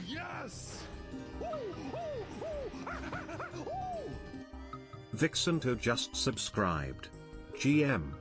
Yes! Vixen who just subscribed. GM.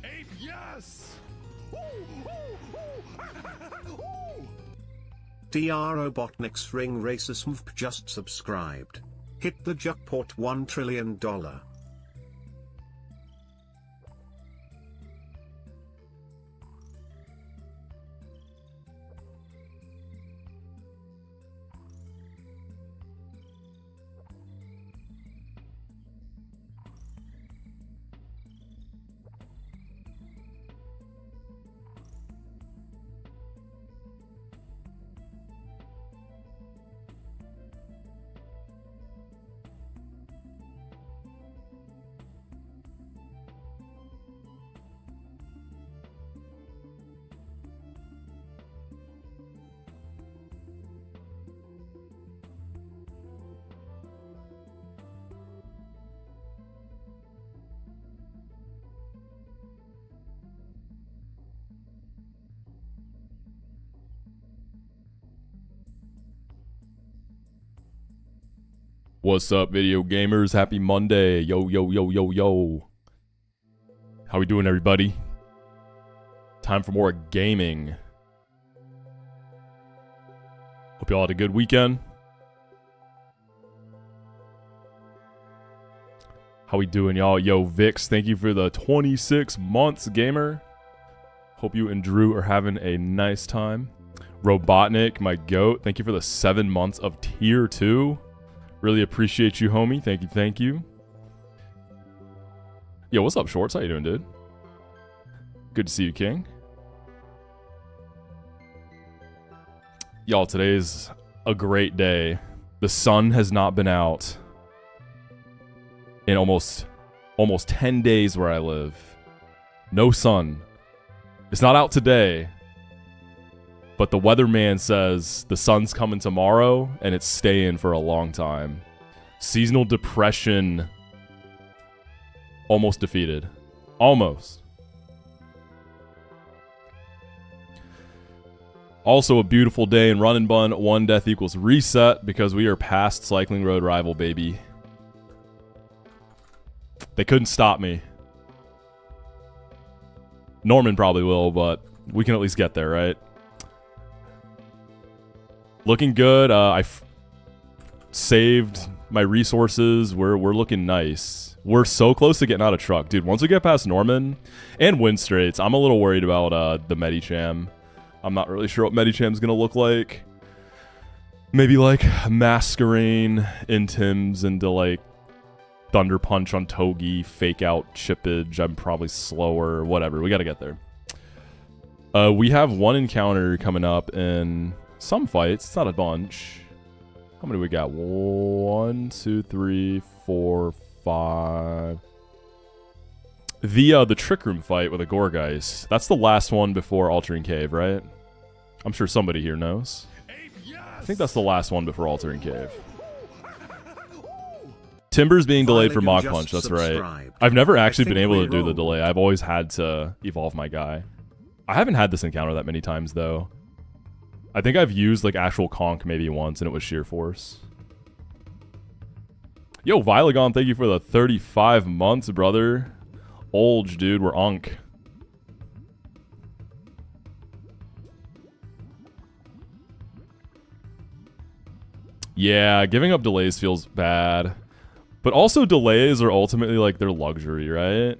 Ape, yes! DR Robotnik's Ring Racer just subscribed. Hit the jackpot $1 trillion. What's up, video gamers? Happy Monday. Yo, yo, yo, yo, yo. How we doing, everybody? Time for more gaming. Hope y'all had a good weekend. How we doing, y'all? Yo, Vix, thank you for the 26 months, gamer. Hope you and Drew are having a nice time. Robotnik, my goat, thank you for the 7 months of tier 2. Really appreciate you, homie. Thank you, thank you. Yo, what's up, Shorts? How you doing, dude? Good to see you, King. Y'all, today's a great day. The sun has not been out in almost 10 days where I live. No sun It's not out today, but the weatherman says the sun's coming tomorrow and it's staying for a long time. Seasonal depression almost defeated. Almost. Also a beautiful day in Run and Bun. 1 death equals reset because we are past Cycling Road Rival, baby. They couldn't stop me. Norman probably will, but we can at least get there, right? Looking good. I saved my resources. We're looking nice. We're so close to getting out of truck. Dude, once we get past Norman and win straights, I'm a little worried about the Medicham. I'm not really sure what Medicham's going to look like. Maybe like Masquerain in Tim's into like Thunder Punch on Togi, fake out chippage. I'm probably slower, whatever. We got to get there. We have 1 encounter coming up in some fights. It's not a bunch. How many we got? 1, 2, 3, 4, 5. The Trick Room fight with a Gorgeist. That's the last one before Altering Cave, right? I'm sure somebody here knows. I think that's the last one before Altering Cave. Timber's being delayed for Mach Punch, that's right. I've never actually been able to do the delay. I've always had to evolve my guy. I haven't had this encounter that many times, though. I think I've used, like, actual conk maybe once, and it was sheer force. Yo, Vilagon, thank you for the 35 months, brother. Olge, dude, we're unk. Yeah, giving up delays feels bad. But also delays are ultimately like their luxury, right?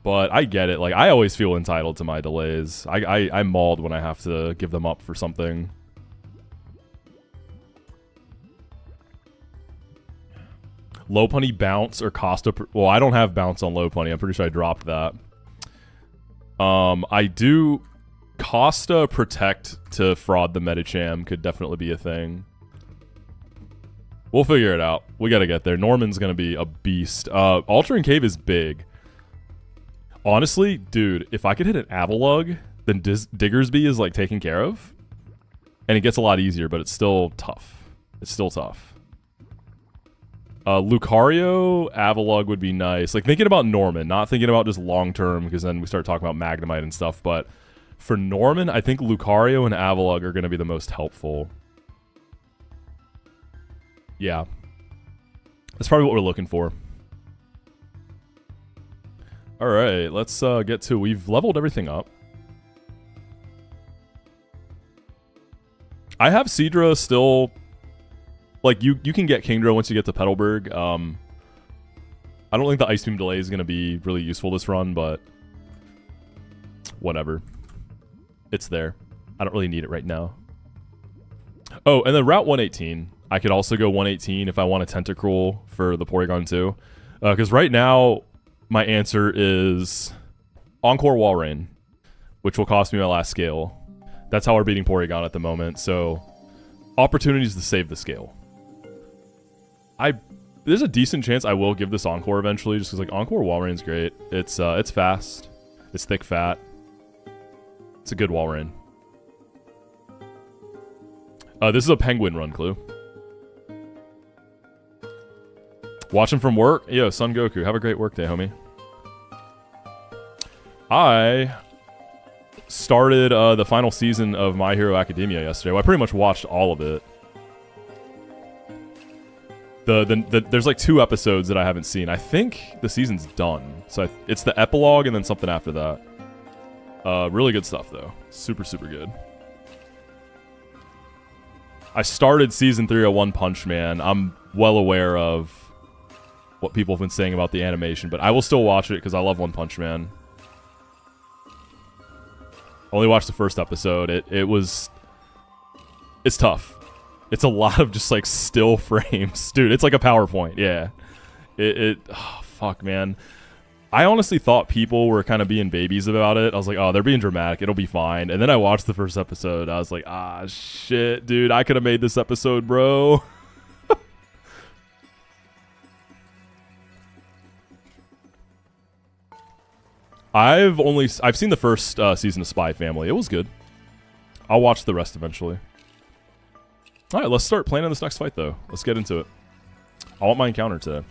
But I get it. Like, I always feel entitled to my delays. I'm mauled when I have to give them up for something. Low punny bounce or Costa... Well, I don't have bounce on low punny. I'm pretty sure I dropped that. I do... Costa protect to fraud the Medicham could definitely be a thing. We'll figure it out. We gotta get there. Norman's gonna be a beast. Altering Cave is big. Honestly, dude, if I could hit an Avalug, then Diggersby is, like, taken care of. And it gets a lot easier, but it's still tough. It's still tough. Lucario, Avalug would be nice. Like, thinking about Norman, not thinking about just long-term, because then we start talking about Magnemite and stuff, but for Norman, I think Lucario and Avalug are gonna be the most helpful. Yeah. That's probably what we're looking for. Alright, let's get to... We've leveled everything up. I have Seadra still... Like, you can get Kingdra once you get to Petalburg. I don't think the Ice Beam delay is going to be really useful this run, but... Whatever. It's there. I don't really need it right now. Oh, and then Route 118... I could also go 118 if I want a Tentacruel for the Porygon 2. Because right now, my answer is Encore Walrein, which will cost me my last scale. That's how we're beating Porygon at the moment. So, opportunities to save the scale. There's a decent chance I will give this Encore eventually, just because like Encore Walrein's great. It's fast. It's thick fat. It's a good Walrein. This is a Penguin run, Clue. Watching from work? Yo, Son Goku, have a great work day, homie. I started the final season of My Hero Academia yesterday. Well, I pretty much watched all of it. There's like 2 episodes that I haven't seen. I think the season's done. So it's the epilogue and then something after that. Really good stuff, though. Super, super good. I started season 3 of One Punch Man. I'm well aware of what people have been saying about the animation, but I will still watch it because I love One Punch Man. Only watched the first episode. It's tough. It's a lot of just like still frames. Dude, it's like a PowerPoint. Yeah. Oh, fuck, man. I honestly thought people were kind of being babies about it. I was like, oh, they're being dramatic. It'll be fine. And then I watched the first episode. I was like, ah, shit, dude. I could have made this episode, bro. I've seen the first season of Spy Family. It was good. I'll watch the rest eventually. All right, let's start planning this next fight though. Let's get into it. I want my encounter today.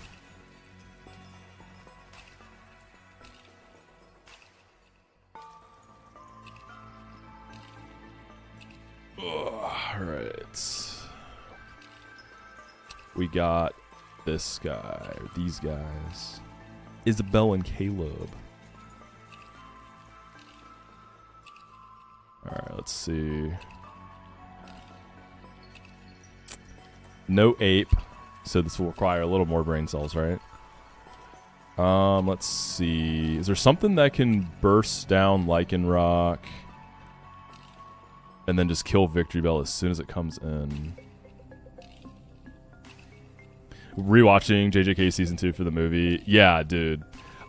All right. We got this guy, or these guys. Isabel and Caleb. Alright, let's see. No ape, so this will require a little more brain cells, right? Let's see. Is there something that can burst down Lichen Rock and then just kill Victory Bell as soon as it comes in? Rewatching JJK Season 2 for the movie. Yeah, dude.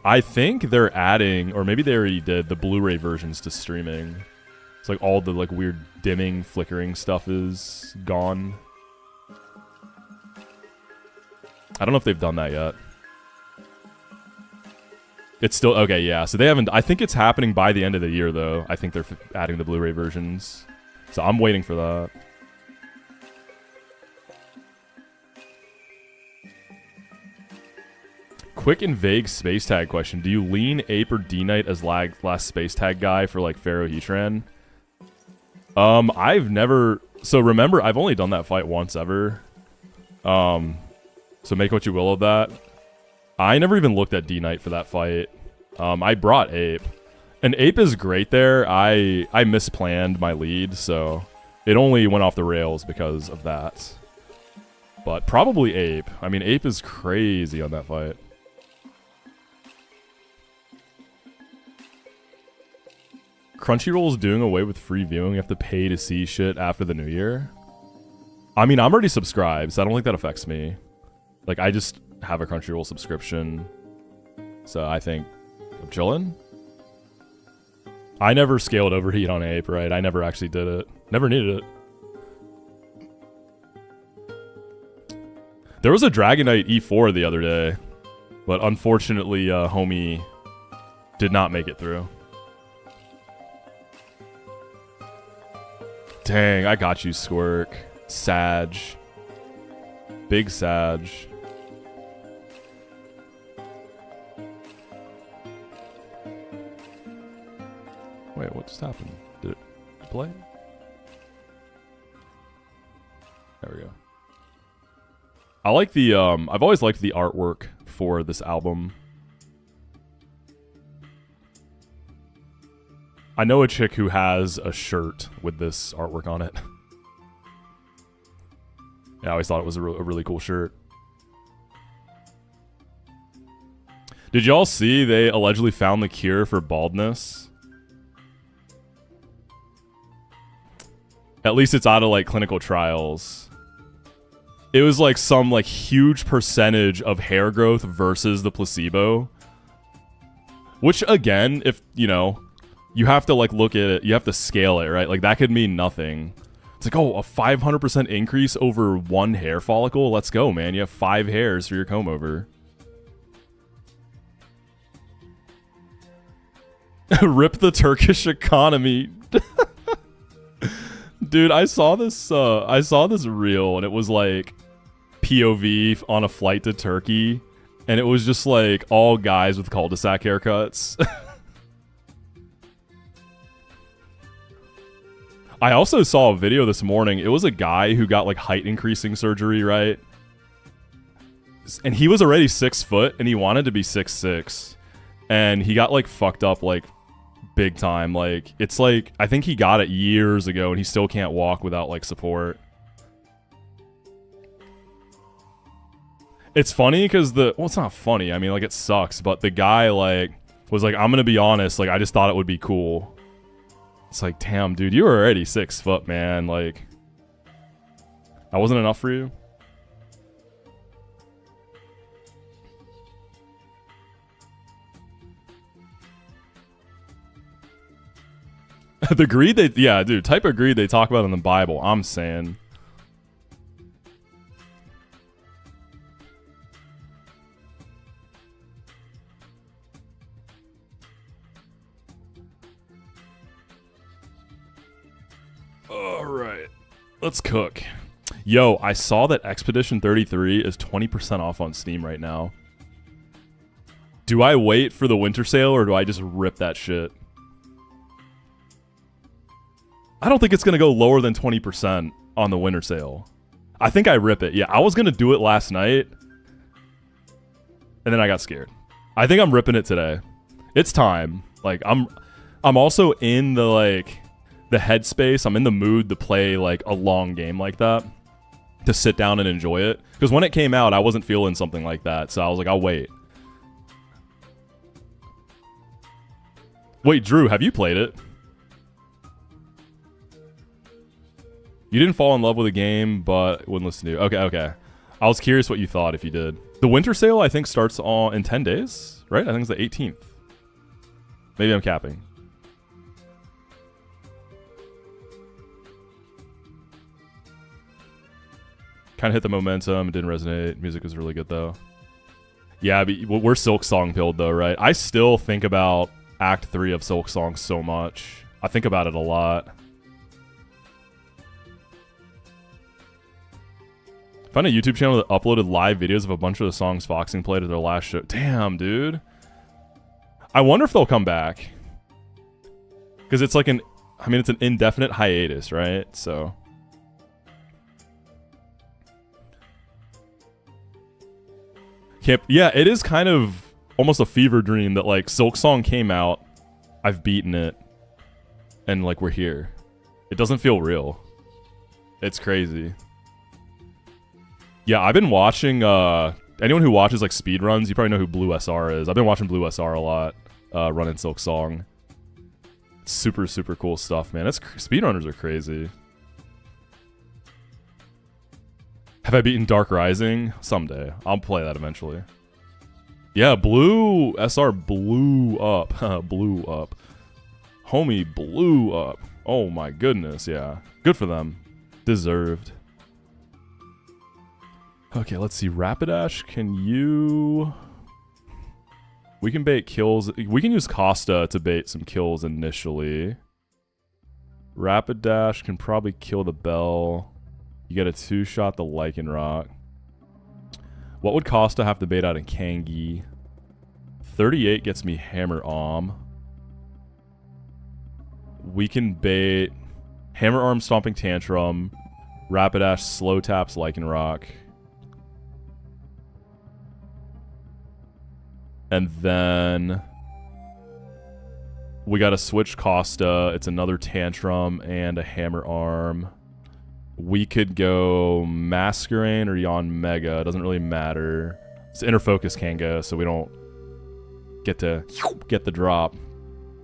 I think they're adding, or maybe they already did, the Blu-ray versions to streaming. It's like all the like weird dimming, flickering stuff is gone. I don't know if they've done that yet. It's still, okay, yeah. So they haven't, I think it's happening by the end of the year though. I think they're adding the Blu-ray versions. So I'm waiting for that. Quick and vague space tag question. Do you lean Ape or D-Knight as last space tag guy for like Pharaoh Heatran? I've never... So remember, I've only done that fight once ever. So make what you will of that. I never even looked at D-Knight for that fight. I brought Ape. And Ape is great there. I misplanned my lead, so it only went off the rails because of that. But probably Ape. I mean, Ape is crazy on that fight. Crunchyroll's doing away with free viewing. You have to pay to see shit after the new year. I mean, I'm already subscribed, so I don't think that affects me. Like, I just have a Crunchyroll subscription. So I think I'm chilling. I never scaled overheat on Ape, right? I never actually did it. Never needed it. There was a Dragonite E4 the other day, but unfortunately, homie did not make it through. Dang, I got you, Squirk. Sag. Big Sag. Wait, what just happened? Did it play? There we go. I like the, I've always liked the artwork for this album. I know a chick who has a shirt with this artwork on it. Yeah, I always thought it was a really cool shirt. Did y'all see they allegedly found the cure for baldness? At least it's out of like clinical trials. It was like some like huge percentage of hair growth versus the placebo. Which again, if, you know, you have to like look at it, you have to scale it, right? Like that could mean nothing. It's like, oh, a 500% increase over one hair follicle? Let's go, man. You have 5 hairs for your comb over. Rip the Turkish economy. Dude, I saw this reel and it was like POV on a flight to Turkey and it was just like all guys with cul-de-sac haircuts. I also saw a video this morning. It was a guy who got like height increasing surgery, right? And he was already 6 foot and he wanted to be 6'6". And he got like fucked up like big time. Like it's like, I think he got it years ago and he still can't walk without like support. It's funny because well, it's not funny. I mean, like it sucks, but the guy like was like, I'm going to be honest. Like I just thought it would be cool. It's like, damn, dude, you were already 6 foot, man. Like, that wasn't enough for you? The greed yeah, dude, type of greed they talk about in the Bible, I'm saying. All right. Let's cook. Yo, I saw that Expedition 33 is 20% off on Steam right now. Do I wait for the winter sale or do I just rip that shit? I don't think it's going to go lower than 20% on the winter sale. I think I rip it. Yeah, I was going to do it last night. And then I got scared. I think I'm ripping it today. It's time. Like, I'm also in the headspace. I'm in the mood to play like a long game like that. To sit down and enjoy it. Because when it came out, I wasn't feeling something like that. So I was like, I'll wait. Wait, Drew, have you played it? You didn't fall in love with the game, but wouldn't listen to you. Okay. I was curious what you thought if you did. The winter sale, I think, starts in 10 days, right? I think it's the 18th. Maybe I'm capping. Kind of hit the momentum. It didn't resonate. Music was really good, though. Yeah, but we're Silk Song pilled, though, right? I still think about Act 3 of Silk Song so much. I think about it a lot. Found a YouTube channel that uploaded live videos of a bunch of the songs Foxing played at their last show. Damn, dude. I wonder if they'll come back. Because it's like it's an indefinite hiatus, right? So. Yeah, it is kind of almost a fever dream that like Silk Song came out, I've beaten it, and like we're here. It doesn't feel real. It's crazy. Yeah, I've been watching, anyone who watches like speedruns, you probably know who Blue SR is. I've been watching Blue SR a lot, running Silk Song. Super, super cool stuff, man. Speedrunners are crazy. Have I beaten Dark Rising? Someday. I'll play that eventually. Yeah, Blue SR blew up. Blew up. Homie blew up. Oh my goodness, yeah. Good for them. Deserved. Okay, let's see. Rapidash, can you... We can bait kills. We can use Costa to bait some kills initially. Rapidash can probably kill the Bell. You get a 2-shot the Lycanroc. What would Costa have to bait out in Kangi? 38 gets me Hammer Arm. We can bait Hammer Arm Stomping Tantrum. Rapidash slow taps Lycanroc. And then we got to switch Costa. It's another Tantrum and a Hammer Arm. We could go Masquerain or Yawn Mega. It doesn't really matter. It's Inner Focus Kanga, so we don't get to get the drop.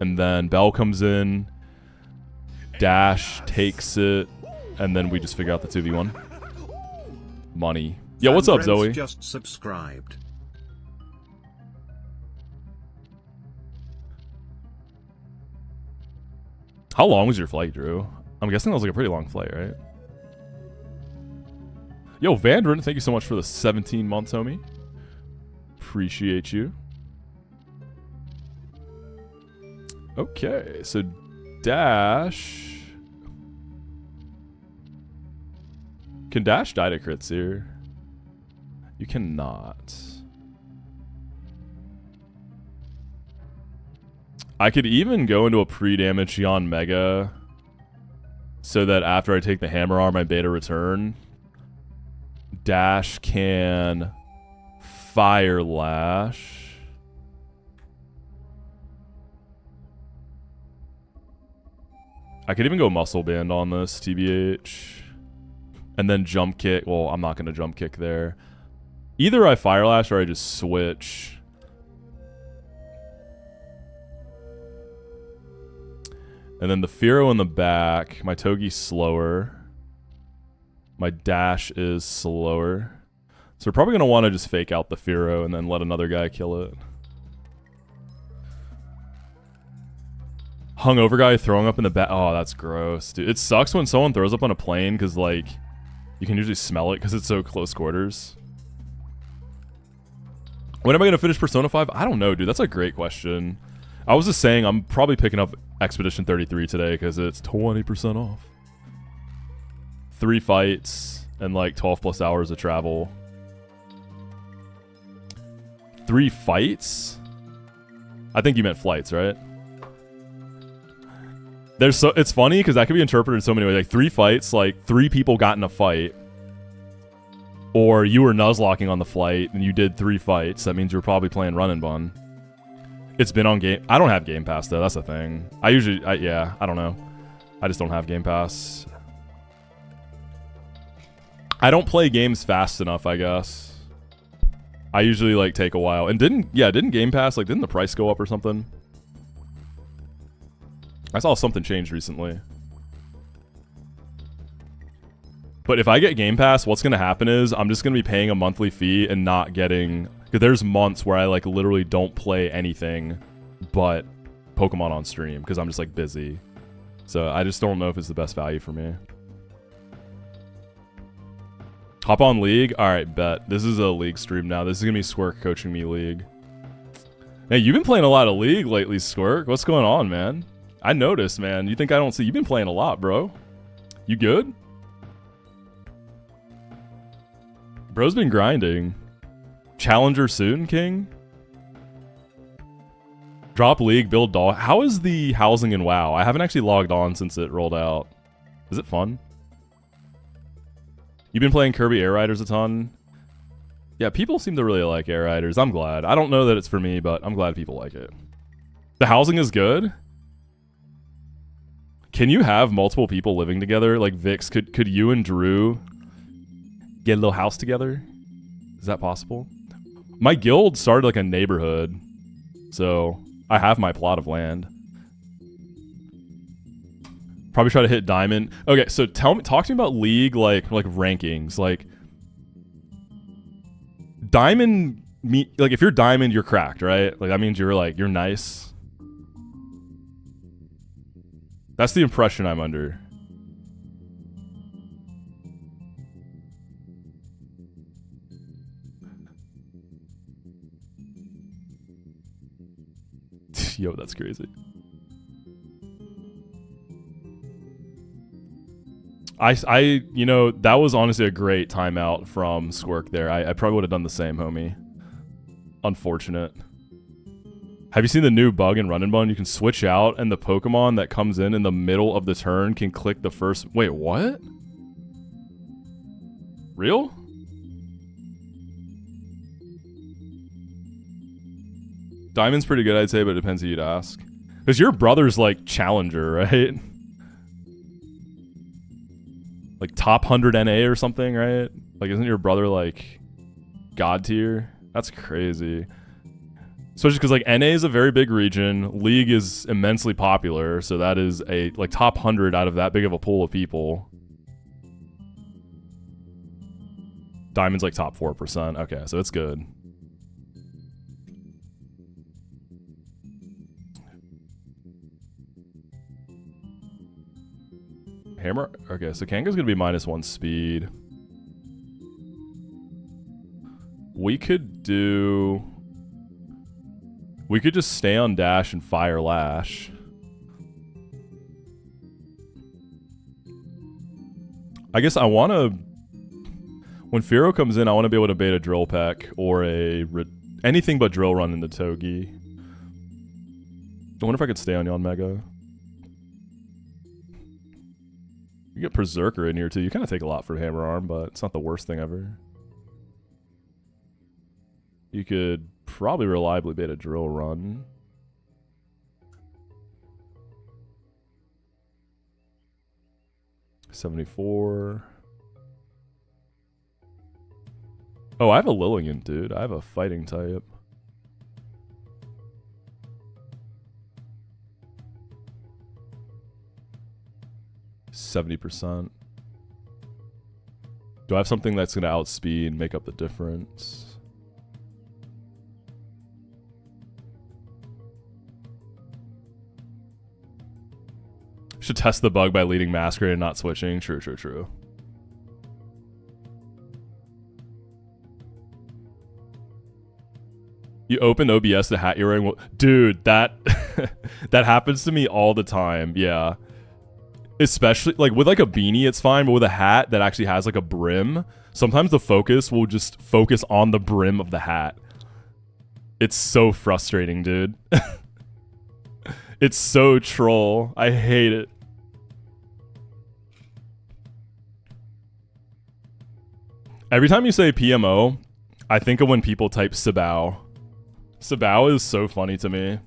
And then Bell comes in. Dash takes it. And then we just figure out the 2v1. Money. Yeah, what's up, Zoe? Just subscribed. How long was your flight, Drew? I'm guessing that was like a pretty long flight, right? Yo, Vandrin, thank you so much for the 17 months, homie. Appreciate you. Okay, so Dash... Can Dash die to crits here? You cannot. I could even go into a pre-damage Yawn Mega so that after I take the Hammer Arm, I beta return. Dash can Fire Lash. I could even go Muscle Band on this, TBH. And then Jump Kick. Well, I'm not going to Jump Kick there. Either I Fire Lash or I just switch. And then the Fearow in the back. My Togi's slower. My Dash is slower. So we're probably going to want to just fake out the Fearow and then let another guy kill it. Hungover guy throwing up in the back. Oh, that's gross, dude. It sucks when someone throws up on a plane because, like, you can usually smell it because it's so close quarters. When am I going to finish Persona 5? I don't know, dude. That's a great question. I was just saying I'm probably picking up Expedition 33 today because it's 20% off. 3 fights and like 12 plus hours of travel. 3 fights? I think you meant flights, right? It's funny because that could be interpreted so many ways. Like 3 fights, like 3 people got in a fight. Or you were nuzlocking on the flight and you did 3 fights. That means you were probably playing Run and Bun. It's been on Game... I don't have Game Pass though, that's the thing. Yeah, I don't know. I just don't have Game Pass. I don't play games fast enough, I guess. I usually like take a while. And didn't Game Pass, like, didn't the price go up or something? I saw something change recently. But if I get Game Pass, what's going to happen is I'm just going to be paying a monthly fee and not getting... Because there's months where I like literally don't play anything but Pokemon on stream because I'm just like busy. So I just don't know if it's the best value for me. Hop on League? Alright, bet. This is a League stream now. This is going to be Squirk coaching me League. Hey, you've been playing a lot of League lately, Squirk. What's going on, man? I noticed, man. You think I don't see? You've been playing a lot, bro. You good? Bro's been grinding. Challenger soon, King? Drop League, build doll. How is the housing in WoW? I haven't actually logged on since it rolled out. Is it fun? You've been playing Kirby Air Riders a ton? Yeah, people seem to really like Air Riders. I'm glad. I don't know that it's for me, but I'm glad people like it. The housing is good? Can you have multiple people living together? Like Vix, could you and Drew get a little house together? Is that possible? My guild started like a neighborhood, so I have my plot of land. Probably try to hit diamond. Okay, so talk to me about League, like rankings. Like diamond, like if you're diamond, you're cracked, right? Like that means you're nice. That's the impression I'm under. Yo, that's crazy. You know, that was honestly a great timeout from Squirk there. I probably would have done the same, homie. Unfortunate. Have you seen the new bug in Run and Bun? You can switch out and the Pokemon that comes in the middle of the turn can click the first... Wait, what? Real? Diamond's pretty good, I'd say, but it depends who you'd ask. Because your brother's like Challenger, right? Like top 100 NA or something, right? Like, isn't your brother like God tier? That's crazy. Especially because like NA is a very big region. League is immensely popular, so that is a like top 100 out of that big of a pool of people. Diamond's like top 4%. Okay, so it's good. Hammer? Okay, so Kanga's gonna be -1 speed. We could just stay on dash and fire lash. I guess I wanna... When Firo comes in, I wanna be able to bait a drill peck or anything but drill run into Togi. I wonder if I could stay on Yon Mega. You get Berserker in here too. You kind of take a lot from Hammer Arm, but it's not the worst thing ever. You could probably reliably bait a drill run. $74. Oh, I have a Lilligant, dude. I have a fighting type. %. Do I have something that's going to outspeed, make up the difference? Should test the bug by leading Masquerade and not switching. True, true, true. You opened OBS, the hat you're wearing. Dude, that that happens to me all the time. Yeah. Especially, like, with, like, a beanie, it's fine, but with a hat that actually has, like, a brim, sometimes the focus will just focus on the brim of the hat. It's so frustrating, dude. It's so troll. I hate it. Every time you say PMO, I think of when people type Sabao. Sabao is so funny to me.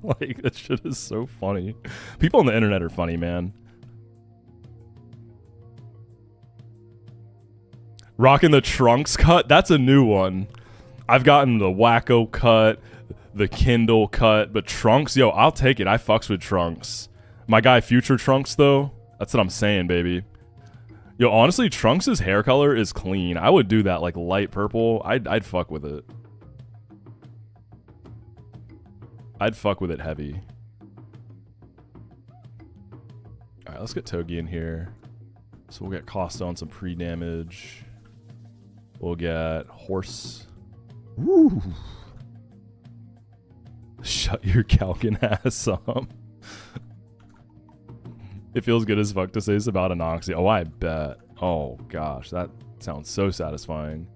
Like, that shit is so funny. People on the internet are funny, man. Rocking the Trunks cut? That's a new one. I've gotten the Wacko cut, the Kindle cut, but Trunks, yo, I'll take it. I fucks with Trunks. My guy Future Trunks, though, that's what I'm saying, baby. Yo, honestly, Trunks' hair color is clean. I would do that, like, light purple. I'd fuck with it. I'd fuck with it heavy. Alright, let's get Togi in here. So we'll get Costa on some pre-damage. We'll get Horse. Woo! Shut your Calkin ass up. It feels good as fuck to say this about an Oxy. Oh, I bet. Oh, gosh. That sounds so satisfying.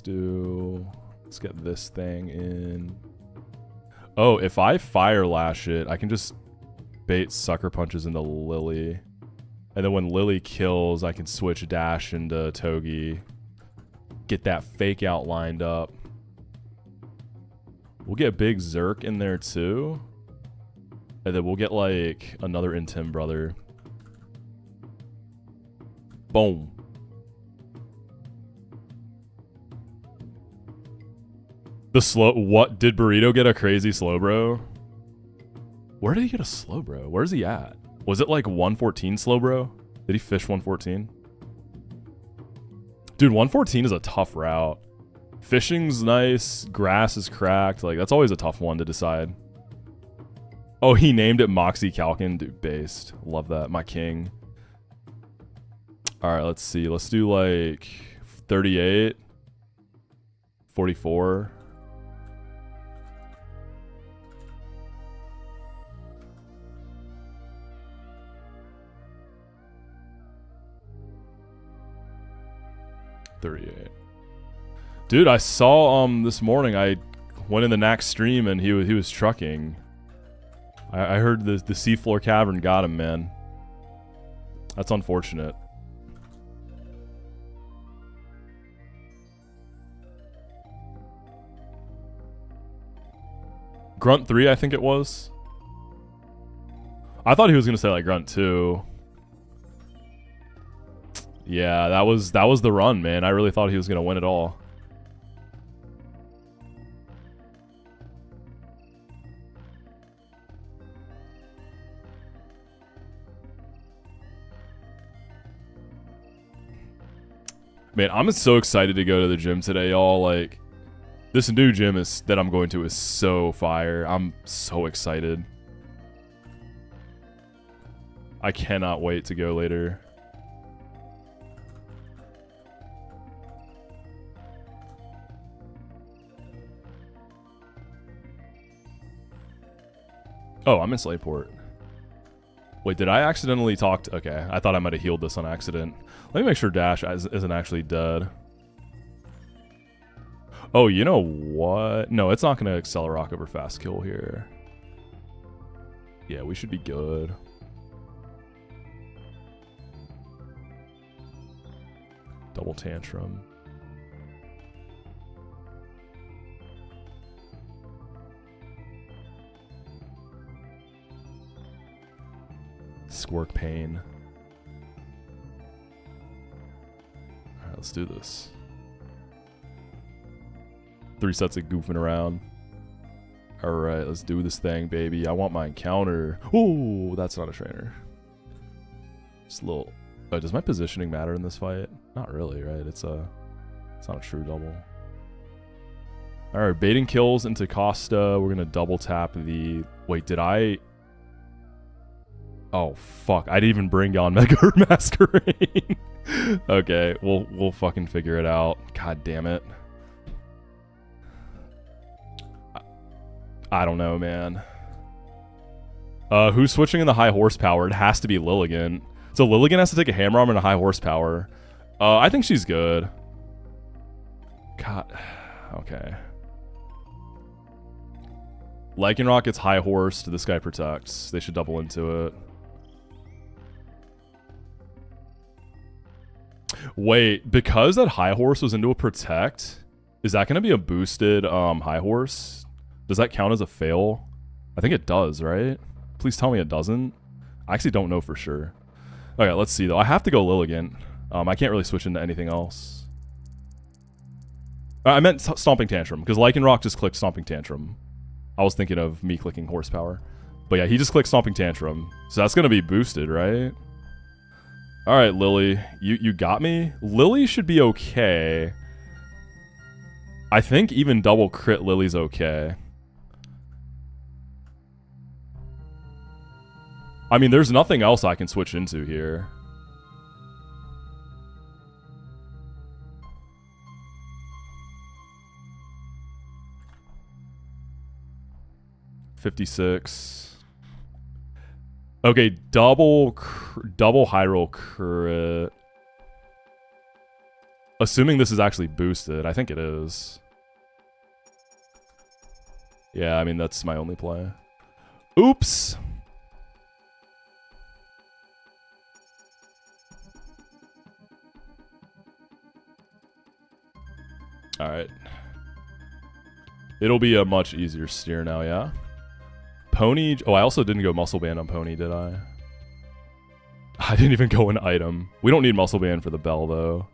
Let's get this thing in. Oh, if I fire lash it, I can just bait sucker punches into Lily. And then when Lily kills, I can switch dash into Togi. Get that fake out lined up. We'll get Big Zerk in there too. And then we'll get like another Intim brother. Boom. The slow, what? Did Burrito get a crazy slow bro? Where did he get a slow bro? Where's he at? Was it like 114 slow bro? Did he fish 114? Dude, 114 is a tough route. Fishing's nice. Grass is cracked. Like, that's always a tough one to decide. Oh, he named it Moxi Calkin. Dude, based. Love that. My king. Alright, let's see. Let's do like 38. 44. Dude, I saw this morning. I went in the next stream and he was trucking. I heard the seafloor cavern got him, man. That's unfortunate. Grunt 3, I think it was. I thought he was gonna say like Grunt 2. Yeah, that was the run, man. I really thought he was gonna win it all. Man, I'm so excited to go to the gym today, y'all. Like, this new gym that I'm going to is so fire. I'm so excited. I cannot wait to go later. Oh, I'm in Slateport. Wait, did I accidentally talk to... Okay, I thought I might have healed this on accident. Let me make sure Dash isn't actually dead. Oh, you know what? No, it's not going to Accelerate over Fast Kill here. Yeah, we should be good. Double Tantrum. Squirk Pain. Alright, let's do this. 3 sets of goofing around. Alright, let's do this thing, baby. I want my encounter. Ooh, that's not a trainer. Just a little... Oh, does my positioning matter in this fight? Not really, right? It's not a true double. Alright, baiting kills into Costa. We're gonna double tap the... Wait, did I... Oh, fuck. I didn't even bring on Mega Masquerade. Okay, we'll fucking figure it out. God damn it. I don't know, man. Who's switching in the high horsepower? It has to be Lilligan. So Lilligan has to take a hammer arm and a high horsepower. I think she's good. God. Okay. Lycanroc gets high horse. This guy protects. They should double into it. Wait, because that high horse was into a protect, is that going to be a boosted high horse? Does that count as a fail? I think it does, right? Please tell me it doesn't. I actually don't know for sure. Okay, let's see though. I have to go Lilligan. I can't really switch into anything else. I meant Stomping Tantrum, because Lycanroc just clicked Stomping Tantrum. I was thinking of me clicking Horsepower. But yeah, he just clicked Stomping Tantrum. So that's going to be boosted, right? Alright, Lily. You got me? Lily should be okay. I think even double crit Lily's okay. I mean, there's nothing else I can switch into here. $56. Okay, double high roll crit. Assuming this is actually boosted. I think it is. Yeah, I mean, that's my only play. Oops! Alright. It'll be a much easier steer now, yeah? Pony... Oh, I also didn't go Muscle Band on Pony, did I? I didn't even go an item. We don't need Muscle Band for the bell, though.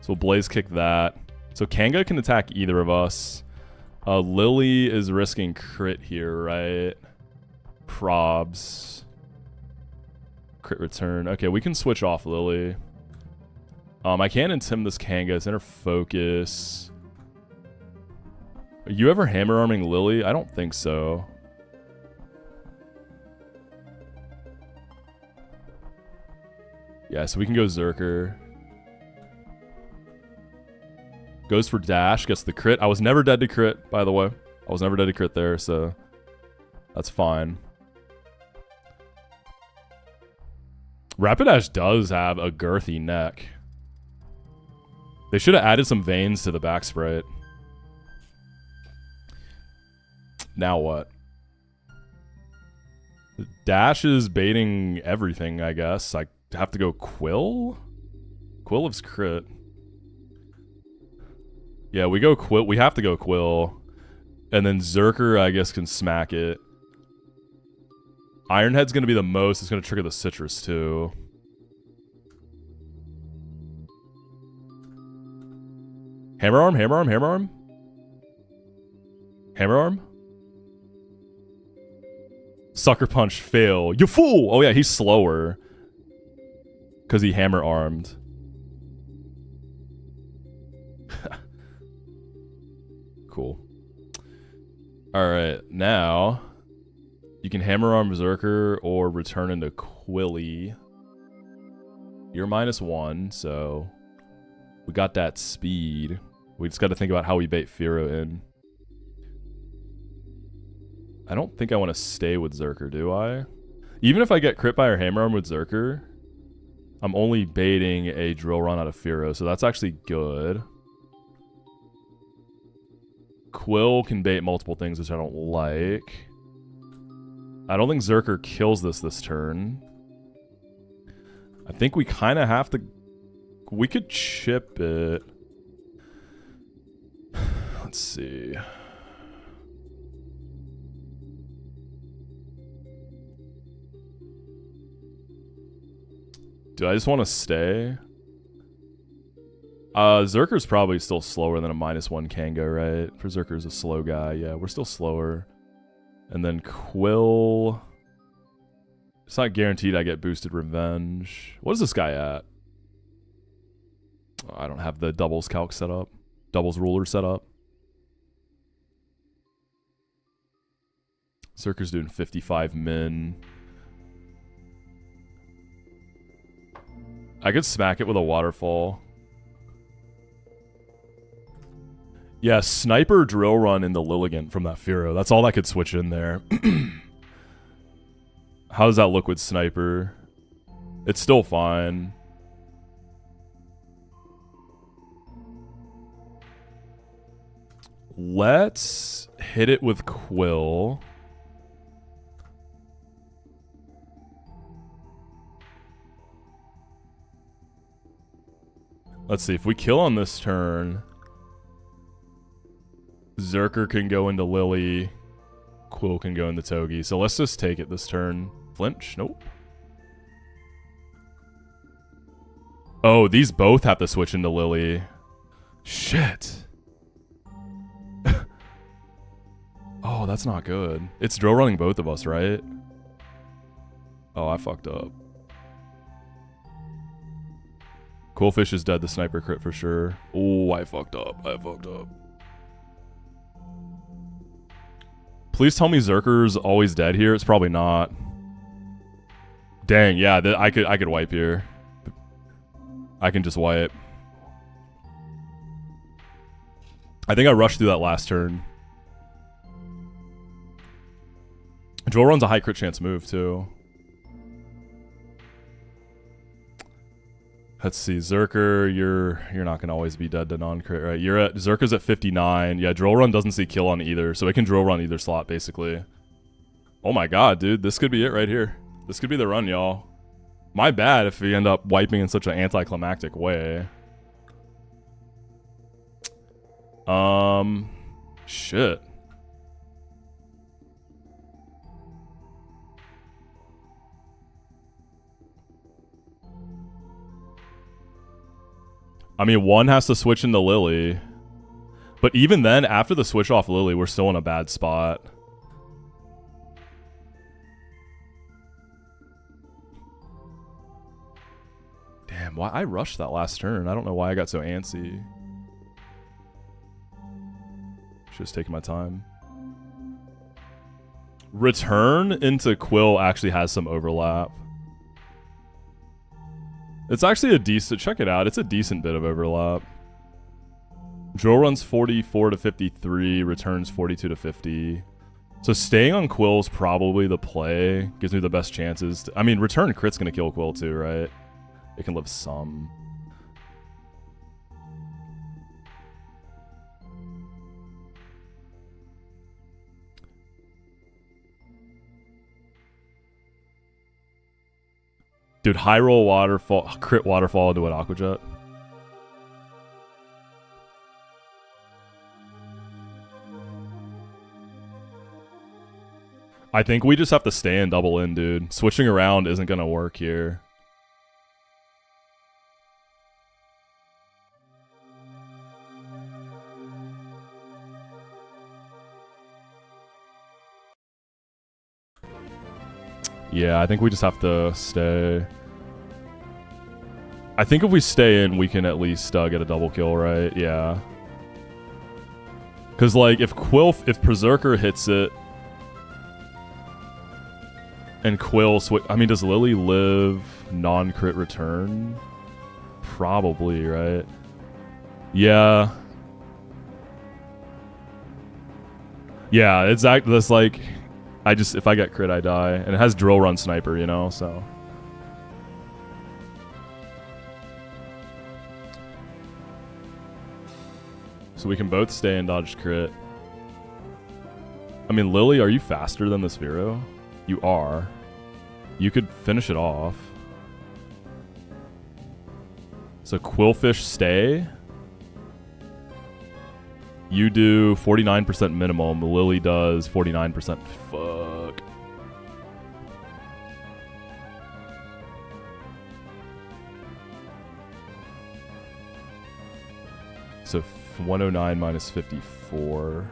So we'll Blaze Kick that. So Kanga can attack either of us. Lily is risking crit here, right? Probs. Crit return. Okay, we can switch off Lily. I can't intim this Kanga. It's inner focus. Are you ever hammer arming Lily? I don't think so. Yeah, so we can go Zerker. Goes for dash, gets the crit. I was never dead to crit, by the way. I was never dead to crit there, so that's fine. Rapidash does have a girthy neck. They should have added some veins to the back sprite. Now what? Dash is baiting everything, I guess. I have to go Quill? Quill lives crit. Yeah, we go Quill. We have to go Quill. And then Zerker, I guess, can smack it. Ironhead's going to be the most. It's going to trigger the Citrus, too. Hammer Arm, Hammer Arm, Hammer Arm? Hammer Arm? Sucker Punch, fail. You fool! Oh yeah, he's slower. Because he Hammer Armed. Cool. Alright, now... You can Hammer Arm Berserker or return into Quilly. You're -1, so... We got that speed. We just got to think about how we bait Firo in. I don't think I want to stay with Zerker, do I? Even if I get crit by our Hammer Arm with Zerker, I'm only baiting a Drill Run out of Firo, so that's actually good. Quill can bait multiple things, which I don't like. I don't think Zerker kills this turn. I think we kind of have to... We could chip it. Let's see. Do I just want to stay? Zerker's probably still slower than a -1 Kanga, right? For Zerker's a slow guy. Yeah, we're still slower. And then Quill... It's not guaranteed I get boosted Revenge. What is this guy at? I don't have the doubles calc set up. Doubles ruler set up. Zerker's doing 55 min. I could smack it with a waterfall. Yeah, sniper drill run in the Lilligant from that Firo. That's all I could switch in there. How does that look with sniper? It's still fine. Let's hit it with Quill. Let's see, if we kill on this turn, Zerker can go into Lily, Quill can go into Togi. So let's just take it this turn. Flinch? Nope. Oh, these both have to switch into Lily. Shit. Oh, that's not good. It's drill running both of us, right? Oh, I fucked up. Quillfish is dead, the sniper crit for sure. Oh, I fucked up. I fucked up. Please tell me Zerker's always dead here. It's probably not. Dang, yeah, I could wipe here. I can just wipe. I think I rushed through that last turn. Drill run's a high crit chance move too. Let's see, Zerker, you're not gonna always be dead to non-crit, right? Zerker's at 59. Yeah, drill run doesn't see kill on either, so it can drill run either slot basically. Oh my god, dude, this could be it right here. This could be the run, y'all. My bad if we end up wiping in such an anticlimactic way. Shit. I mean, one has to switch into Lily. But even then, after the switch off Lily, we're still in a bad spot. Damn, why I rushed that last turn. I don't know why I got so antsy. Just taking my time. Return into Quill actually has some overlap. It's actually a decent, check it out, it's a decent bit of overlap. Drill runs 44 to 53, returns 42 to 50. So staying on Quill's probably the play, gives me the best chances. I mean, return crit's gonna kill Quill too, right? It can live some. Dude, high roll waterfall, crit waterfall into an Aqua Jet. I think we just have to stay and double in, dude. Switching around isn't gonna work here. Yeah, I think we just have to stay. I think if we stay in, we can at least get a double kill, right? Yeah. Because, like, if Berserker hits it, and Quill I mean, does Lily live non-crit return? Probably, right? Yeah. Yeah, exactly. That's like... if I get crit, I die. And it has drill run sniper, you know, so. So we can both stay and dodge crit. I mean, Lily, are you faster than this Vero? You are. You could finish it off. So Quillfish stay. You do 49% minimum. Lily does 49%. Fuck. So 109 minus 54.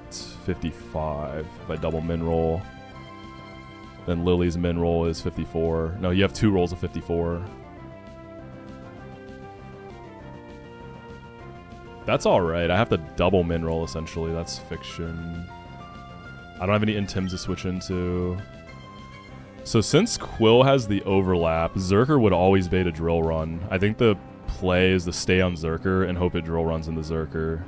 It's 55. If I double min roll, then Lily's min roll is 54. No, you have two rolls of 54. That's alright. I have to double min roll essentially. That's fiction. I don't have any intims to switch into. So since Quill has the overlap, Zerker would always bait a drill run. I think the play is to stay on Zerker and hope it drill runs into Zerker.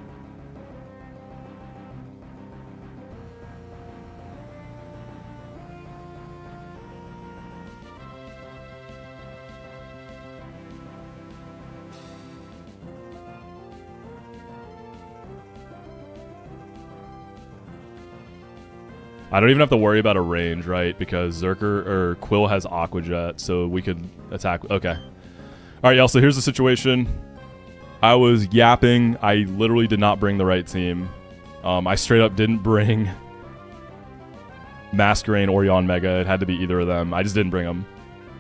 I don't even have to worry about a range, right? Because Zerker or Quill has Aqua Jet, so we could attack. Okay. All right, y'all. So here's the situation. I was yapping. I literally did not bring the right team. I straight up didn't bring Masquerain or Yon Mega. It had to be either of them. I just didn't bring them.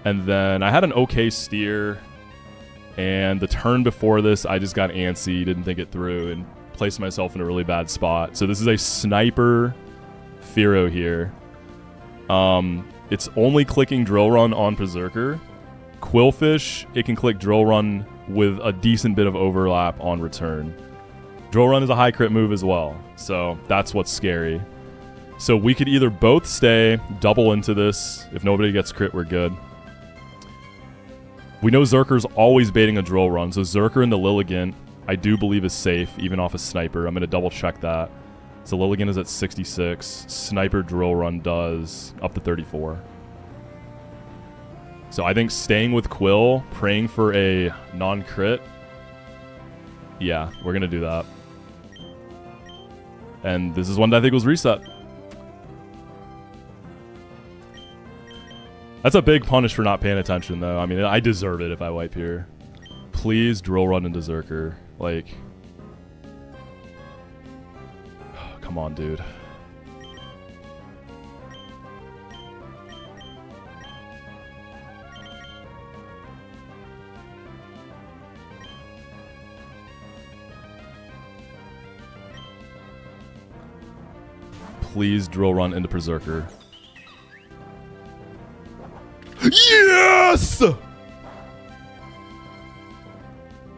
And then I had an okay steer. And the turn before this, I just got antsy, didn't think it through, and placed myself in a really bad spot. So this is a sniper Firo here. It's only clicking Drill Run on Berserker. Quillfish, it can click Drill Run with a decent bit of overlap on return. Drill Run is a high crit move as well, so that's what's scary. So we could either both stay, double into this. If nobody gets crit, we're good. We know Zerker's always baiting a Drill Run, so Zerker and the Lilligant, I do believe is safe, even off a Sniper. I'm going to double check that. So Lilligant is at 66. Sniper Drill Run does up to 34. So I think staying with Quill, praying for a non-crit. Yeah, we're going to do that. And this is one that I think was reset. That's a big punish for not paying attention, though. I mean, I deserve it if I wipe here. Please Drill Run into Zerker. Like... Come on, dude. Please Drill Run into Berserker. Yes! That's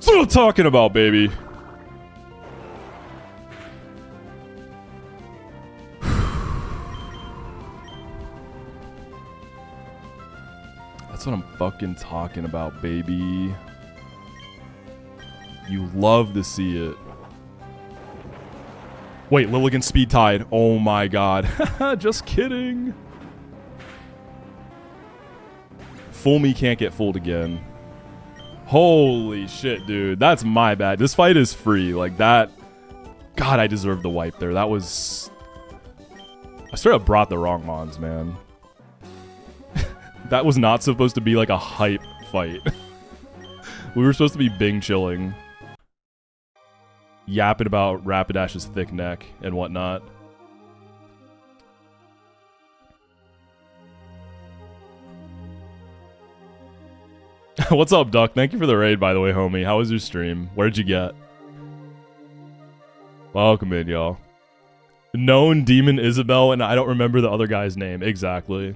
what I'm talking about, baby. That's what I'm fucking talking about, baby. You love to see it. Wait, Lilligant speed tied. Oh my god. Just kidding. Fool me can't get fooled again. Holy shit, dude. That's my bad. This fight is free. Like that. God, I deserved the wipe there. That was... I straight up brought the wrong mons, man. That was not supposed to be like a hype fight. We were supposed to be Bing chilling. Yapping about Rapidash's thick neck and whatnot. What's up, Duck? Thank you for the raid, by the way, homie. How was your stream? Where'd you get? Welcome in, y'all. Known Demon Isabel, and I don't remember the other guy's name. Exactly.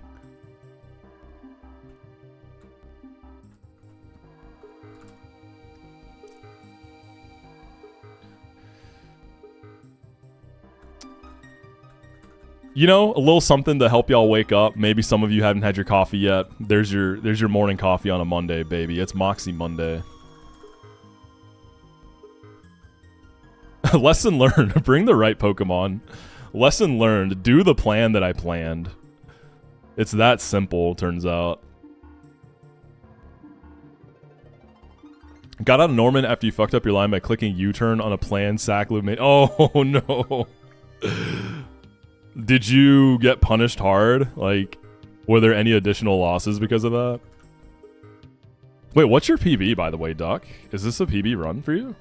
You know, a little something to help y'all wake up. Maybe some of you haven't had your coffee yet. There's your morning coffee on a Monday, baby. It's Moxi Monday. Lesson learned. Bring the right Pokemon. Lesson learned. Do the plan that I planned. It's that simple, turns out. Got out of Norman after you fucked up your line by clicking U-turn on a planned sack loop made. Oh, no. Did you get punished hard? Like, were there any additional losses because of that? Wait, what's your PB, by the way, Duck? Is this a PB run for you?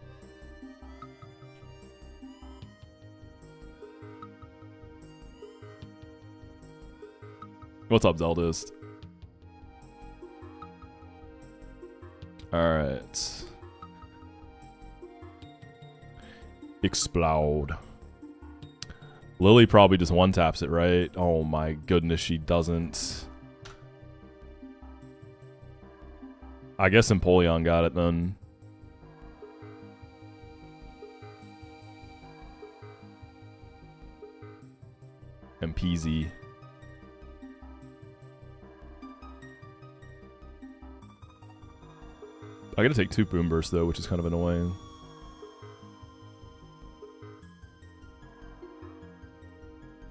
What's up, Zeldist? Alright. Explode. Lily probably just one-taps it, right? Oh my goodness, she doesn't. I guess Empoleon got it then. And PZ. I gotta take 2 Boom Bursts though, which is kind of annoying.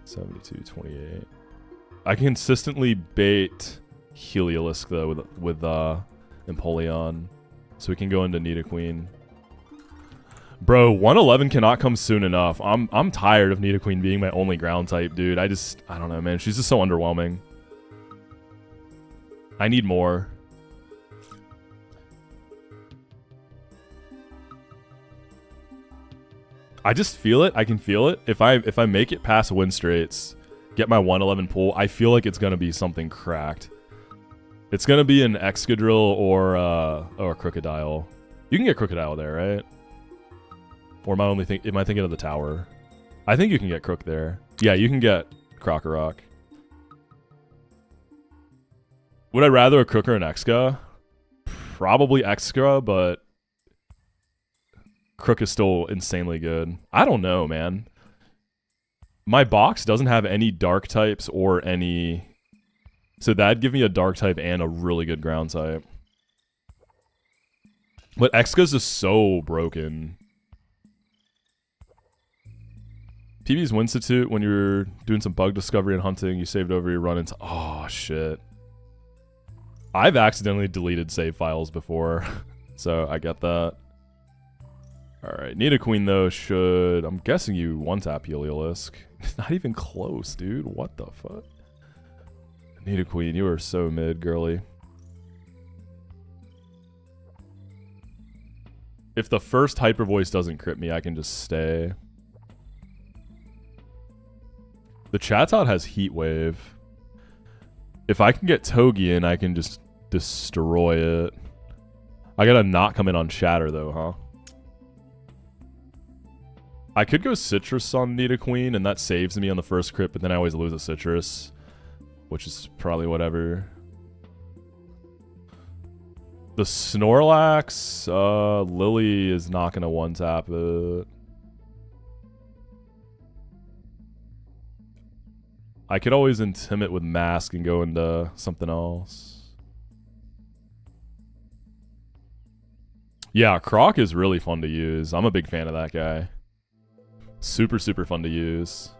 $72.28. I can consistently bait Heliolisk though with Empoleon, so we can go into Nidoqueen. Bro, 111 cannot come soon enough. I'm tired of Nidoqueen being my only ground type, dude. I don't know, man. She's just so underwhelming. I need more. I just feel it. I can feel it. If I make it past Wind Straits, get my 111 pull, I feel like it's gonna be something cracked. It's gonna be an Excadrill or a Crocodile. You can get Crocodile there, right? Or am I thinking of the tower? I think you can get Crook there. Yeah, you can get Krokorok. Would I rather a Crook or an Exca? Probably Exca, but Crook is still insanely good. I don't know, man. My box doesn't have any dark types or any... So that'd give me a dark type and a really good ground type. But Exca's just so broken. PB's Winstitute, when you're doing some bug discovery and hunting, you saved over, you run into... Oh, shit. I've accidentally deleted save files before, so I get that. Alright, Nidoqueen though should... I'm guessing you one-tap Heliolisk. It's not even close, dude. What the fuck? Nidoqueen, you are so mid, girly. If the first Hyper Voice doesn't crit me, I can just stay. The Chatot has Heat Wave. If I can get Togean, I can just destroy it. I gotta not come in on Shatter though, huh? I could go Citrus on Nidoqueen, and that saves me on the first crit, but then I always lose a Citrus, which is probably whatever. The Snorlax, Lily is not gonna one-tap it. I could always Intimidate with Mask and go into something else. Yeah, Croc is really fun to use. I'm a big fan of that guy. Super, super fun to use.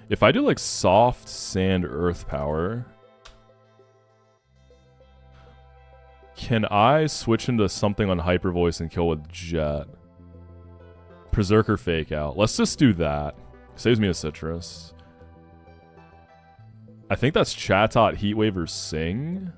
If I do like soft sand earth power, can I switch into something on Hyper Voice and kill with Jet? Berserker Fake Out. Let's just do that. Saves me a Citrus. I think that's Chatot, Heatwave, or Sing.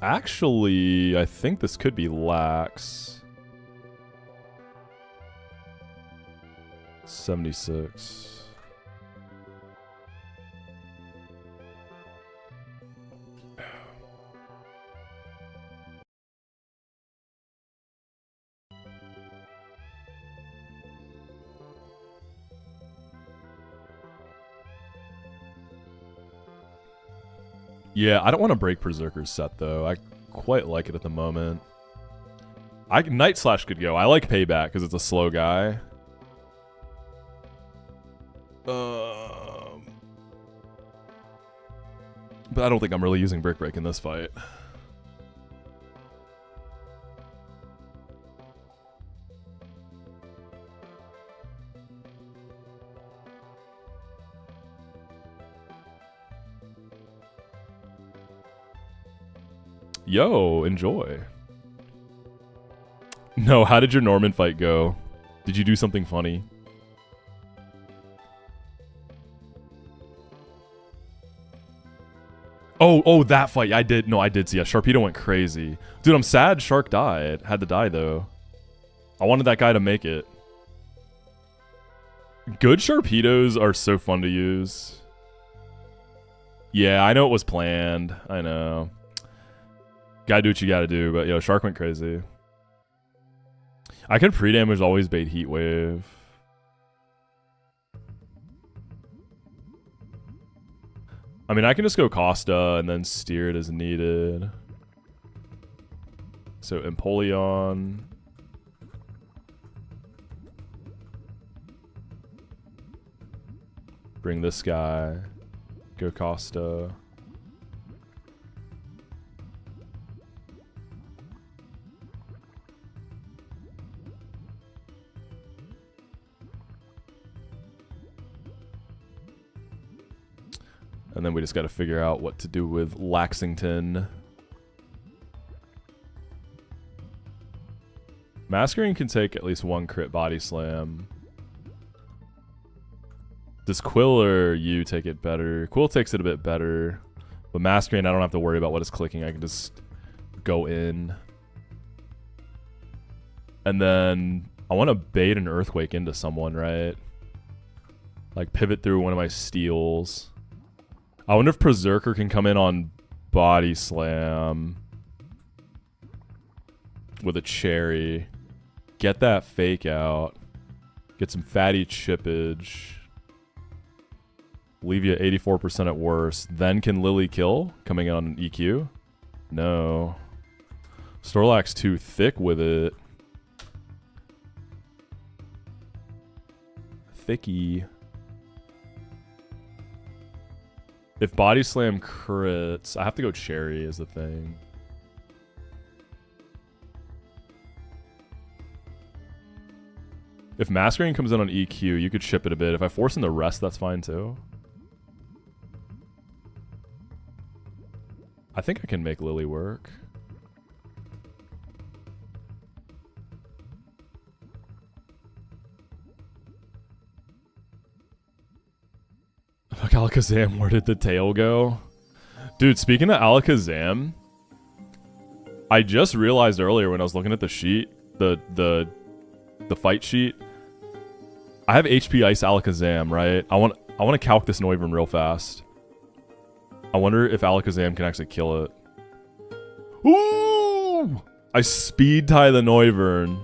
Actually, I think this could be Lax. 76. Yeah, I don't want to break Berserker's set, though. I quite like it at the moment. Night Slash could go. I like Payback because it's a slow guy. But I don't think I'm really using Brick Break in this fight. Yo, enjoy. No, how did your Norman fight go? Did you do something funny? Oh, that fight. I did. No, I did see. Yeah, Sharpedo went crazy. Dude, I'm sad Shark died. Had to die, though. I wanted that guy to make it. Good Sharpedos are so fun to use. Yeah, I know it was planned. I know. Gotta do what you gotta do, but yo, Shark went crazy. I could pre-damage always bait Heat Wave. I mean, I can just go Costa and then steer it as needed. So Empoleon. Bring this guy. Go Costa. And then we just got to figure out what to do with Laxington. Masquerain can take at least one crit body slam. Does Quill or you take it better? Quill takes it a bit better. But Masquerain, I don't have to worry about what is clicking. I can just go in. And then I want to bait an Earthquake into someone, right? Like pivot through one of my steals. I wonder if Berserker can come in on Body Slam with a Cherry. Get that fake out. Get some fatty chippage. Leave you 84% at worst. Then can Lily kill? Coming in on an EQ? No. Snorlax's too thick with it. Thicky. If Body Slam crits, I have to go Cherry is the thing. If Masquerain comes in on EQ, you could ship it a bit. If I force in the rest, that's fine too. I think I can make Lily work. Fuck Alakazam, where did the tail go? Dude, speaking of Alakazam, I just realized earlier when I was looking at the sheet, the fight sheet, I have HP Ice Alakazam, right? I want to calc this Noivern real fast. I wonder if Alakazam can actually kill it. Ooh! I speed tie the Noivern.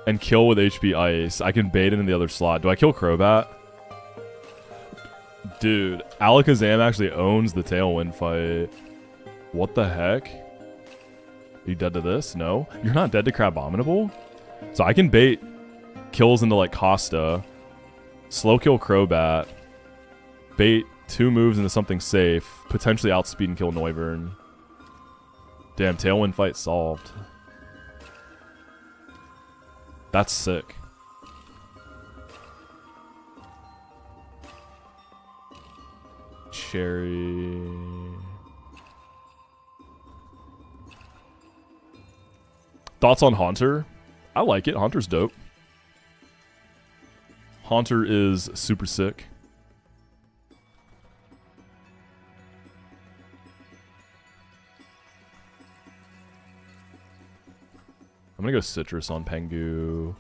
And kill with HP Ice. I can bait it in the other slot. Do I kill Crobat? Dude, Alakazam actually owns the Tailwind fight. What the heck? Are you dead to this? No? You're not dead to Crabominable? So I can bait kills into like Costa. Slow kill Crobat. Bait 2 moves into something safe. Potentially outspeed and kill Noivern. Damn, Tailwind fight solved. That's sick. Cherry. Thoughts on Haunter? I like it. Haunter's dope. Haunter is super sick. I'm gonna go Citrus on Pengu.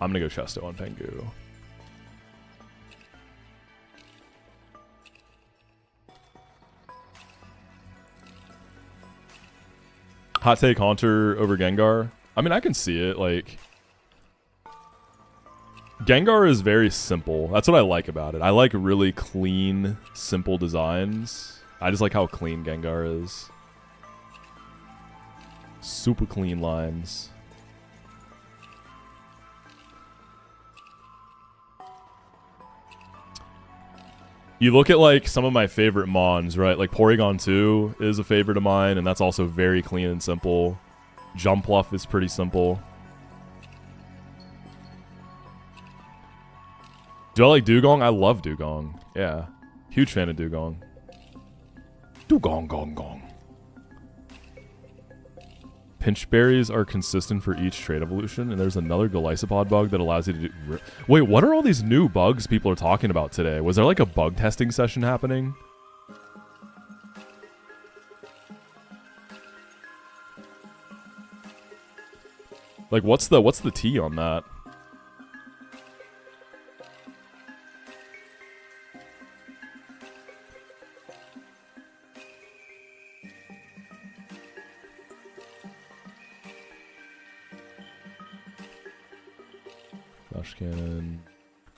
I'm gonna go Chesto on Pengu. Hot take Haunter over Gengar. I mean, I can see it. Like, Gengar is very simple. That's what I like about it. I like really clean, simple designs. I just like how clean Gengar is. Super clean lines. You look at like some of my favorite Mons, right? Like Porygon 2 is a favorite of mine, and that's also very clean and simple. Jumpluff is pretty simple. Do I like Dugong? I love Dugong. Yeah. Huge fan of Dugong. Dugong, gong, gong. Pinch berries are consistent for each trait evolution, and there's another Golisopod bug that allows you to do... Wait, what are all these new bugs people are talking about today? Was there like a bug testing session happening? Like, what's the tea on that?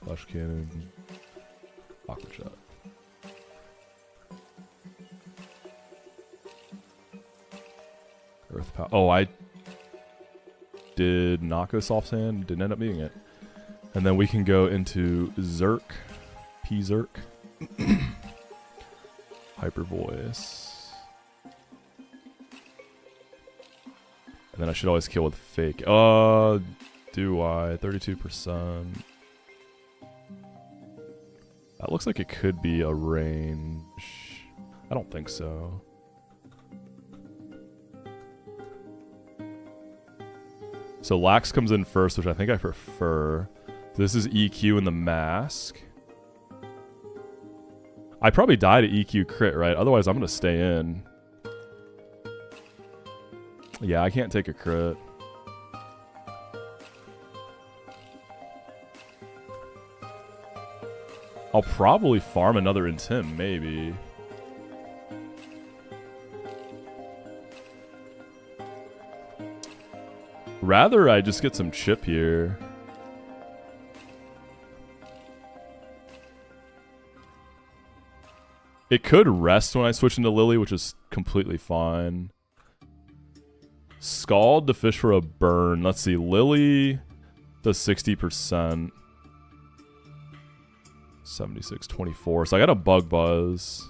Flash cannon, Aqua Shot. Oh, I did not go soft sand. Didn't end up being it. And then we can go into Zerk. P-Zerk. Hyper voice. And then I should always kill with fake. Do I? 32%. That looks like it could be a range. I don't think so. So Lax comes in first, which I think I prefer. This is EQ in the mask. I probably die to EQ crit, right? Otherwise, I'm going to stay in. Yeah, I can't take a crit. I'll probably farm another Intim, maybe. Rather, I just get some chip here. It could rest when I switch into Lily, which is completely fine. Scald to fish for a burn. Let's see, Lily does 60%. 76, 24. So I got a bug buzz.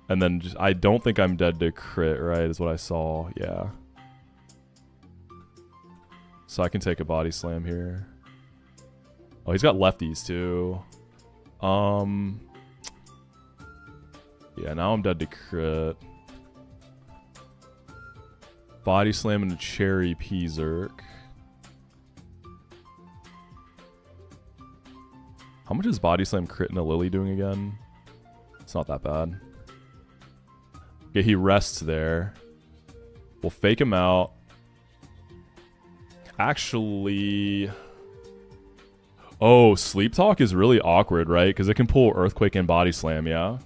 And then just, I don't think I'm dead to crit, right? Is what I saw. Yeah. So I can take a body slam here. Oh, he's got lefties too. Yeah, now I'm dead to crit. Body slam and a cherry P-Zerk. How much is body slam crit and a Lily doing again? It's not that bad. Okay, he rests there. We'll fake him out. Actually... Oh, Sleep Talk is really awkward, right? Because it can pull Earthquake and Body Slam, yeah?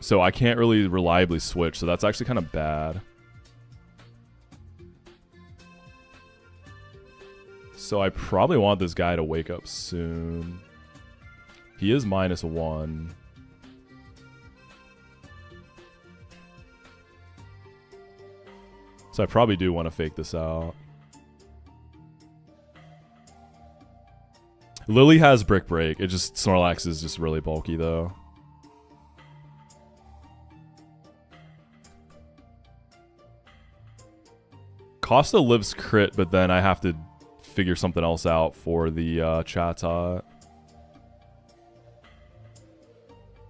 So I can't really reliably switch, so that's actually kind of bad. So I probably want this guy to wake up soon. He is -1. So I probably do want to fake this out. Lily has Brick Break. It just, Snorlax is just really bulky though. Costa lives crit, but then I have to figure something else out for the Chatot.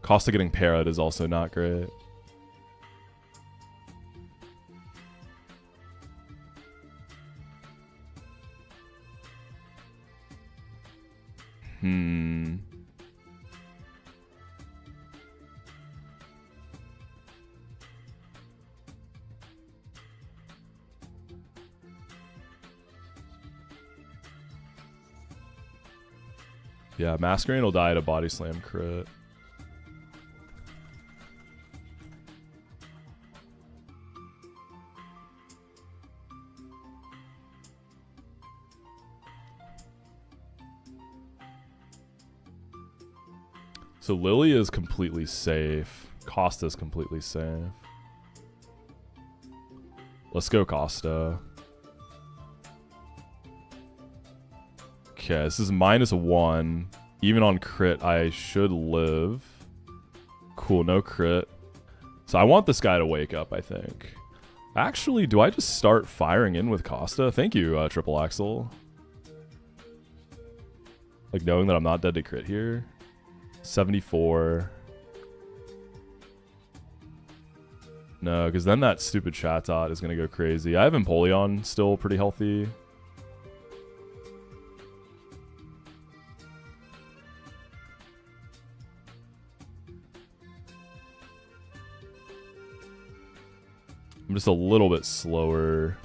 Costa getting parried is also not great. Yeah, Masquerain will die at a body slam crit. So Lily is completely safe. Costa's completely safe. Let's go Costa. Okay, this is -1. Even on crit, I should live. Cool, no crit. So I want this guy to wake up, I think. Actually, do I just start firing in with Costa? Thank you, Triple Axel. Like, knowing that I'm not dead to crit here. 74. No, because then that stupid Chatot is going to go crazy. I have Empoleon still pretty healthy. I'm just a little bit slower.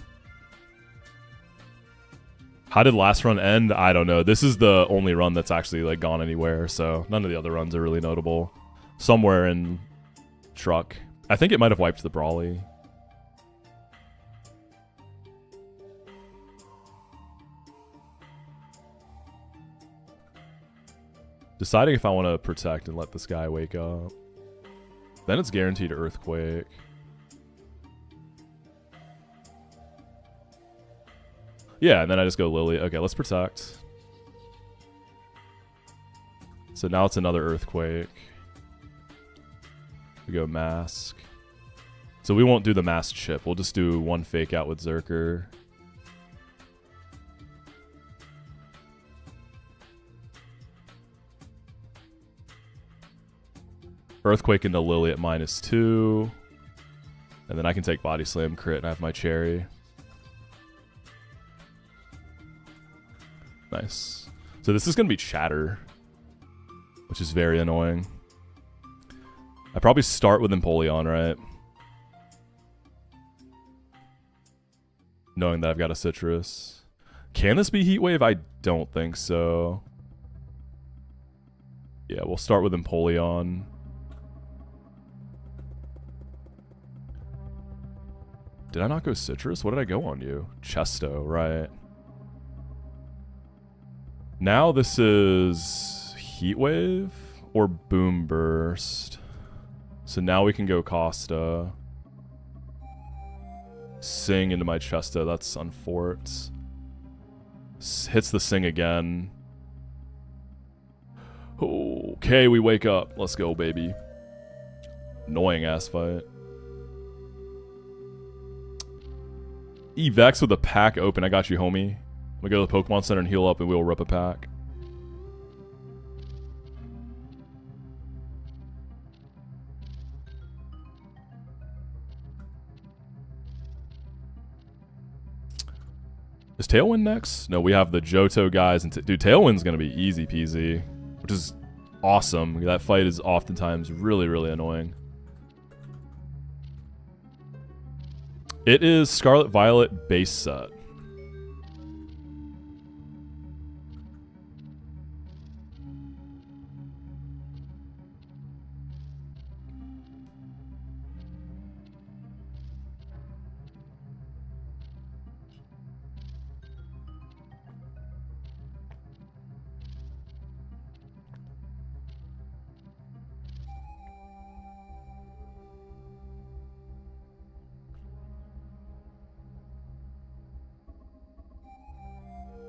How did last run end? I don't know. This is the only run that's actually like gone anywhere, so none of the other runs are really notable. Somewhere in truck. I think it might have wiped the Brawly. Deciding if I want to protect and let this guy wake up. Then it's guaranteed Earthquake. Yeah, and then I just go Lily. Okay, let's protect. So now it's another Earthquake. We go Mask. So we won't do the Mask chip. We'll just do one Fake Out with Zerker. Earthquake into Lily at -2. And then I can take Body Slam crit and I have my Cherry. Nice. So this is going to be Chatter, which is very annoying. I probably start with Empoleon, right? Knowing that I've got a Citrus. Can this be Heat Wave? I don't think so. Yeah, we'll start with Empoleon. Did I not go Citrus? What did I go on you? Chesto, right. Now this is Heat Wave or Boom Burst. So now we can go Costa. Sing into my Chesto. That's Unfort. Hits the Sing again. Okay, we wake up. Let's go, baby. Annoying ass fight. Evex with a pack open. I got you, homie. I'm gonna go to the Pokemon Center and heal up and we'll rip a pack. Is Tailwind next? No, we have the Johto guys. And dude, Tailwind's gonna be easy peasy, which is awesome. That fight is oftentimes really, really annoying. It is Scarlet Violet base set.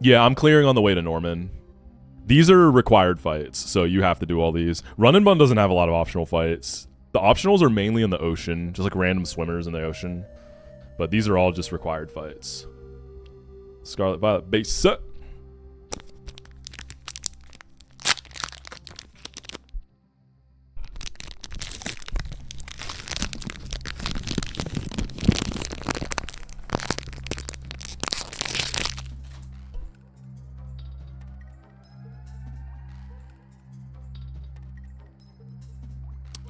Yeah, I'm clearing on the way to Norman. These are required fights, so you have to do all these. Run and Bun doesn't have a lot of optional fights. The optionals are mainly in the ocean, just like random swimmers in the ocean. But these are all just required fights. Scarlet Violet base set.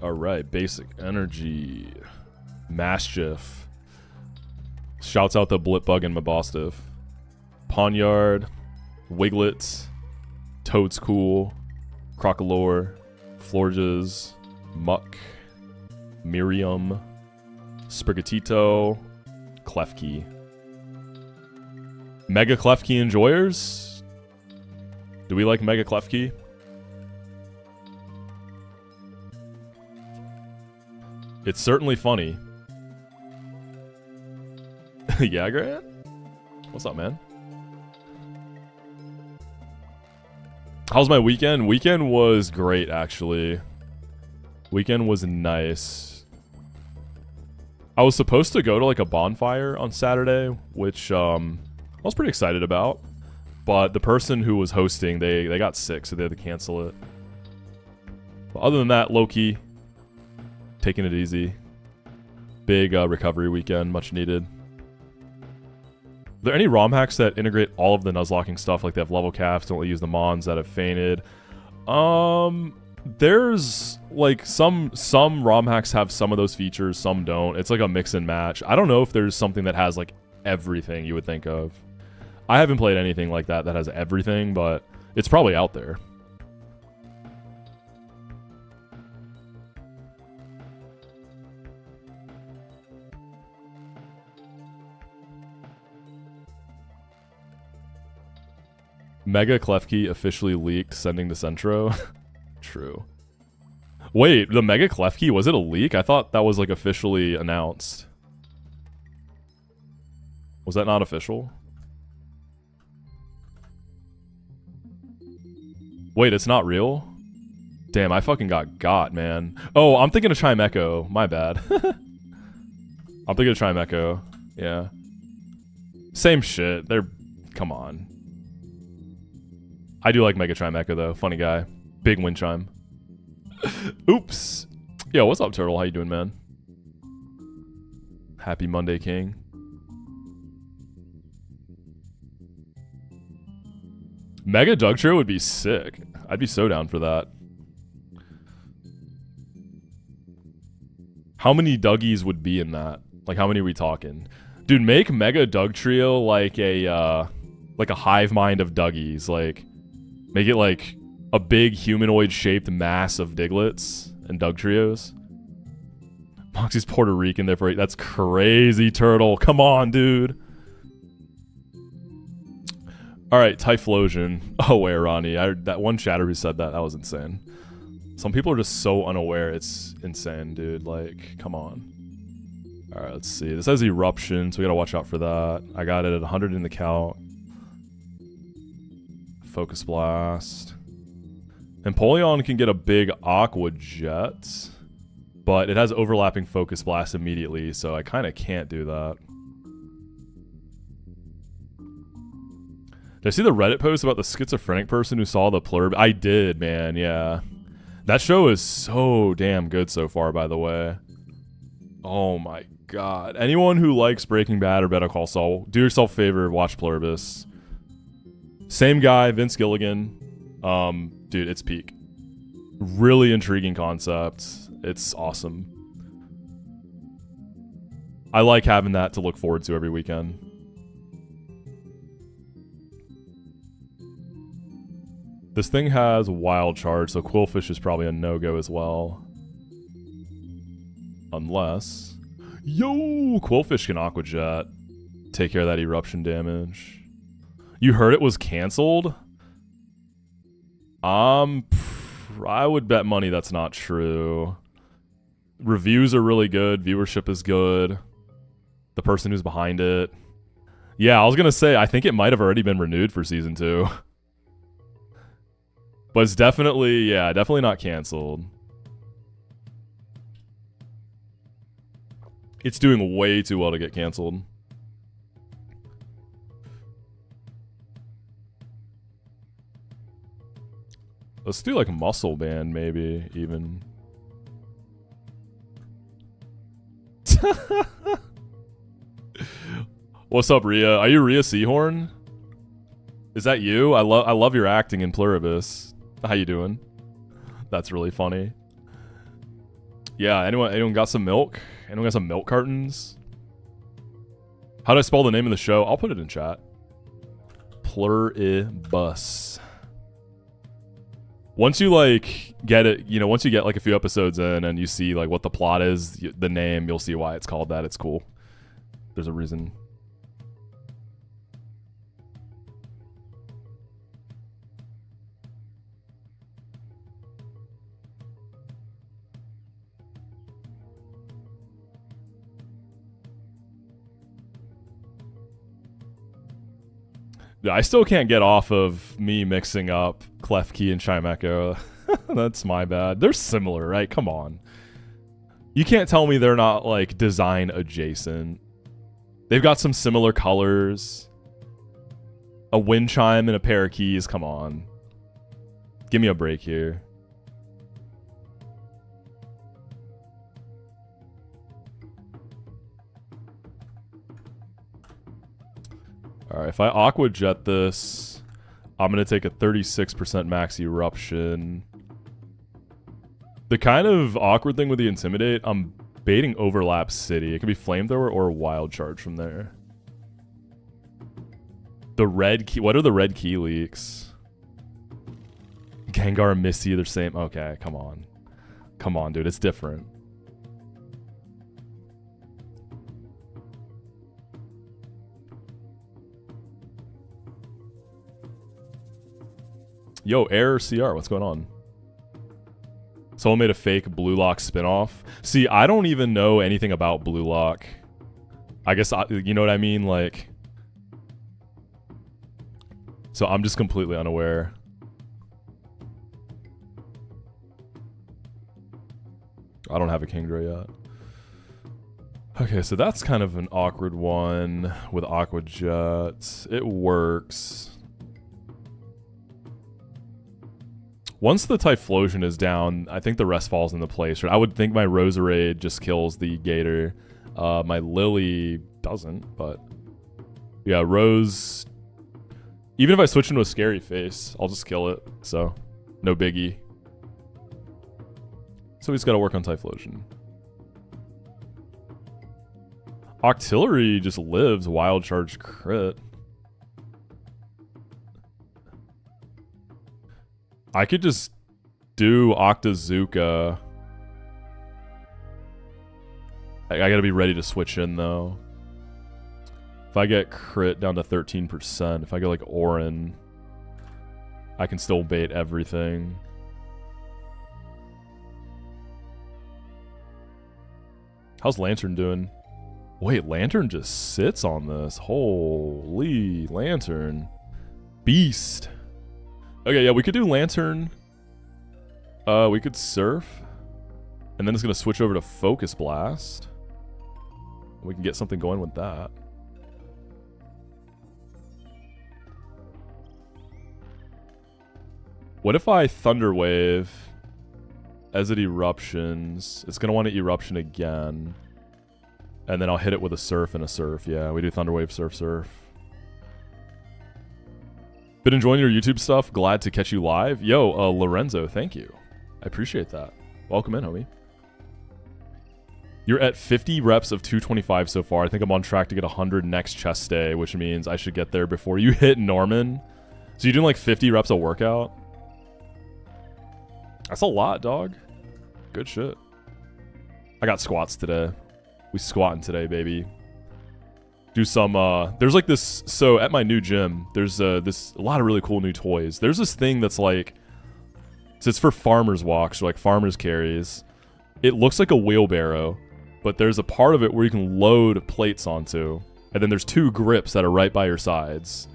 Alright, basic energy. Maschiff. Shouts out the Blipbug and Mabostiff. Pawniard. Wiglet. Toadskool. Crocolore. Florges. Muck. Miriam. Sprigatito. Klefki. Mega Klefki enjoyers? Do we like Mega Klefki? It's certainly funny. Yeah, Grant? What's up, man? How's my weekend? Weekend was great, actually. Weekend was nice. I was supposed to go to like a bonfire on Saturday, which I was pretty excited about. But the person who was hosting, they got sick, so they had to cancel it. But other than that, low-key, taking it easy. Big recovery weekend, much needed. Are there any ROM hacks that integrate all of the Nuzlocking stuff? Like they have level caps, don't use the Mons that have fainted. There's like some ROM hacks have some of those features, some don't. It's like a mix and match. I don't know if there's something that has like everything you would think of. I haven't played anything like that that has everything, but it's probably out there. Mega Klefki officially leaked, sending to Centro. True. Wait, the Mega Klefki, was it a leak? I thought that was like officially announced. Was that not official? Wait, it's not real? Damn, I fucking got, man. Oh, I'm thinking of Chimecho. My bad. I'm thinking of Chimecho. Yeah. Same shit. They're... Come on. I do like Mega Chimecho, though. Funny guy. Big wind chime. Oops. Yo, what's up, Turtle? How you doing, man? Happy Monday, King. Mega Dugtrio would be sick. I'd be so down for that. How many Dougies would be in that? Like, how many are we talking? Dude, make Mega Dugtrio like a hive mind of Dougies. Like, make it like a big humanoid-shaped mass of Diglets and Dugtrios. Moxie's Puerto Rican, therefore that's crazy, Turtle. Come on, dude. All right, Typhlosion. Oh, wait, Ronnie. That one chatter who said that was insane. Some people are just so unaware. It's insane, dude. Like, come on. All right, let's see. This has Eruption, so we gotta watch out for that. I got it at 100 in the count. Focus Blast. Empoleon can get a big Aqua Jet, but it has overlapping Focus Blast immediately, so I kind of can't do that. Did I see the Reddit post about the schizophrenic person who saw the Plurb? I did, man, yeah. That show is so damn good so far, by the way. Oh my god. Anyone who likes Breaking Bad or Better Call Saul, do yourself a favor, watch Pluribus. Same guy, Vince Gilligan. Dude, it's peak. Really intriguing concept. It's awesome. I like having that to look forward to every weekend. This thing has Wild Charge, so Quillfish is probably a no-go as well. Unless... Yo! Quillfish can Aqua Jet. Take care of that eruption damage. You heard it was cancelled? I would bet money that's not true. Reviews are really good. Viewership is good. The person who's behind it. Yeah, I was gonna say, I think it might have already been renewed for Season 2. But it's definitely, yeah, definitely not canceled. It's doing way too well to get canceled. Let's do like Muscle Band, maybe, even. What's up, Rhea? Are you Rhea Seahorn? Is that you? I love your acting in Pluribus. How you doing? That's really funny. Yeah, anyone got some milk? Anyone got some milk cartons? How do I spell the name of the show? I'll put it in chat. Pluribus. Once you like get it, you know, once you get like a few episodes in and you see like what the plot is, the name, you'll see why it's called that. It's cool. There's a reason. I still can't get off of me mixing up Klefki and Chimecho. That's my bad. They're similar, right? Come on. You can't tell me they're not, like, design adjacent. They've got some similar colors. A wind chime and a pair of keys. Come on. Give me a break here. Alright, if I Aqua Jet this, I'm going to take a 36% max eruption. The kind of awkward thing with the Intimidate, I'm baiting Overlap City. It could be Flamethrower or Wild Charge from there. The red key, what are the red key leaks? Gengar and Misty, they're same. Okay, come on. Come on, dude, it's different. Yo, Air CR, what's going on? Someone made a fake Blue Lock spinoff. See, I don't even know anything about Blue Lock. I guess, you know what I mean? Like, so I'm just completely unaware. I don't have a Kingdra yet. Okay, so that's kind of an awkward one with Aqua Jets. It works. Once the Typhlosion is down, I think the rest falls into place. I would think my Roserade just kills the Gator. My Lily doesn't, but yeah, Rose. Even if I switch into a Scary Face, I'll just kill it. So, no biggie. So he's got to work on Typhlosion. Octillery just lives Wild Charge crit. I could just do Octazooka. I gotta be ready to switch in though. If I get crit down to 13%, if I go like Orin, I can still bait everything. How's Lantern doing? Wait, Lantern just sits on this. Holy Lantern. Beast. Okay, yeah, we could do Lantern. We could Surf. And then it's going to switch over to Focus Blast. We can get something going with that. What if I Thunder Wave as it eruptions? It's going to want to eruption again. And then I'll hit it with a Surf and a Surf. Yeah, we do Thunder Wave, Surf, Surf. Been enjoying your YouTube stuff. Glad to catch you live. Yo, Lorenzo, thank you. I appreciate that. Welcome in, homie. You're at 50 reps of 225 so far. I think I'm on track to get 100 next chest day, which means I should get there before you hit Norman. So you're doing like 50 reps a workout? That's a lot, dog. Good shit. I got squats today. We squatting today, baby. Do some, there's like this, so at my new gym, there's a lot of really cool new toys. There's this thing that's like, so it's for farmers walks, or like farmers carries. It looks like a wheelbarrow, but there's a part of it where you can load plates onto, and then there's two grips that are right by your sides.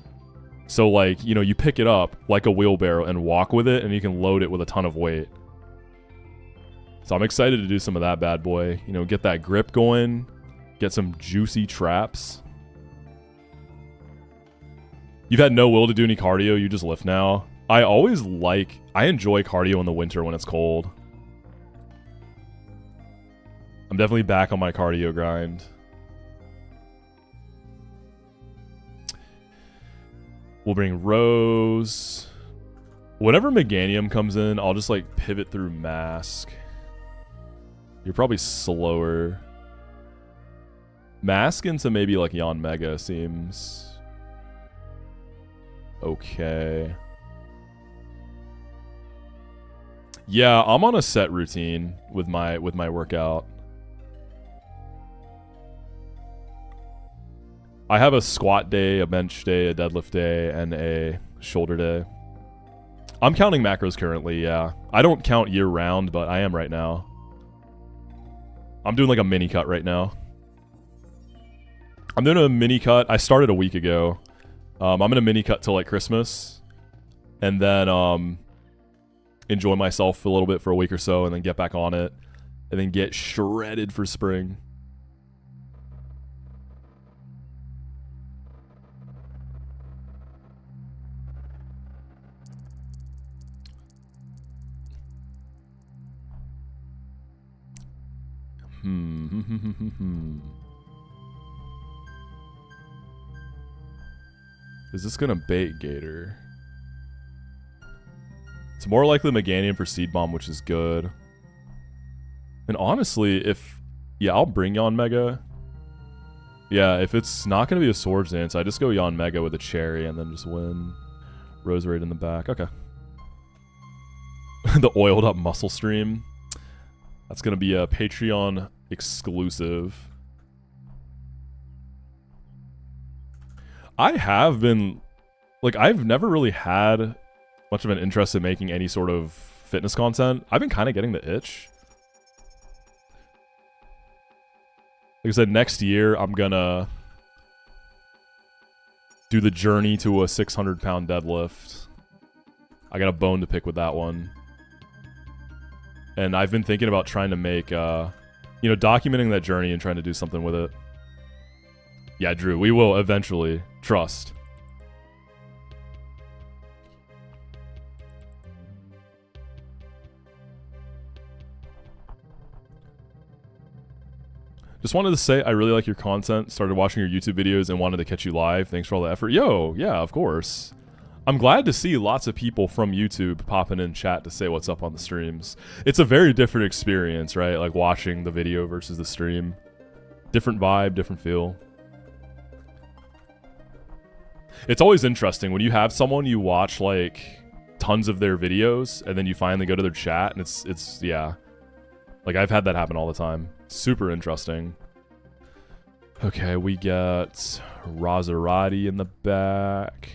So like, you know, you pick it up like a wheelbarrow and walk with it, and you can load it with a ton of weight. So I'm excited to do some of that bad boy. You know, get that grip going, get some juicy traps. You've had no will to do any cardio, you just lift now. I enjoy cardio in the winter when it's cold. I'm definitely back on my cardio grind. We'll bring Rose. Whenever Meganium comes in, I'll just like pivot through Mask. You're probably slower. Mask into maybe like Yon Mega seems okay. Yeah, I'm on a set routine with my workout. I have a squat day, a bench day, a deadlift day, and a shoulder day. I'm counting macros currently, yeah. I don't count year round, but I am right now. I'm doing like a mini cut right now. I'm doing a mini cut. I started a week ago. I'm gonna mini cut till like Christmas, and then enjoy myself a little bit for a week or so, and then get back on it, and then get shredded for spring. Is this gonna bait Gator? It's more likely Meganium for Seed Bomb, which is good. And honestly, yeah, I'll bring Yon Mega. Yeah, if it's not gonna be a Swords Dance, I just go Yon Mega with a Cherry and then just win. Roserade in the back. Okay. The oiled up muscle stream. That's gonna be a Patreon exclusive. I have been, like, I've never really had much of an interest in making any sort of fitness content, I've been kind of getting the itch. Like I said, next year I'm gonna do the journey to a 600-pound deadlift. I got a bone to pick with that one. And I've been thinking about trying to make, you know, documenting that journey and trying to do something with it. Yeah, Drew, we will eventually. Trust. Just wanted to say I really like your content. Started watching your YouTube videos and wanted to catch you live. Thanks for all the effort. Yo, yeah, of course. I'm glad to see lots of people from YouTube popping in chat to say what's up on the streams. It's a very different experience, right? Like watching the video versus the stream. Different vibe, different feel. It's always interesting when you have someone you watch like tons of their videos and then you finally go to their chat and it's yeah. Like I've had that happen all the time. Super interesting. Okay, we got Razarati in the back.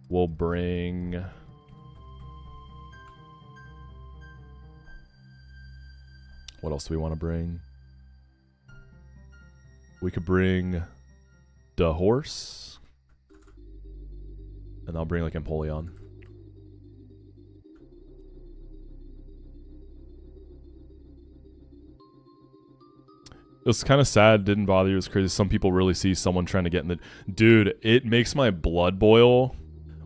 We'll bring... What else do we want to bring? We could bring the horse. And I'll bring like Empoleon. It was kind of sad, didn't bother you. It was crazy. Some people really see someone trying to get in the... Dude, it makes my blood boil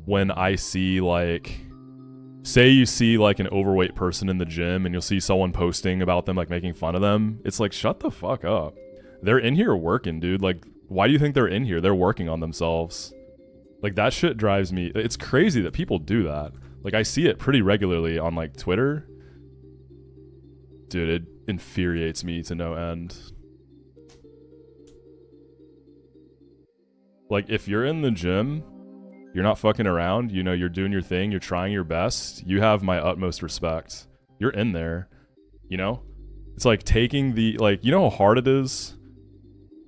when I see, like... Say you see, like, an overweight person in the gym and you'll see someone posting about them, like, making fun of them. It's like, shut the fuck up. They're in here working, dude. Like, why do you think they're in here? They're working on themselves. Like, that shit drives me... It's crazy that people do that. Like, I see it pretty regularly on, like, Twitter. Dude, it infuriates me to no end. Like, if you're in the gym, you're not fucking around, you know, you're doing your thing, you're trying your best, you have my utmost respect. You're in there, you know? It's like taking the, like, you know how hard it is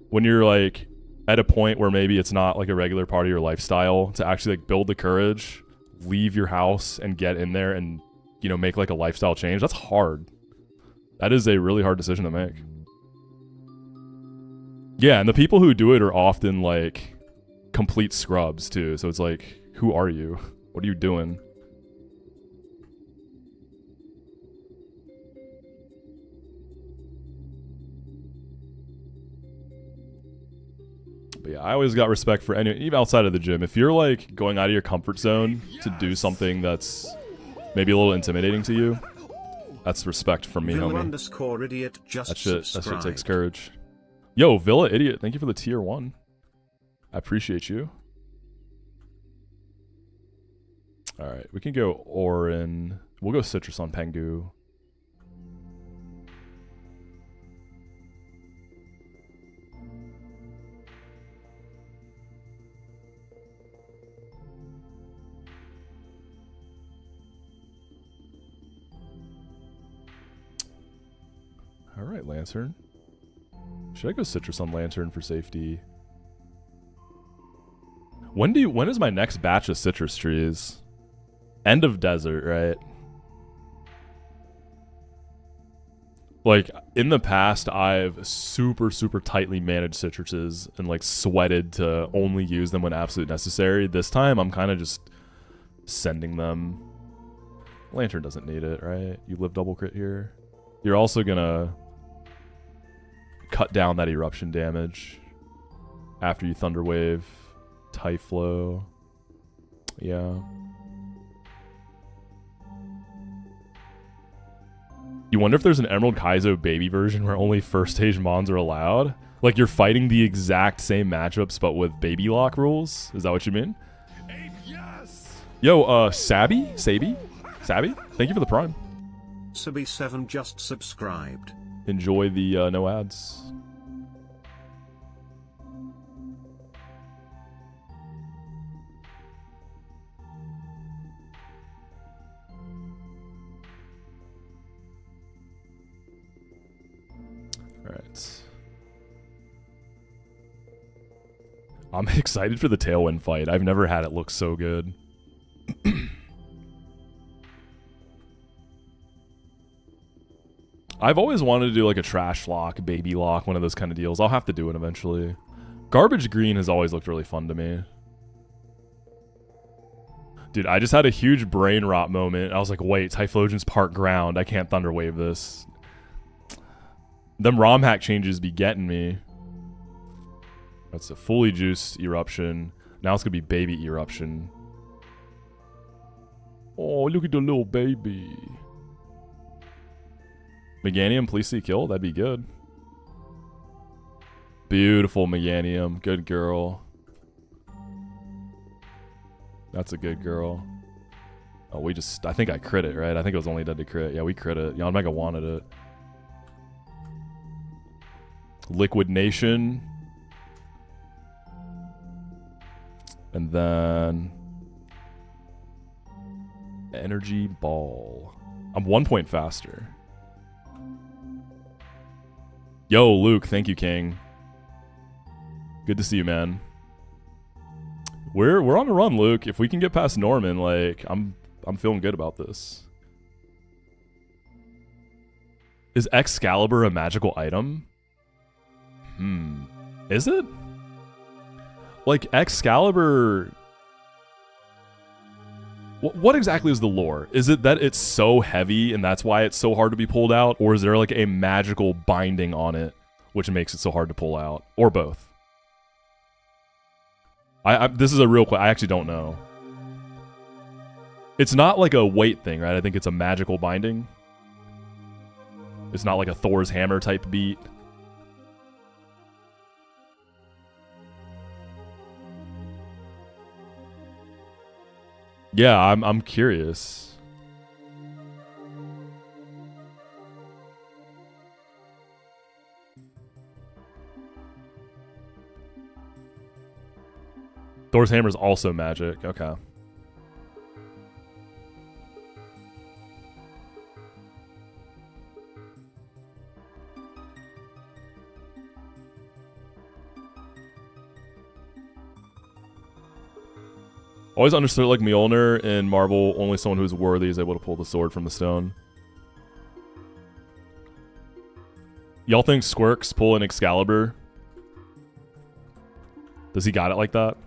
when you're, like, at a point where maybe it's not, like, a regular part of your lifestyle to actually, like, build the courage, leave your house, and get in there and, you know, make, like, a lifestyle change. That's hard. That is a really hard decision to make. Yeah, and the people who do it are often, like... complete scrubs too, so it's like, who are you? What are you doing? But yeah, I always got respect for anyone, even outside of the gym. If you're like going out of your comfort zone to do something that's maybe a little intimidating to you, that's respect from me, homie. _idiot just that shit takes courage. Yo, Villa Idiot, thank you for the tier 1. I appreciate you. Alright, we can go Orin. We'll go Citrus on Pengu. Alright, Lantern. Should I go Citrus on Lantern for safety? When is my next batch of citrus trees? End of desert, right? Like, in the past, I've super tightly managed citruses and, like, sweated to only use them when absolutely necessary. This time, I'm kind of just sending them. Lantern doesn't need it, right? You live double crit here. You're also gonna cut down that eruption damage after you Thunder Wave. Typhlo. Yeah. You wonder if there's an Emerald Kaizo baby version where only first stage mons are allowed? Like you're fighting the exact same matchups but with baby lock rules? Is that what you mean? Yes. Yo, Sabi? Thank you for the prime. Sabi7 just subscribed. Enjoy the no ads. Alright. I'm excited for the Tailwind fight. I've never had it look so good. I've always wanted to do like a trash lock, baby lock, one of those kind of deals. I'll have to do it eventually. Garbage green has always looked really fun to me. Dude, I just had a huge brain rot moment. I was like, wait, Typhlosion's part ground. I can't Thunderwave this. Them ROM hack changes be getting me. That's a fully juiced Eruption. Now it's going to be baby Eruption. Oh, look at the little baby. Meganium, please see kill. That'd be good. Beautiful Meganium. Good girl. That's a good girl. Oh, we just... I think I crit it, right? I think it was only dead to crit. Yeah, we crit it. Yon Mega wanted it. Liquid Nation. And then... Energy Ball. I'm 1 point faster. Yo, Luke. Thank you, King. Good to see you, man. We're on a run, Luke. If we can get past Norman, like, I'm feeling good about this. Is Excalibur a magical item? Is it? Like, Excalibur... What exactly is the lore? Is it that it's so heavy and that's why it's so hard to be pulled out? Or is there like a magical binding on it which makes it so hard to pull out? Or both? This is a real question. I actually don't know. It's not like a weight thing, right? I think it's a magical binding. It's not like a Thor's hammer type beat. Yeah, I'm curious. Thor's hammer is also magic. Okay. Always understood like Mjolnir in Marvel, only someone who's worthy is able to pull the sword from the stone. Y'all think Squirk's pull an Excalibur? Does he got it like that?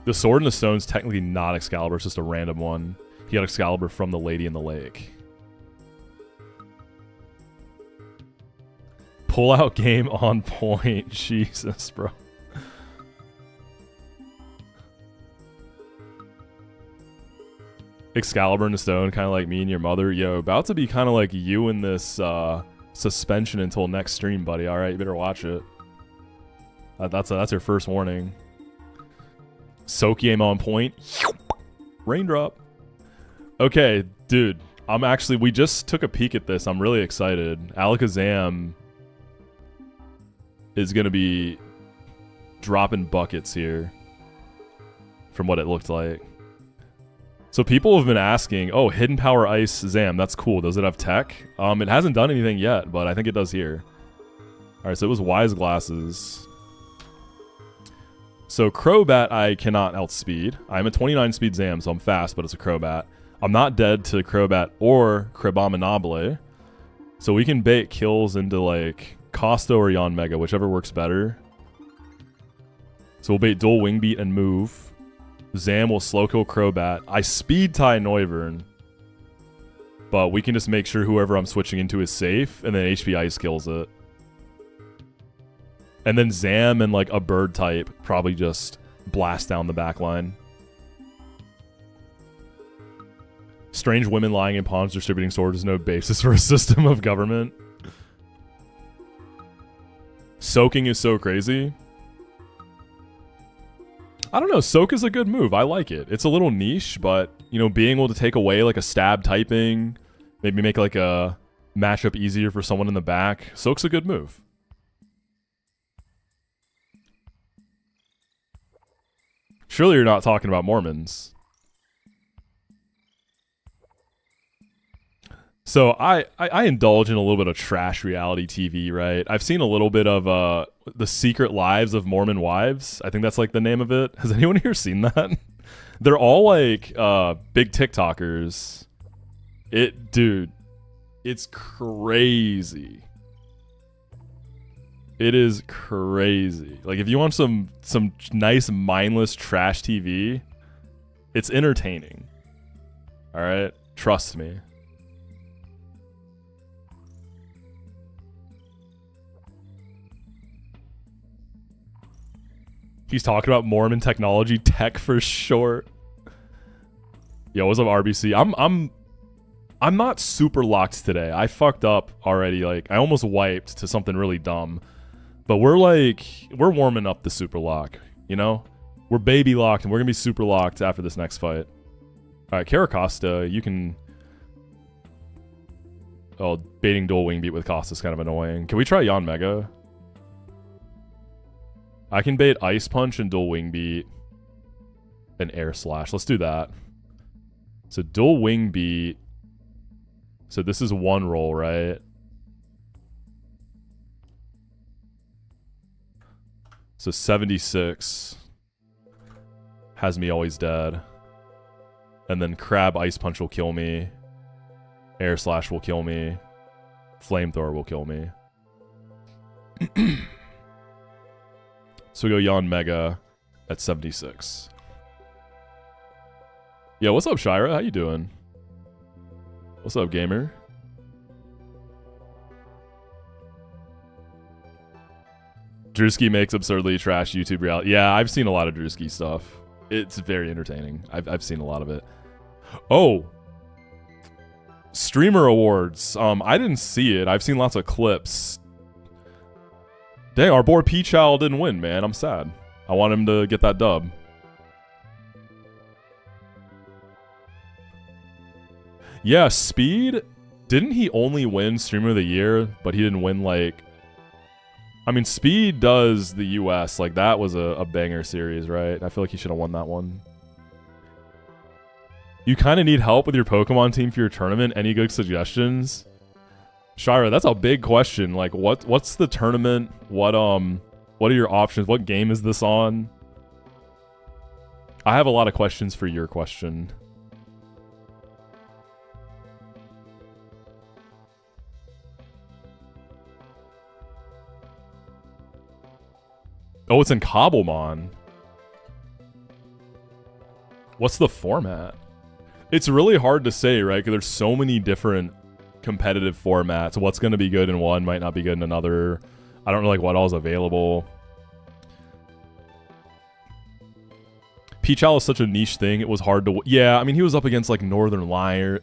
The sword in the stone's technically not Excalibur, it's just a random one. He got Excalibur from the Lady in the Lake. Pull out game on point. Jesus, bro. Excalibur in the stone, kind of like me and your mother. Yo, about to be kind of like you in this suspension until next stream, buddy. All right, you better watch it. That's your first warning. Soak game on point. Raindrop. Okay, dude. We just took a peek at this. I'm really excited. Alakazam is going to be dropping buckets here from what it looked like. So people have been asking, oh, Hidden Power Ice Zam, that's cool. Does it have tech? It hasn't done anything yet, but I think it does here. All right, so it was Wise Glasses. So Crobat I cannot outspeed. I'm a 29 speed Zam, so I'm fast, but it's a Crobat. I'm not dead to Crobat or Crabominable. So we can bait kills into like Costo or Yon Mega, whichever works better. So we'll bait dual Wing Beat and move. Zam will slow kill Crobat. I speed tie Noivern. But we can just make sure whoever I'm switching into is safe, and then HP Ice kills it. And then Zam and like a bird type probably just blast down the back line. Strange women lying in ponds distributing swords is no basis for a system of government. Soaking is so crazy. I don't know. Soak is a good move. I like it. It's a little niche, but, you know, being able to take away like a stab typing, maybe make like a matchup easier for someone in the back. Soak's a good move. Surely you're not talking about Mormons. So I indulge in a little bit of trash reality TV, right? I've seen a little bit of The Secret Lives of Mormon Wives. I think that's like the name of it. Has anyone here seen that? They're all like big TikTokers. Dude, it's crazy. It is crazy. Like if you want some nice mindless trash TV, it's entertaining. All right, trust me. He's talking about Mormon technology, tech for short. Yo, what's up, RBC? I'm not super locked today. I fucked up already. Like I almost wiped to something really dumb. But we're warming up the super lock, you know? We're baby locked and we're gonna be super locked after this next fight. Alright, Caracosta, you can... Oh, baiting dual wing beat with Costa is kind of annoying. Can we try Yon Mega? I can bait Ice Punch and dual wing beat and Air Slash. Let's do that. So dual wing beat. So this is one roll, right? So 76 has me always dead. And then Crab Ice Punch will kill me. Air Slash will kill me. Flamethrower will kill me. So we go Yon Mega at 76. Yeah, what's up, Shira? How you doing? What's up, gamer? Drewski makes absurdly trash YouTube reality. Yeah, I've seen a lot of Drewski stuff. It's very entertaining. I've seen a lot of it. Oh, streamer awards. I didn't see it. I've seen lots of clips. Dang, our boy P-Child didn't win, man. I'm sad. I want him to get that dub. Yeah, Speed. Didn't he only win Streamer of the Year, but he didn't win, like... I mean, Speed does the US. Like, that was a banger series, right? I feel like he should have won that one. You kind of need help with your Pokemon team for your tournament. Any good suggestions? Shira, that's a big question. Like, what's the tournament? What are your options? What game is this on? I have a lot of questions for your question. Oh, it's in Cobblemon. What's the format? It's really hard to say, right? Because there's so many different competitive formats. What's going to be good in one might not be good in another. I don't know like what all's available. Peachal is such a niche thing. It was hard to... Yeah, I mean, he was up against like Northern Lion,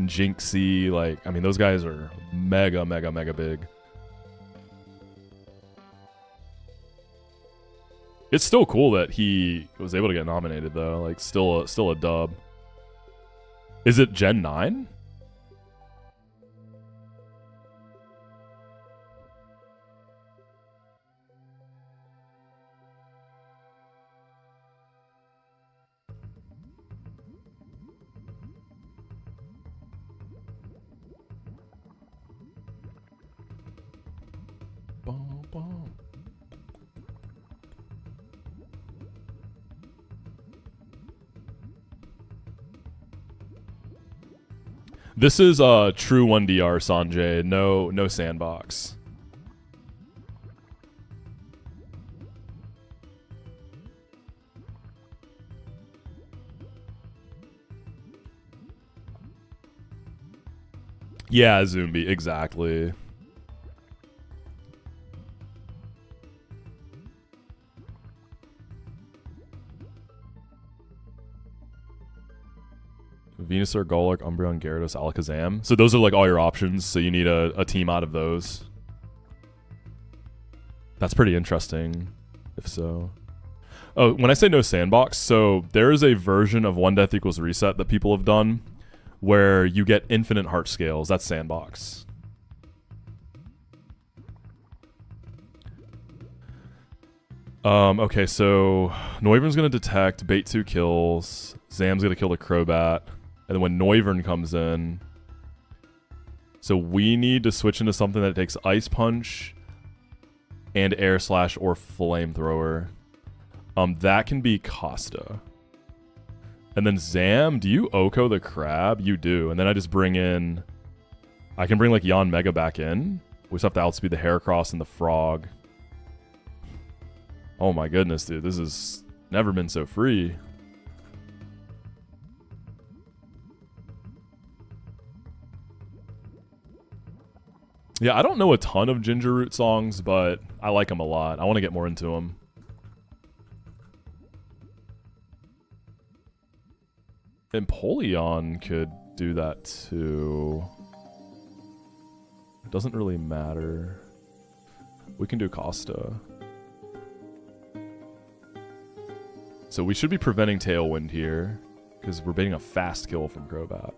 Jinxie. Like, I mean, those guys are mega, mega, mega big. It's still cool that he was able to get nominated, though. Like, still a dub. Is it Gen 9? This is true 1DR, Sanjay. No sandbox. Yeah, Zumbi, exactly. Venusaur, Golurk, Umbreon, Gyarados, Alakazam. So those are like all your options. So you need a team out of those. That's pretty interesting, if so. Oh, when I say no sandbox, so there is a version of One Death Equals Reset that people have done where you get infinite heart scales. That's sandbox. Okay, so Noivern's going to detect, bait 2 kills. Zam's going to kill the Crobat. And then when Noivern comes in, So we need to switch into something that takes Ice Punch and Air Slash or Flamethrower. That can be Costa. And then Zam, do you Oko the crab? You do. And then I just bring in... I can bring like Yon Mega back in. We just have to outspeed the Heracross and the Frog. Oh my goodness, dude. This has never been so free. Yeah, I don't know a ton of Ginger Root songs, but I like them a lot. I want to get more into them. Empoleon could do that too. It doesn't really matter. We can do Costa. So we should be preventing Tailwind here, because we're baiting a fast kill from Crobat.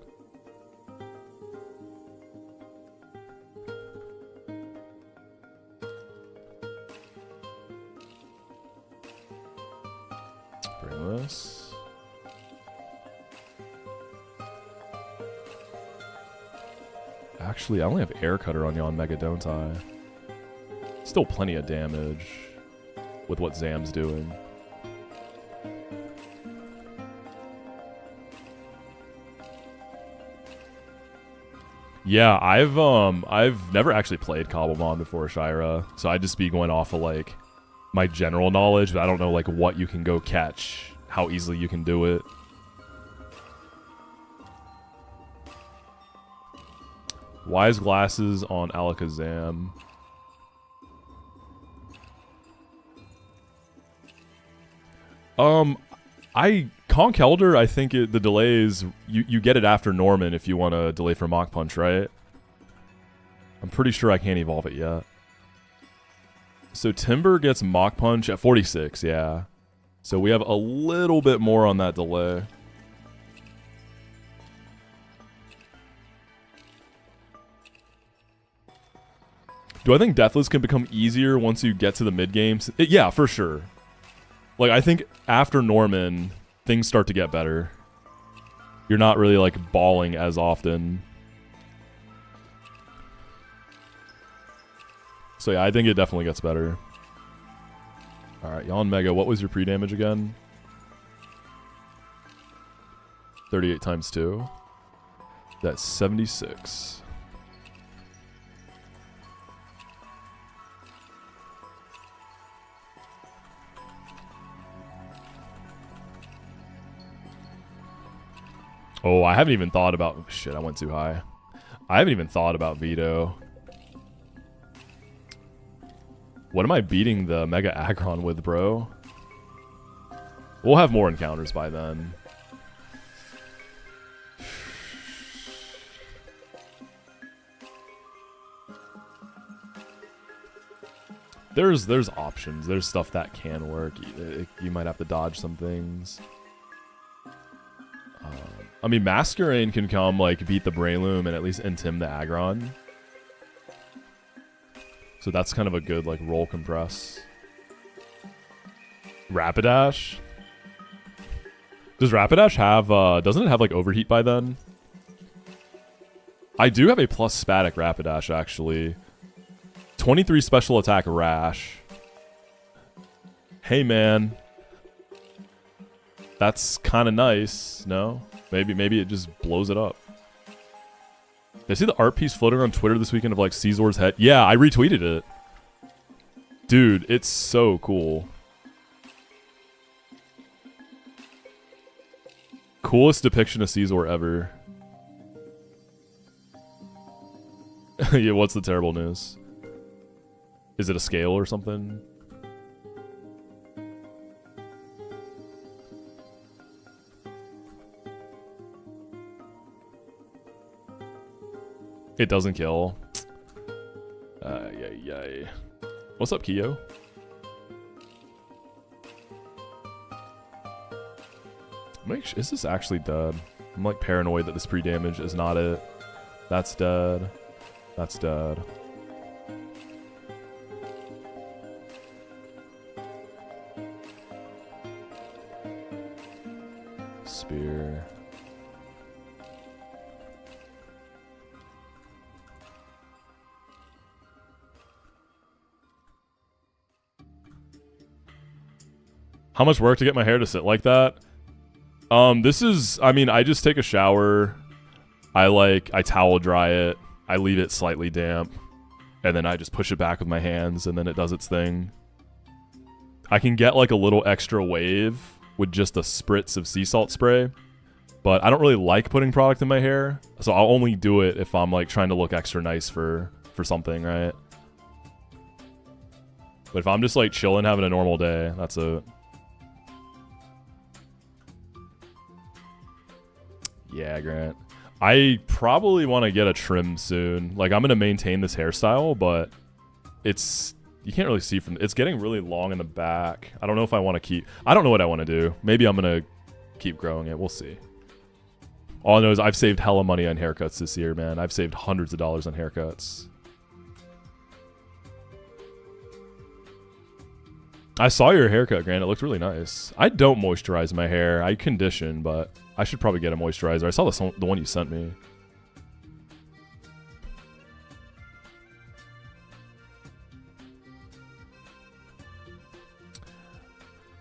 Bring this. Actually, I only have Air Cutter on Yon Mega, don't I? Still plenty of damage with what Zam's doing. Yeah, I've never actually played Cobblemon before Shira, so I'd just be going off of like my general knowledge, but I don't know like what you can go catch, how easily you can do it. Wise Glasses on Alakazam. Conch Elder, I think the delay is you get it after Norman if you want to delay for Mach Punch, right? I'm pretty sure I can't evolve it yet. So Timber gets Mach Punch at 46, yeah. So we have a little bit more on that delay. Do I think Deathless can become easier once you get to the mid games? Yeah, for sure. Like, I think after Norman, things start to get better. You're not really, like, balling as often. So, yeah, I think it definitely gets better. Alright, Yon Mega, what was your pre-damage again? 38 times 2. That's 76. Oh, I haven't even thought about... Shit, I went too high. I haven't even thought about Veto. What am I beating the Mega Aggron with, bro? We'll have more encounters by then. There's options. There's stuff that can work. You might have to dodge some things. I mean, Masquerain can come, like, beat the Breloom and at least intim the Aggron. So that's kind of a good, like, roll compress. Rapidash? Does Rapidash have, doesn't it have, like, Overheat by then? I do have a plus Spatic Rapidash, actually. 23 special attack Rash. Hey, man. That's kind of nice, no? Maybe it just blows it up. Did I see the art piece floating on Twitter this weekend of like Caesar's head? Yeah, I retweeted it. Dude, it's so cool. Coolest depiction of Caesar ever. Yeah, what's the terrible news? Is it a scale or something? It doesn't kill. Yay. What's up, Kyo? Is this actually dead? I'm like paranoid that this pre-damage is not it. That's dead. That's dead. Spear. How much work to get my hair to sit like that? This is, I mean, I just take a shower. I towel dry it. I leave it slightly damp. And then I just push it back with my hands and then it does its thing. I can get like a little extra wave with just a spritz of sea salt spray. But I don't really like putting product in my hair. So I'll only do it if I'm like trying to look extra nice for something, right? But if I'm just like chilling, having a normal day, that's it. Yeah, Grant. I probably want to get a trim soon. Like, I'm going to maintain this hairstyle, but it's... You can't really see from... It's getting really long in the back. I don't know if I want to keep... I don't know what I want to do. Maybe I'm going to keep growing it. We'll see. All I know is I've saved hella money on haircuts this year, man. I've saved hundreds of dollars on haircuts. I saw your haircut, Grant. It looked really nice. I don't moisturize my hair. I condition, but I should probably get a moisturizer. I saw the one you sent me.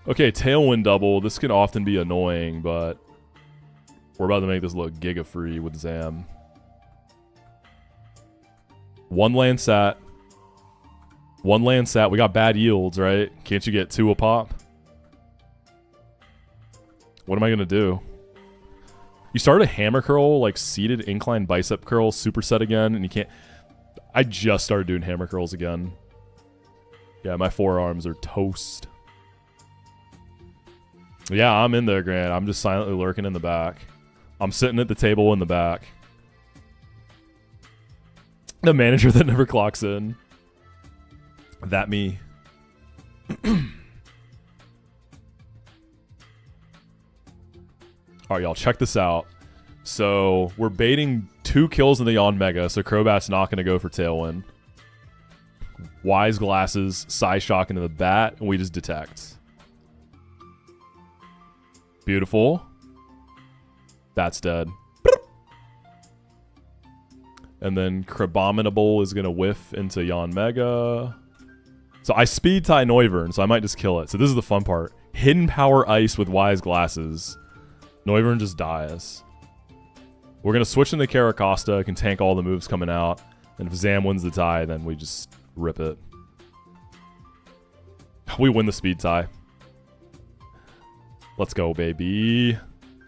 Okay, Tailwind double. This can often be annoying, but we're about to make this look giga-free with Zam. One Landsat. One Landsat. We got bad yields, right? Can't you get 2 a pop? What am I going to do? You started a hammer curl, like seated incline bicep curl superset again, and you can't... I just started doing hammer curls again. Yeah, my forearms are toast. Yeah, I'm in there, Grant. I'm just silently lurking in the back. I'm sitting at the table in the back. The manager that never clocks in. That me. Alright, y'all, check this out. So, we're baiting 2 kills in the Yawn Mega, so Crobat's not going to go for Tailwind. Wise Glasses, Psy Shock into the bat, and we just detect. Beautiful. That's dead. And then Crabominable is going to whiff into Yawn Mega. So I speed tie Noivern, so I might just kill it. So this is the fun part. Hidden Power Ice with Wise Glasses. Noivern just dies. We're going to switch into Caracosta, can tank all the moves coming out. And if Zam wins the tie, then we just rip it. We win the speed tie. Let's go, baby.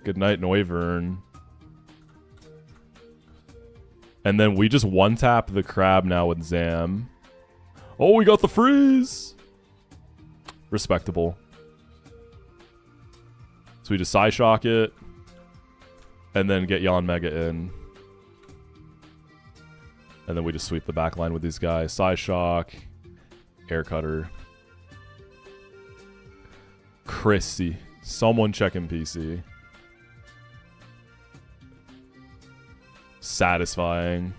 Good night, Noivern. And then we just one-tap the crab now with Zam. Oh, we got the freeze! Respectable. So we just Psy-Shock it. And then get Yawn Mega in. And then we just sweep the back line with these guys. Psy-Shock. Air Cutter. Chrissy. Someone checking PC. Satisfying.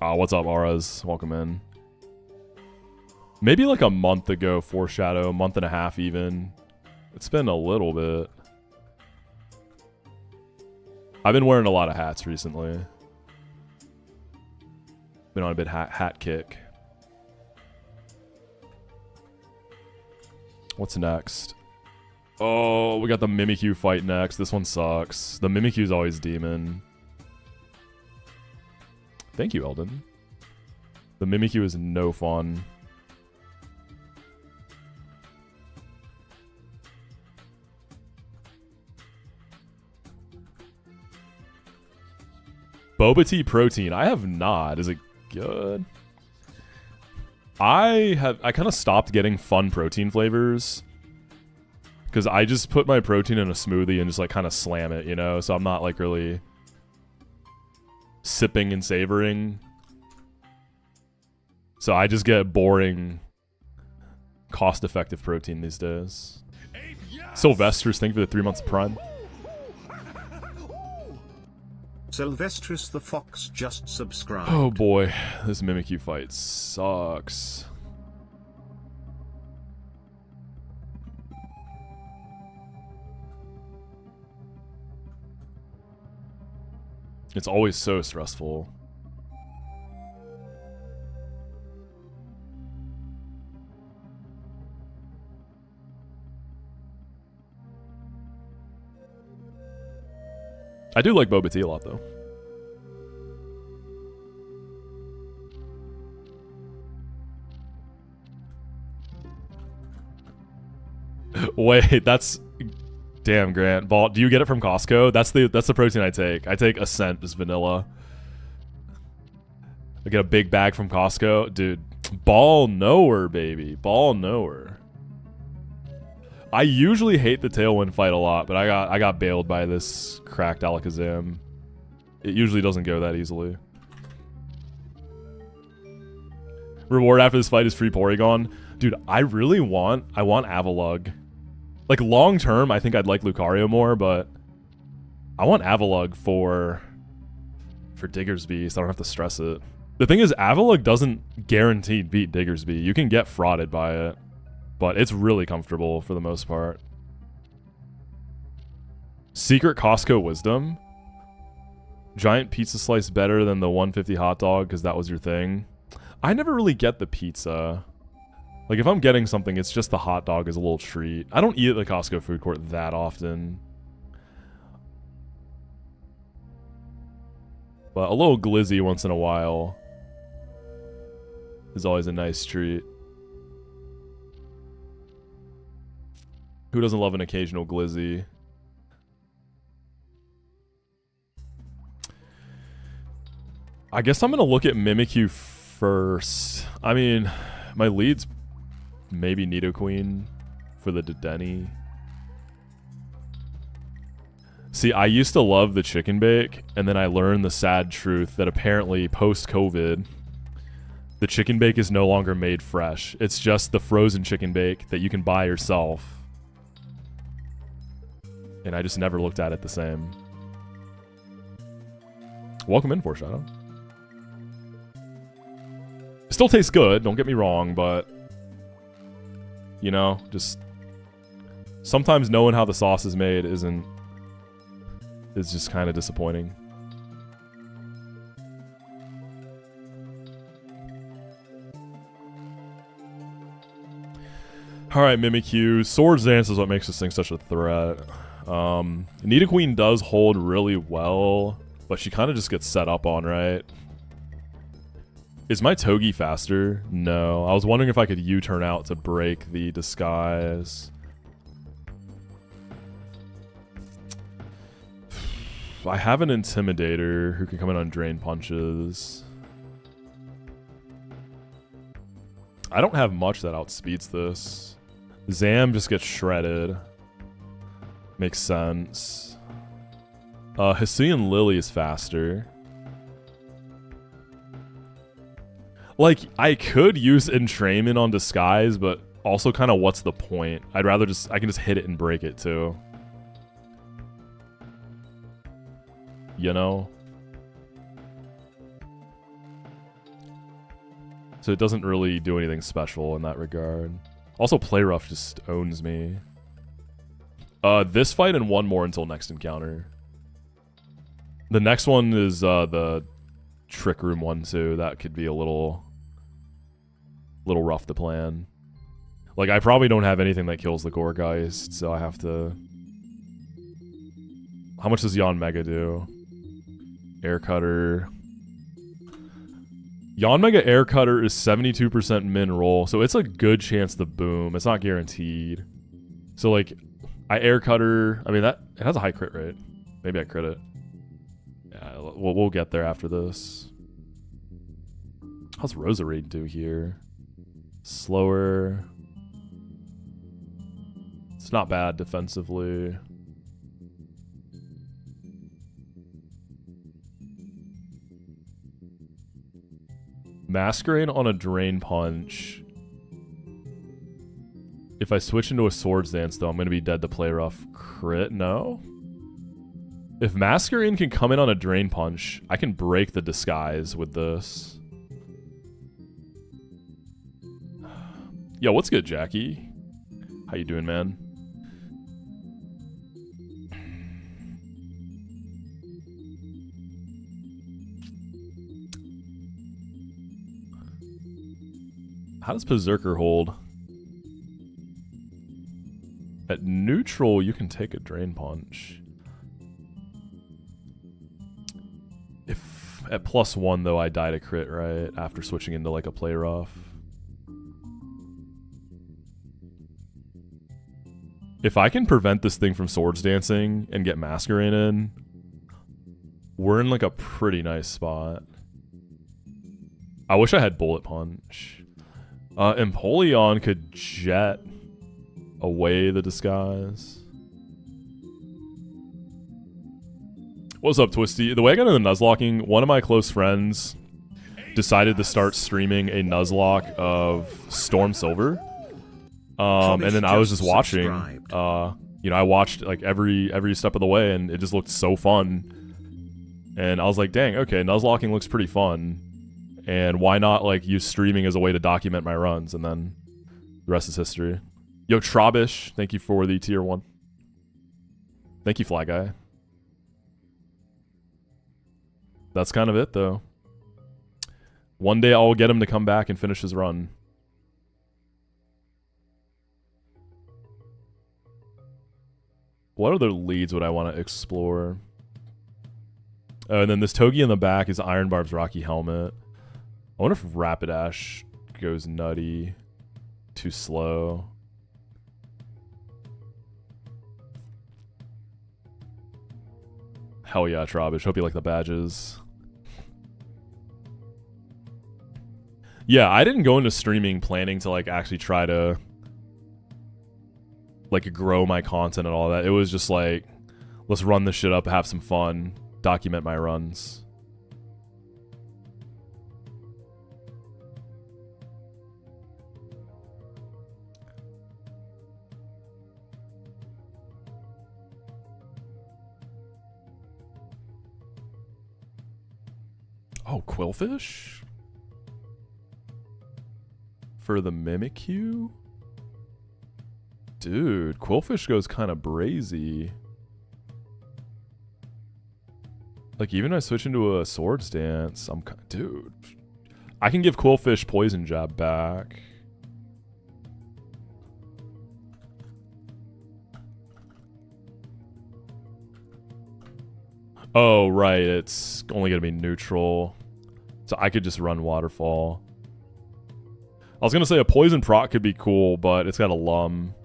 Oh, what's up, Auras? Welcome in. Maybe like a month ago, Foreshadow, month and a half even. It's been a little bit. I've been wearing a lot of hats recently. Been on a bit hat kick. What's next? Oh, we got the Mimikyu fight next. This one sucks. The Mimikyu's always demon. Thank you, Eldon. The Mimikyu is no fun. Boba tea protein. I have not. Is it good? I kind of stopped getting fun protein flavors because I just put my protein in a smoothie and just like kind of slam it, you know? So I'm not like really sipping and savoring. So I just get boring, cost-effective protein these days. Sylvester's, thank you for the 3 months Prime. Sylvestris the Fox just subscribed. Oh boy, this Mimikyu fight sucks. It's always so stressful. I do like Boba Tea a lot, though. Wait, that's... Damn, Grant. Ball, do you get it from Costco? That's the protein I take. I take Ascent, just vanilla. I get a big bag from Costco. Dude, ball knower, baby. Ball knower. I usually hate the Tailwind fight a lot, but I got bailed by this cracked Alakazam. It usually doesn't go that easily. Reward after this fight is free Porygon. Dude, I want Avalugg. Like, long term, I think I'd like Lucario more, but I want Avalugg for Diggersby, so I don't have to stress it. The thing is, Avalugg doesn't guaranteed beat Diggersby. You can get frauded by it, but it's really comfortable for the most part. Secret Costco wisdom. Giant pizza slice better than the 150 hot dog because that was your thing. I never really get the pizza. Like, if I'm getting something, it's just the hot dog as a little treat. I don't eat at the Costco food court that often. But a little glizzy once in a while is always a nice treat. Who doesn't love an occasional glizzy? I guess I'm going to look at Mimikyu first. I mean, my lead's maybe Nidoqueen for the Dedenne. See, I used to love the chicken bake, and then I learned the sad truth that apparently post-COVID, the chicken bake is no longer made fresh. It's just the frozen chicken bake that you can buy yourself. And I just never looked at it the same. Welcome in, Foreshadow. It still tastes good, don't get me wrong, but... You know, just... Sometimes knowing how the sauce is made is just kind of disappointing. Alright, Mimikyu. Swords Dance is what makes this thing such a threat. Nidoqueen does hold really well, but she kind of just gets set up on, right? Is my Togi faster? No. I was wondering if I could U-turn out to break the disguise. I have an Intimidator who can come in on Drain Punches. I don't have much that outspeeds this. Zam just gets shredded. Makes sense. Hisuian Lily is faster. Like, I could use Entrainment on Disguise, but also kind of what's the point? I'd rather just... I can just hit it and break it, too. You know? So it doesn't really do anything special in that regard. Also, Play Rough just owns me. This fight and one more until next encounter. The next one is the Trick Room one, too. That could be a little rough to plan. Like, I probably don't have anything that kills the Gourgeist, so I have to... How much does Yanmega do? Air Cutter. Yanmega Air Cutter is 72% min roll, so it's a good chance to boom. It's not guaranteed. So, like, I Air Cutter... I mean, it has a high crit rate. Maybe I crit it. Yeah, we'll get there after this. How's Roserade do here? Slower. It's not bad defensively. Masquerain on a Drain Punch. If I switch into a Swords Dance, though, I'm going to be dead to Play Rough. Crit? No? If Masquerain can come in on a Drain Punch, I can break the Disguise with this. Yo, what's good, Jackie? How you doing, man? How does Berserker hold? At neutral, you can take a Drain Punch. At +1 though, I died a crit right after switching into like a play rough. If I can prevent this thing from swords dancing and get masquerade in, we're in like a pretty nice spot. I wish I had bullet punch. Empoleon could jet away the disguise. What's up, Twisty? The way I got into Nuzlocking, one of my close friends decided to start streaming a Nuzlocke of Storm Silver. And then I was just watching. You know, I watched like every step of the way, and it just looked so fun. And I was like, dang, okay, Nuzlocking looks pretty fun. And why not like use streaming as a way to document my runs? And then the rest is history. Yo, Trobish, thank you for the tier 1. Thank you, Fly Guy. That's kind of it, though. One day I'll get him to come back and finish his run. What other leads would I want to explore? Oh, and then this Togi in the back is Iron Barb's Rocky Helmet. I wonder if Rapidash goes nutty. Too slow. Hell yeah, Trobish. Hope you like the badges. Yeah, I didn't go into streaming planning to like actually try to like grow my content and all that. It was just like, let's run this shit up, have some fun, document my runs. Oh, Quillfish? For the Mimikyu? Dude, Quillfish goes kind of brazy. Like, even if I switch into a Swords Dance, I'm kind of... Dude. I can give Quillfish Poison Jab back. Oh, right. It's only going to be neutral. So I could just run Waterfall. I was going to say a Poison proc could be cool, but it's got a Lum.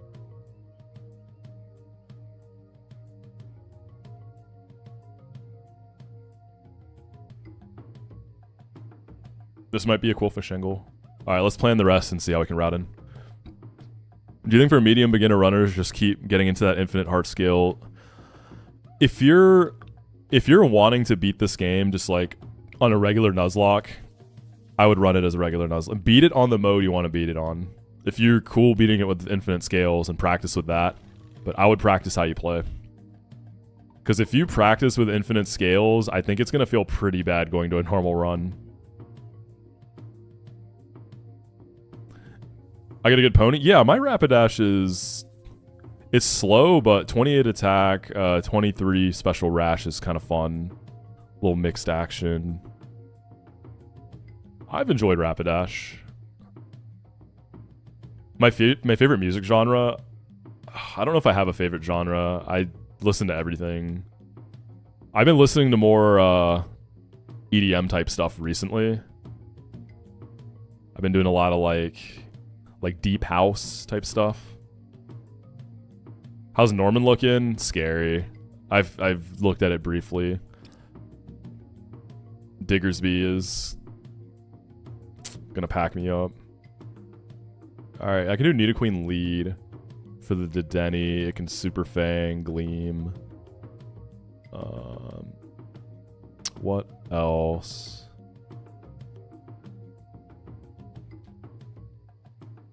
This might be a Quillfish angle. Alright, let's plan the rest and see how we can route in. Do you think for medium beginner runners, just keep getting into that infinite heart scale? If you're wanting to beat this game just like on a regular Nuzlocke, I would run it as a regular Nuzlocke. Beat it on the mode you want to beat it on. If you're cool beating it with infinite scales and practice with that, but I would practice how you play. Because if you practice with infinite scales, I think it's going to feel pretty bad going to a normal run. I got a good pony? Yeah, my Rapidash is... It's slow, but 28 attack, 23 special rash is kind of fun. A little mixed action. I've enjoyed Rapidash. My favorite music genre... I don't know if I have a favorite genre. I listen to everything. I've been listening to more EDM type stuff recently. I've been doing a lot of like deep house type stuff. How's Norman looking? Scary. I've looked at it briefly. Diggersby is gonna pack me up. Alright, I can do Nidoqueen lead for the Dedenne. It can Super Fang, Gleam. What else?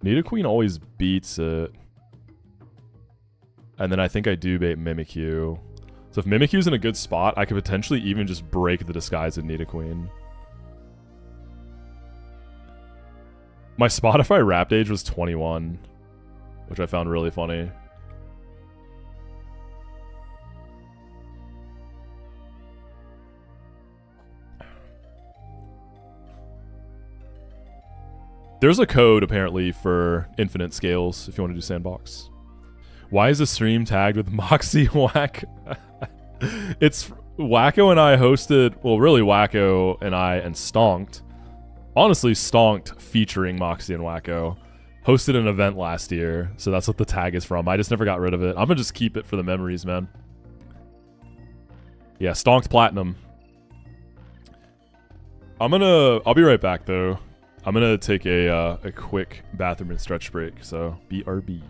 Nidoqueen always beats it. And then I think I do bait Mimikyu. So if Mimikyu's in a good spot, I could potentially even just break the disguise of Nidoqueen. My Spotify Wrapped age was 21, which I found really funny. There's a code apparently for infinite scales if you want to do sandbox. Why is the stream tagged with Moxi Whack? It's Wacko and I hosted, well, really Wacko and I and Stonked, honestly Stonked featuring Moxi and Wacko, hosted an event last year, so that's what the tag is from. I just never got rid of it. I'm gonna just keep it for the memories, man. Yeah, Stonked Platinum. I'll be right back though. I'm gonna take a quick bathroom and stretch break, so BRB.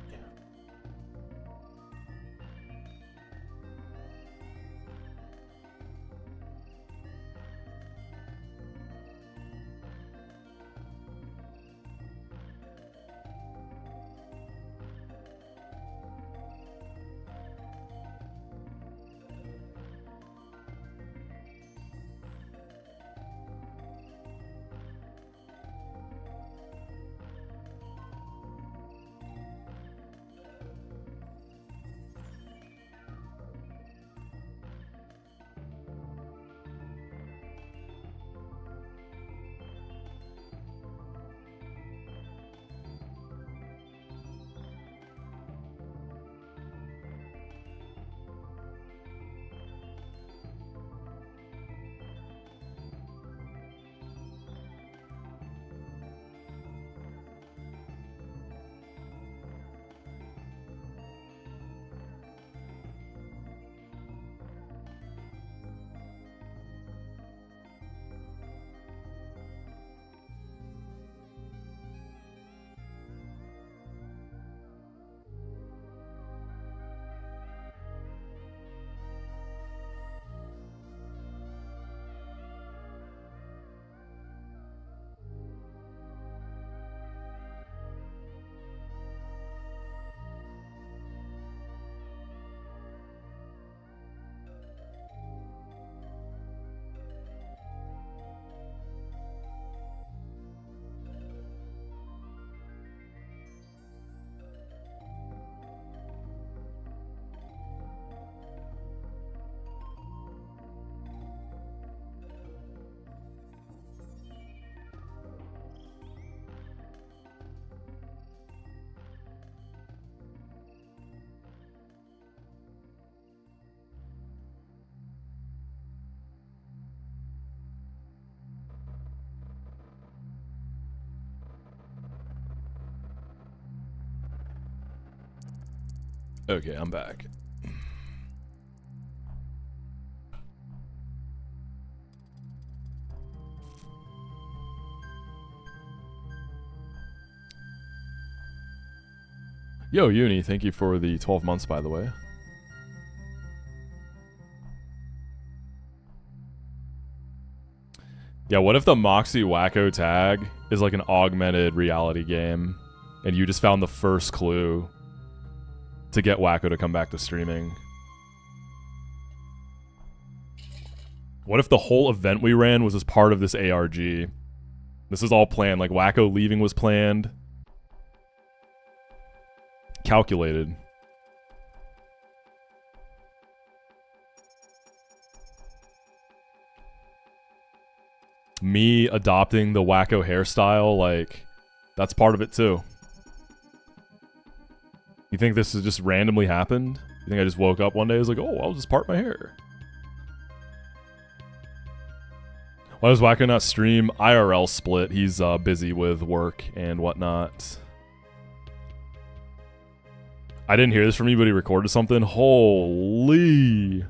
Okay, I'm back. Yo, Uni, thank you for the 12 months, by the way. Yeah, what if the Moxi Wacko tag is like an augmented reality game and you just found the first clue to get Wacko to come back to streaming? What if the whole event we ran was as part of this ARG? This is all planned, like Wacko leaving was planned. Calculated. Me adopting the Wacko hairstyle, like, that's part of it too. You think this has just randomly happened? You think I just woke up one day and was like, oh, I'll just part my hair? Why does Wacko not stream? IRL split. He's busy with work and whatnot. I didn't hear this from you, but he recorded something. Holy.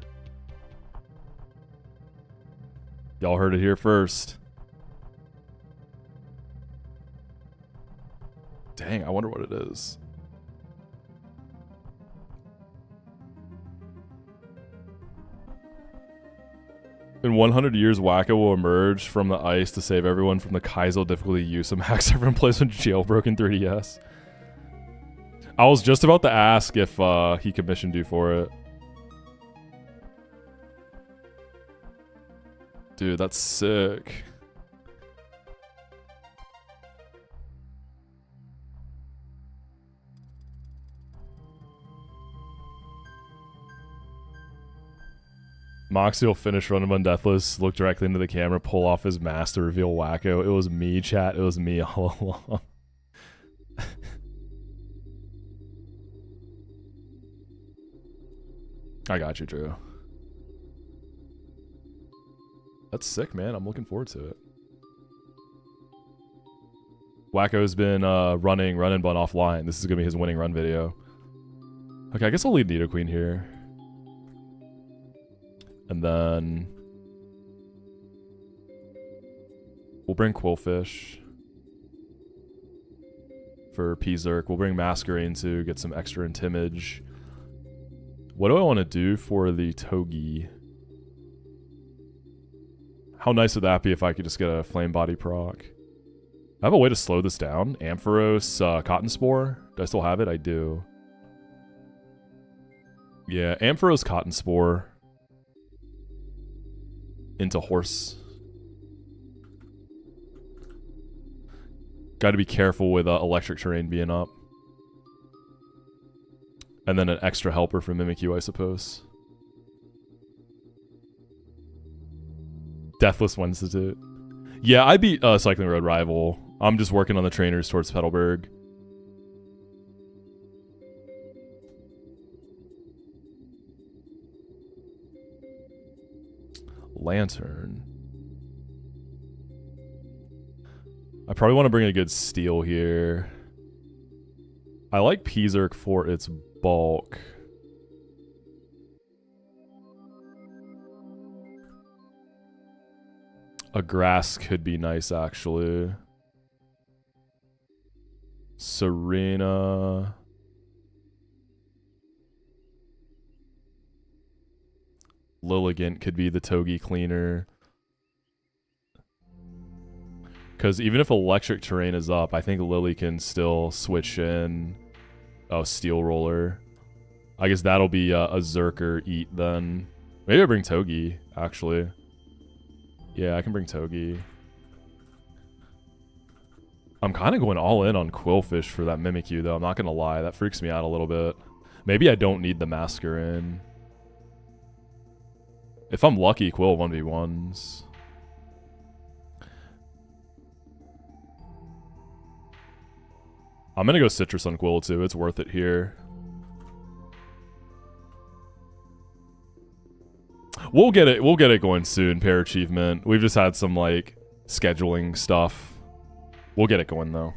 Y'all heard it here first. Dang, I wonder what it is. In 100 years, Wacko will emerge from the ice to save everyone from the Kaizo difficulty use of Max everyone plays when jailbroken 3DS. I was just about to ask if he commissioned you for it. Dude, that's sick. Moxi will finish Run and Bun Deathless, look directly into the camera, pull off his mask to reveal Wacko. It was me, chat. It was me all along. I got you, Drew. That's sick, man. I'm looking forward to it. Wacko's been running Run and Bun offline. This is going to be his winning run video. Okay, I guess I'll lead Nidoqueen here. And then we'll bring Quillfish for P-Zerk. We'll bring Masquerain to get some extra Intimidage. What do I want to do for the Togi? How nice would that be if I could just get a Flame Body proc? I have a way to slow this down. Ampharos, Cotton Spore. Do I still have it? I do. Yeah, Ampharos, Cotton Spore into Horse. Got to be careful with Electric Terrain being up. And then an extra helper for Mimikyu, I suppose. Deathless Institute. Yeah, I beat Cycling Road Rival. I'm just working on the trainers towards Petalburg. Lantern. I probably want to bring a good Steel here. I like P-Zerk for its bulk. A Grass could be nice, actually. Serena. Lilligant could be the Togi cleaner. Because even if Electric Terrain is up, I think Lily can still switch in. Oh, Steel Roller. I guess that'll be a Zerker Eat then. Maybe I bring Togi, actually. Yeah, I can bring Togi. I'm kind of going all in on Quillfish for that Mimikyu, though. I'm not going to lie. That freaks me out a little bit. Maybe I don't need the Masquerain. If I'm lucky, Quill 1v1s. I'm going to go Citrus on Quill, too. It's worth it here. We'll get it going soon, pair achievement. We've just had some, like, scheduling stuff. We'll get it going, though.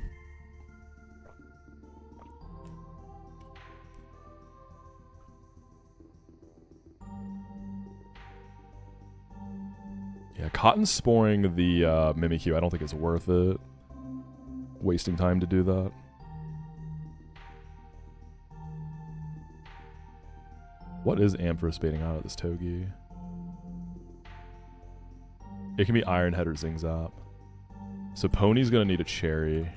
Yeah, Cotton Sporing the Mimikyu, I don't think it's worth it. Wasting time to do that. What is Ampharos baiting out of this Togi? It can be Iron Head or Zingzap. So Pony's gonna need a Cherry.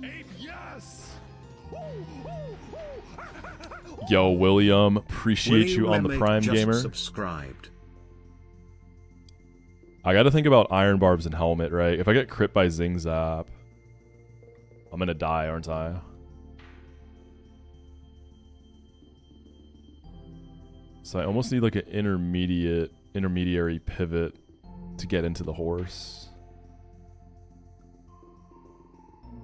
Ape, yes! Yo, William, appreciate you on the Prime Gamer. Subscribed. I gotta think about Iron Barbs and Helmet, right? If I get crit by Zingzap, I'm gonna die, aren't I? So I almost need like an intermediary pivot to get into the horse.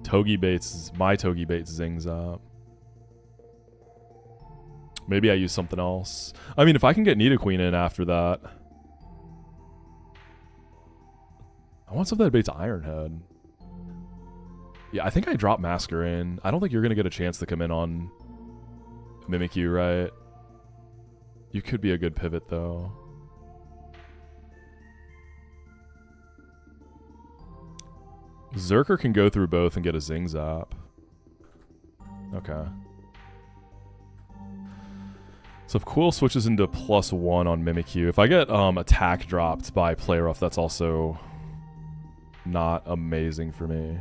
Togi baits, my Togi baits Zingzap. Maybe I use something else. I mean, if I can get Nidoqueen in after that. I want something that baits Ironhead. Yeah, I think I dropped Masquerain. I don't think you're going to get a chance to come in on Mimikyu, right? You could be a good pivot, though. Zerker can go through both and get a Zingzap. Okay. So if Quill switches into +1 on Mimikyu, if I get attack dropped by Play Rough, that's also not amazing for me.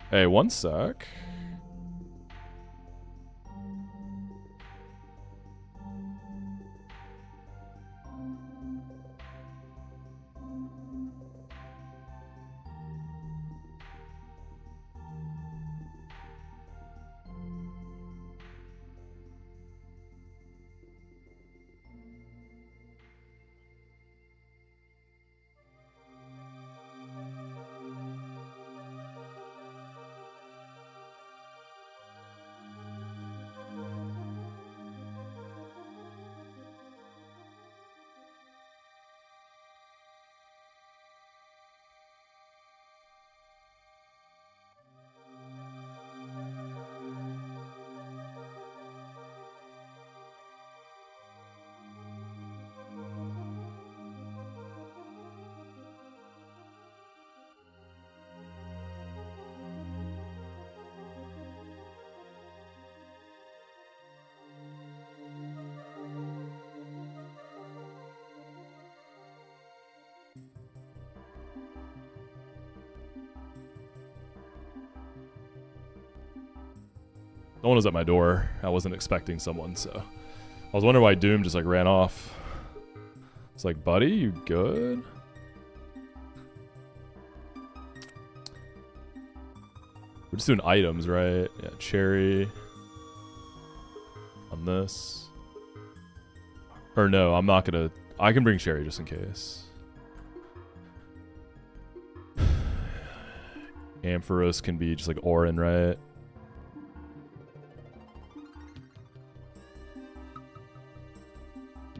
Hey, one sec. Someone was at my door. I wasn't expecting someone, so I was wondering why Doom just like ran off. It's like, buddy, you good? We're just doing items, right? Yeah, cherry. On this. Or no, I'm not gonna... I can bring cherry just in case. Ampharos can be just like Orin, right?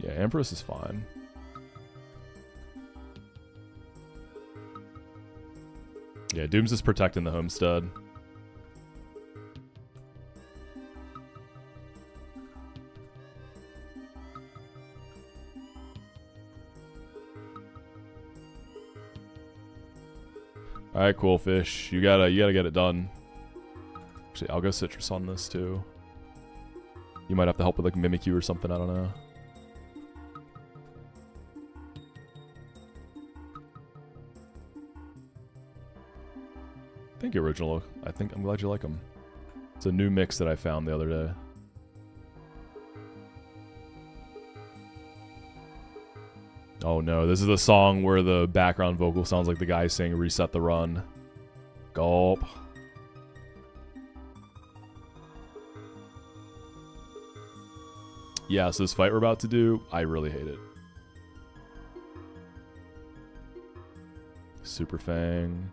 Yeah, Ampharos is fine. Yeah, Doom's just protecting the homestead. Alright, cool fish. You gotta get it done. Actually, I'll go citrus on this too. You might have to help with like Mimikyu or something, I don't know. Thank you, Original. I'm glad you like them. It's a new mix that I found the other day. Oh no, this is the song where the background vocal sounds like the guy saying reset the run. Gulp. Yeah, so this fight we're about to do, I really hate it. Super Fang.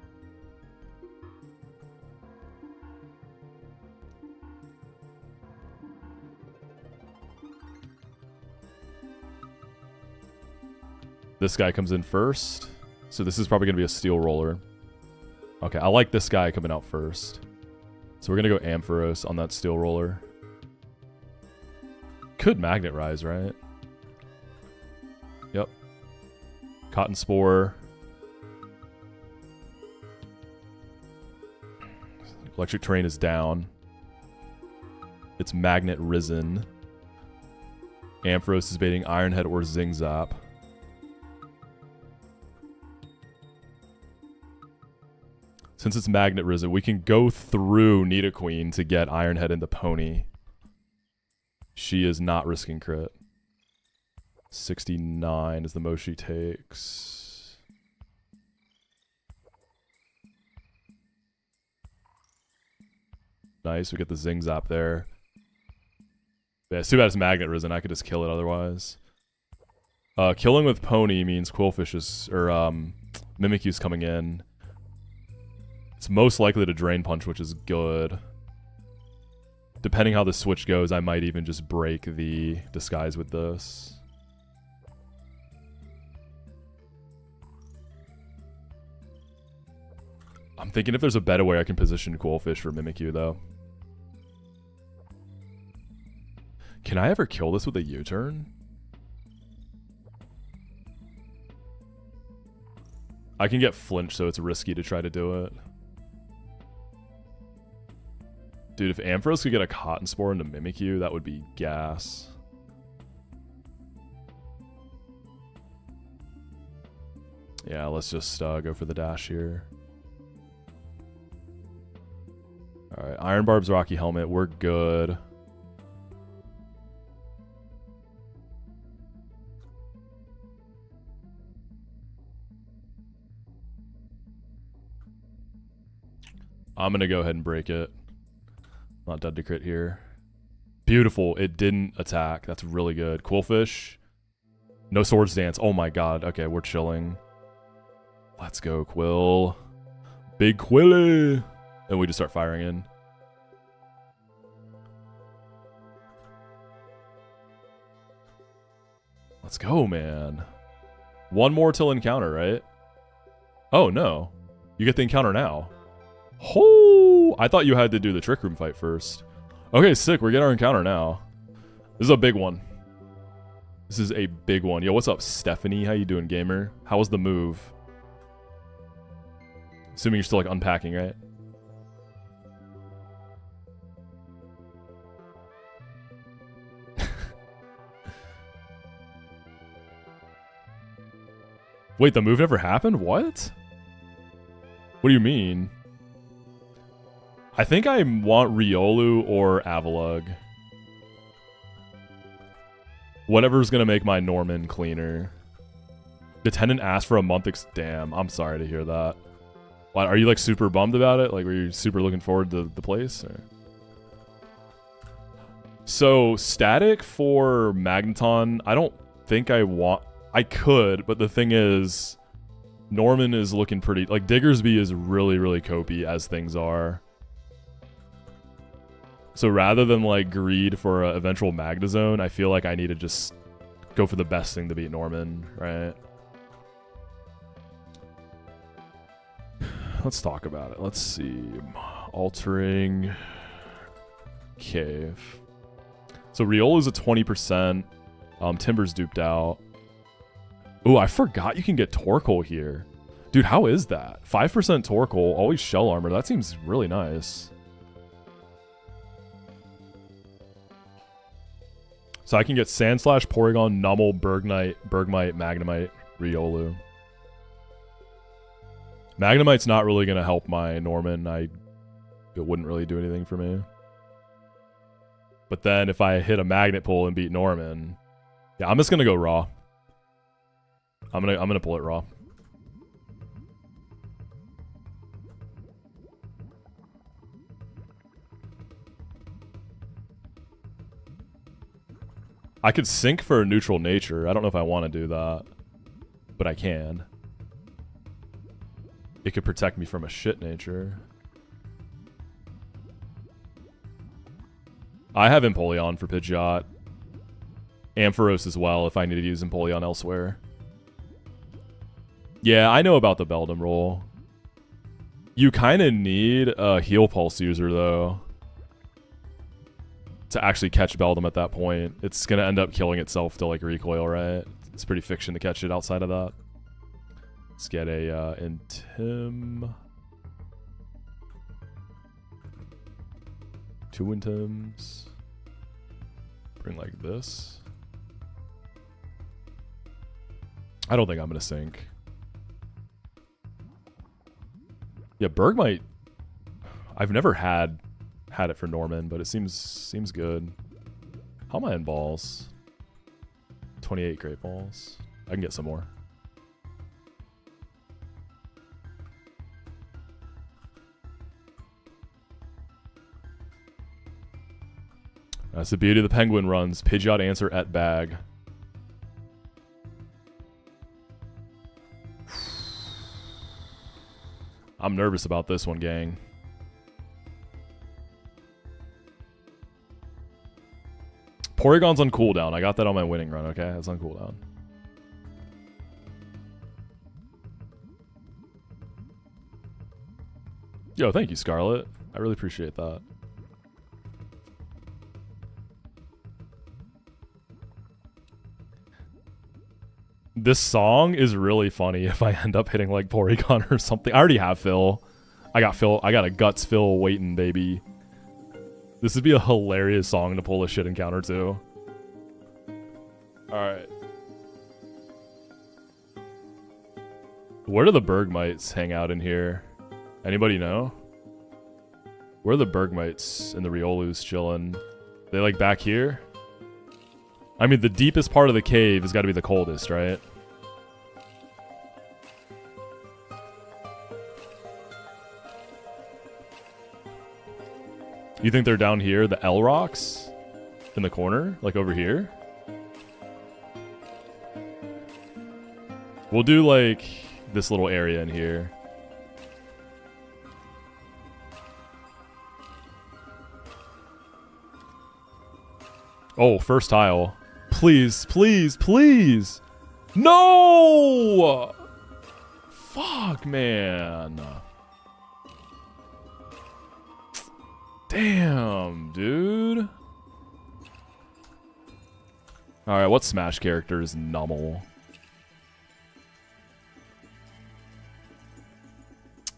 This guy comes in first. So this is probably going to be a steel roller. Okay, I like this guy coming out first. So we're going to go Ampharos on that steel roller. Could Magnet Rise, right? Yep. Cotton Spore. Electric Terrain is down. It's Magnet Risen. Ampharos is baiting Iron Head or Zing Zap. Since it's Magnet Risen, we can go through Nidoqueen to get Iron Head into Pony. She is not risking crit. 69 is the most she takes. Nice, we get the Zing Zap there. Yeah, it's too bad it's Magnet Risen. I could just kill it otherwise. Killing with Pony means Quillfish is, or Mimikyu's coming in. It's most likely to Drain Punch, which is good. Depending how the switch goes, I might even just break the disguise with this. I'm thinking if there's a better way I can position Quillfish for Mimikyu, though. Can I ever kill this with a U-turn? I can get flinched, so it's risky to try to do it. Dude, if Ampharos could get a Cotton Spore into Mimikyu, that would be gas. Yeah, let's just go for the dash here. Alright, Iron Barb's Rocky Helmet, we're good. I'm gonna go ahead and break it. Not dead to crit here. Beautiful. It didn't attack. That's really good. Quillfish. No Swords Dance. Oh my god. Okay, we're chilling. Let's go, Quill. Big Quilly. And we just start firing in. Let's go, man. One more till encounter, right? Oh, no. You get the encounter now. Oh, I thought you had to do the Trick Room fight first. Okay, sick. We're getting our encounter now. This is a big one. This is a big one. Yo, what's up, Stephanie? How you doing, gamer? How was the move? Assuming you're still, like, unpacking, right? Wait, the move never happened? What? What do you mean? I think I want Riolu or Avalugg. Whatever's gonna make my Norman cleaner. The tenant asked for a month damn, I'm sorry to hear that. What, are you like super bummed about it? Like, were you super looking forward to the place? Or? So, static for Magneton, I don't think I want... I could, but the thing is... Norman is looking pretty... Like, Diggersby is really, really copy as things are. So rather than, like, greed for an eventual Magnezone, I feel like I need to just go for the best thing to beat Norman, right? Let's talk about it. Let's see. Altering... Cave. So Riolu's at 20%. Timber's duped out. Ooh, I forgot you can get Torkoal here. Dude, how is that? 5% Torkoal, always Shell Armor. That seems really nice. So I can get Sandslash, Porygon, Numel, Bergmite, Magnemite, Riolu. Magnemite's not really going to help my Norman. It wouldn't really do anything for me. But then if I hit a Magnet Pull and beat Norman... Yeah, I'm just going to go raw. I'm gonna pull it raw. I could sync for a neutral nature. I don't know if I want to do that, but I can. It could protect me from a shit nature. I have Empoleon for Pidgeot. Ampharos as well if I need to use Empoleon elsewhere. Yeah, I know about the Beldum roll. You kind of need a Heal Pulse user, though, to actually catch Beldum at that point. It's going to end up killing itself to, like, recoil, right? It's pretty fiction to catch it outside of that. Let's get a Intim. 2 Intims. Bring, like, this. I don't think I'm going to sync. Yeah, Bergmite. I've never had it for Norman, but it seems good. How am I in balls? 28 great balls. I can get some more. That's the beauty of the Penguin runs. Pidgeot answer at bag. I'm nervous about this one, gang. Porygon's on cooldown. I got that on my winning run, okay? It's on cooldown. Yo, thank you, Scarlet. I really appreciate that. This song is really funny if I end up hitting like Porygon or something. I already have Phil. I got a Guts Phil waiting, baby. This would be a hilarious song to pull a shit encounter to. Alright. Where do the Bergmites hang out in here? Anybody know? Where are the Bergmites and the Riolus chilling? They like back here? I mean, the deepest part of the cave has got to be the coldest, right? You think they're down here, the L rocks? In the corner? Like over here? We'll do like this little area in here. Oh, first tile. Please, please, please! No! Fuck, man. Damn, dude. Alright, what Smash character is Numel?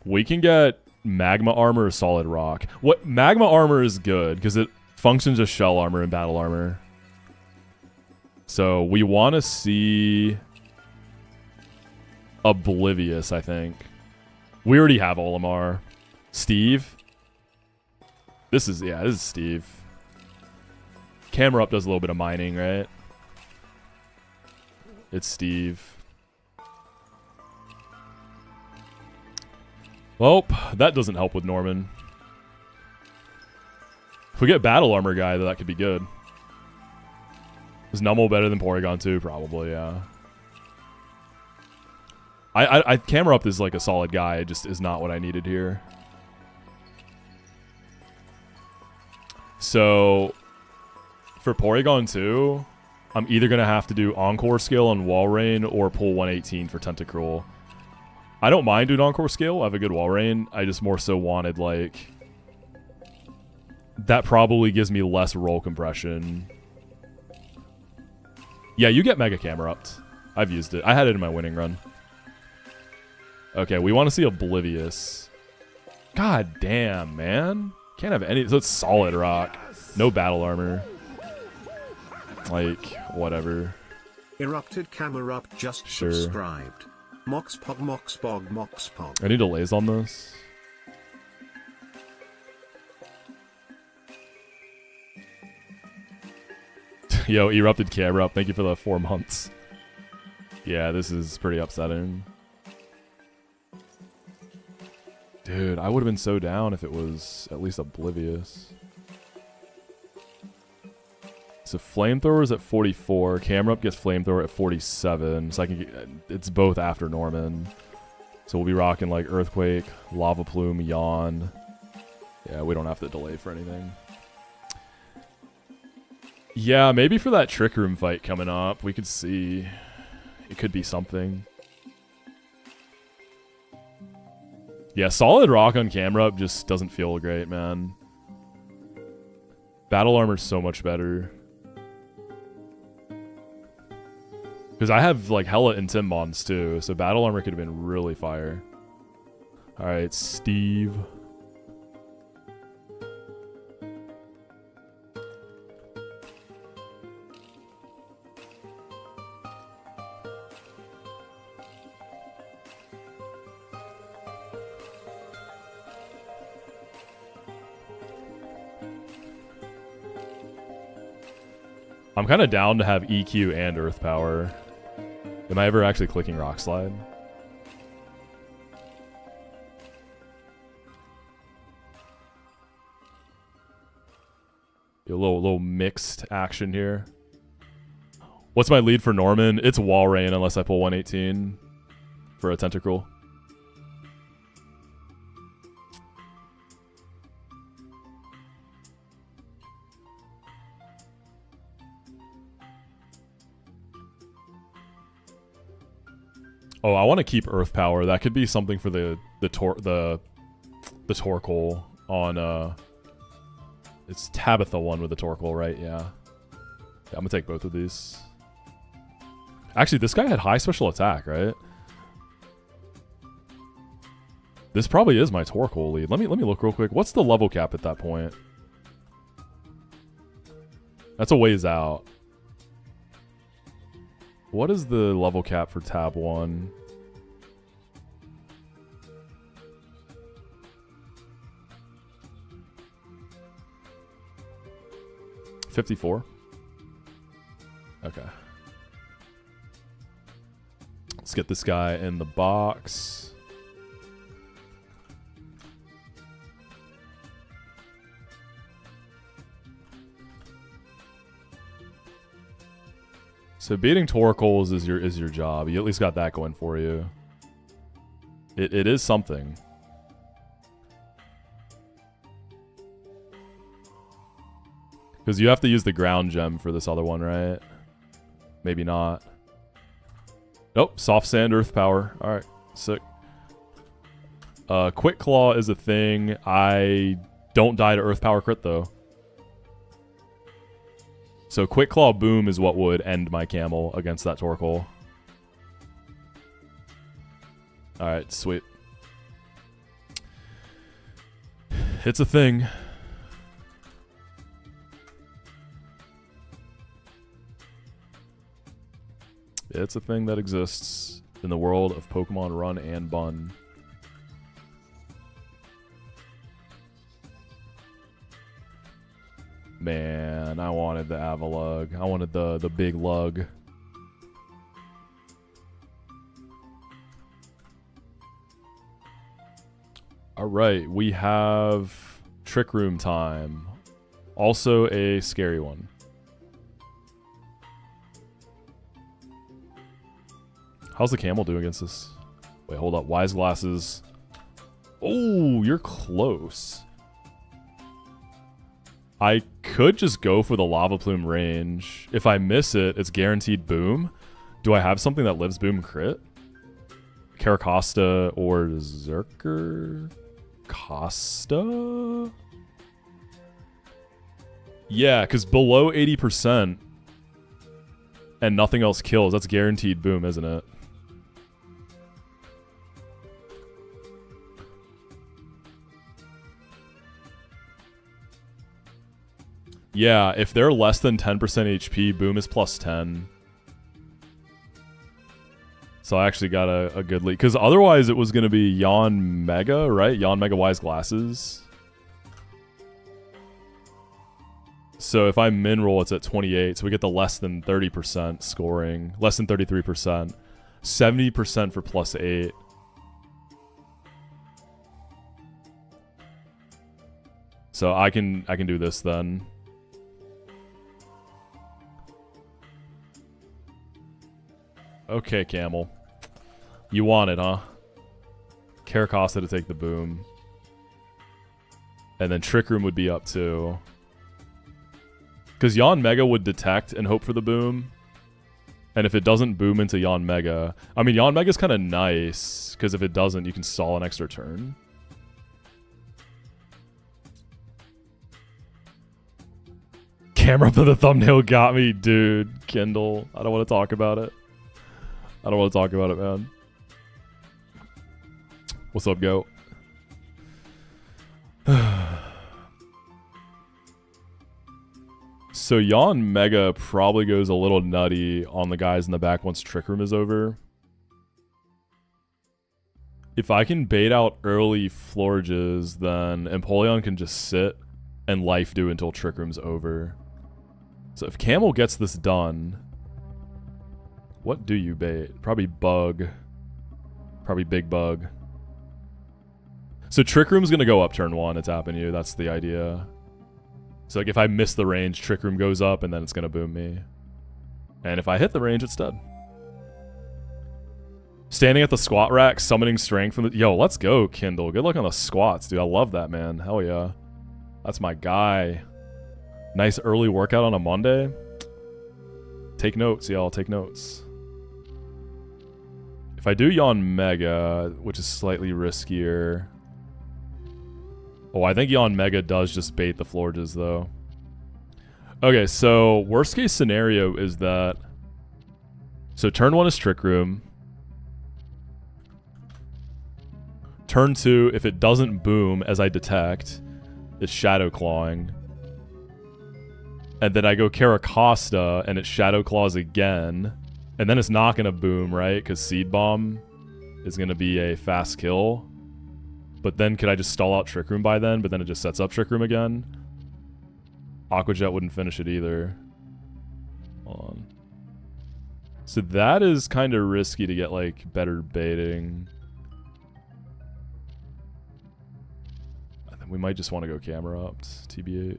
We can get Magma Armor or Solid Rock. What Magma Armor is good, because it functions as Shell Armor and Battle Armor. So we want to see Oblivious, I think. We already have Olimar. Steve? This is Steve. Camera up does a little bit of mining, right? It's Steve. Well, that doesn't help with Norman. If we get Battle Armor guy, that could be good. Is Nummel better than Porygon 2? Probably, yeah. I Camera up is like a solid guy. It just is not what I needed here. So, for Porygon 2, I'm either going to have to do Encore Scale on Walrein or pull 118 for Tentacruel. I don't mind doing Encore Scale. I have a good Walrein. I just more so wanted, like... That probably gives me less roll compression. Yeah, you get Mega Camera upped. I've used it. I had it in my winning run. Okay, we want to see Oblivious. God damn, man. Can't have any... So it's Solid Rock. No Battle Armor. Like, whatever. Erupted Camera Up just subscribed. Moxpog, Moxpog, Moxpog. I need delays on this. Yo, Erupted Camera Up. Thank you for the 4 months. Yeah, this is pretty upsetting. Dude, I would have been so down if it was at least Oblivious. So Flamethrower is at 44. Camera Up gets Flamethrower at 47. So I can get, it's both after Norman. So we'll be rocking like Earthquake, Lava Plume, Yawn. Yeah, we don't have to delay for anything. Yeah, maybe for that Trick Room fight coming up, we could see. It could be something. Yeah, Solid Rock on Camera Up just doesn't feel great, man. Battle Armor's so much better. Because I have, like, Hella and Timmons, too, so Battle Armor could have been really fire. Alright, Steve. I'm kind of down to have EQ and Earth Power. Am I ever actually clicking Rock Slide? A little mixed action here. What's my lead for Norman? It's Walrein unless I pull 118 for a Tentacruel. Oh, I want to keep Earth Power. That could be something for the Torkoal on it's Tabitha one with the Torkoal, right? Yeah. I'm gonna take both of these. Actually, this guy had high special attack, right? This probably is my Torkoal lead. Let me look real quick. What's the level cap at that point? That's a ways out. What is the level cap for tab 1? $54. Okay. Let's get this guy in the box. So beating Torkoals is your job. You at least got that going for you. It is something. Because you have to use the ground gem for this other one, right? Maybe not. Nope, soft sand, earth power. Alright, sick. Quick Claw is a thing. I don't die to earth power crit though. So Quick Claw Boom is what would end my camel against that Torkoal. Alright, sweet. It's a thing. It's a thing that exists in the world of Pokemon Run and Bun. Man, I wanted the Avalug. I wanted the big lug. Alright, we have Trick Room time. Also a scary one. How's the camel doing against this? Wait, hold up. Wise Glasses. Oh, you're close. I could just go for the Lava Plume range. If I miss it, it's guaranteed boom. Do I have something that lives boom crit? Caracosta or Zerker? Costa? Yeah, because below 80% and nothing else kills. That's guaranteed boom, isn't it? Yeah, if they're less than 10% HP, boom is plus 10. So I actually got a good lead. Because otherwise it was going to be Yawn Mega, right? Yawn Mega Wise Glasses. So if I min roll, it's at 28. So we get the less than 30% scoring. Less than 33%. 70% for plus 8. So I can do this then. Okay, Camel. You want it, huh? Caracosta to take the boom. And then Trick Room would be up too. Because Yawn Mega would detect and hope for the boom. And if it doesn't boom into Yawn Mega... I mean, Yawn Mega's kind of nice. Because if it doesn't, you can stall an extra turn. Camera for the thumbnail got me, dude. Kindle. I don't want to talk about it. I don't want to talk about it, man. What's up, Goat? So Yawn Mega probably goes a little nutty on the guys in the back once Trick Room is over. If I can bait out early Florges, then Empoleon can just sit and life do until Trick Room's over. So if Camel gets this done... What do you bait? Probably Bug. Probably Big Bug. So Trick Room's going to go up turn 1. It's tapping you. That's the idea. So like if I miss the range, Trick Room goes up and then it's going to boom me. And if I hit the range, it's dead. Standing at the squat rack, summoning strength from the... Yo, let's go, Kindle. Good luck on the squats, dude. I love that, man. Hell yeah. That's my guy. Nice early workout on a Monday. Take notes, y'all. Take notes. If I do Yawn Mega, which is slightly riskier... Oh, I think Yawn Mega does just bait the Florges, though. Okay, so worst case scenario is that... So turn 1 is Trick Room. Turn 2, if it doesn't boom as I detect, it's Shadow Clawing. And then I go Caracosta, and it Shadow Claws again. And then it's not going to boom, right? Because Seed Bomb is going to be a fast kill. But then could I just stall out Trick Room by then? But then it just sets up Trick Room again. Aqua Jet wouldn't finish it either. Hold on. So that is kind of risky to get, like, better baiting. I think we might just want to go camera up, TBH.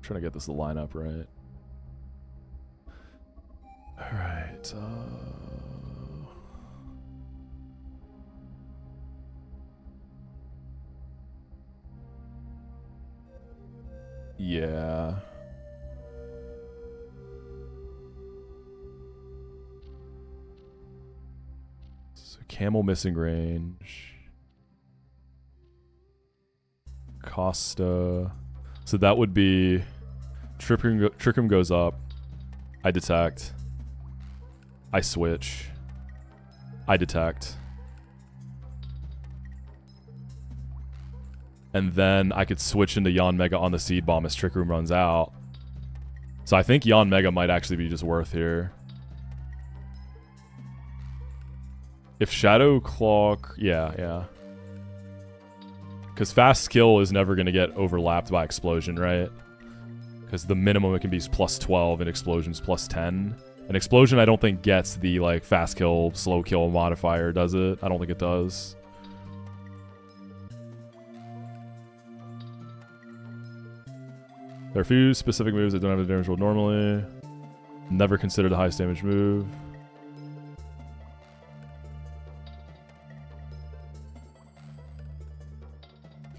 Trying to get this to line up right. Alright, yeah. So Camel missing range. Costa. So that would be Trick Room goes up. I detect. I switch. I detect. And then I could switch into Yawn Mega on the Seed Bomb as Trick Room runs out. So I think Yawn Mega might actually be just worth here. If Shadow Claw... Yeah, yeah. Because fast kill is never going to get overlapped by explosion, right? Because the minimum it can be is plus 12 and explosion's plus 10. An explosion I don't think gets the like fast kill, slow kill modifier, does it? I don't think it does. There are a few specific moves that don't have the damage rolled normally. Never considered the highest damage move.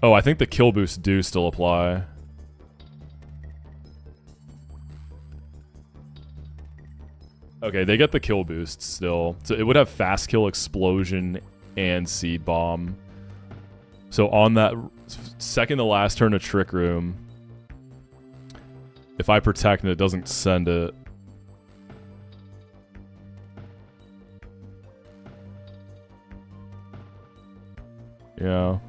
Oh, I think the kill boosts do still apply. Okay, they get the kill boosts still. So it would have fast kill, explosion, and seed bomb. So on that second to last turn of Trick Room, if I protect and it doesn't send it, yeah.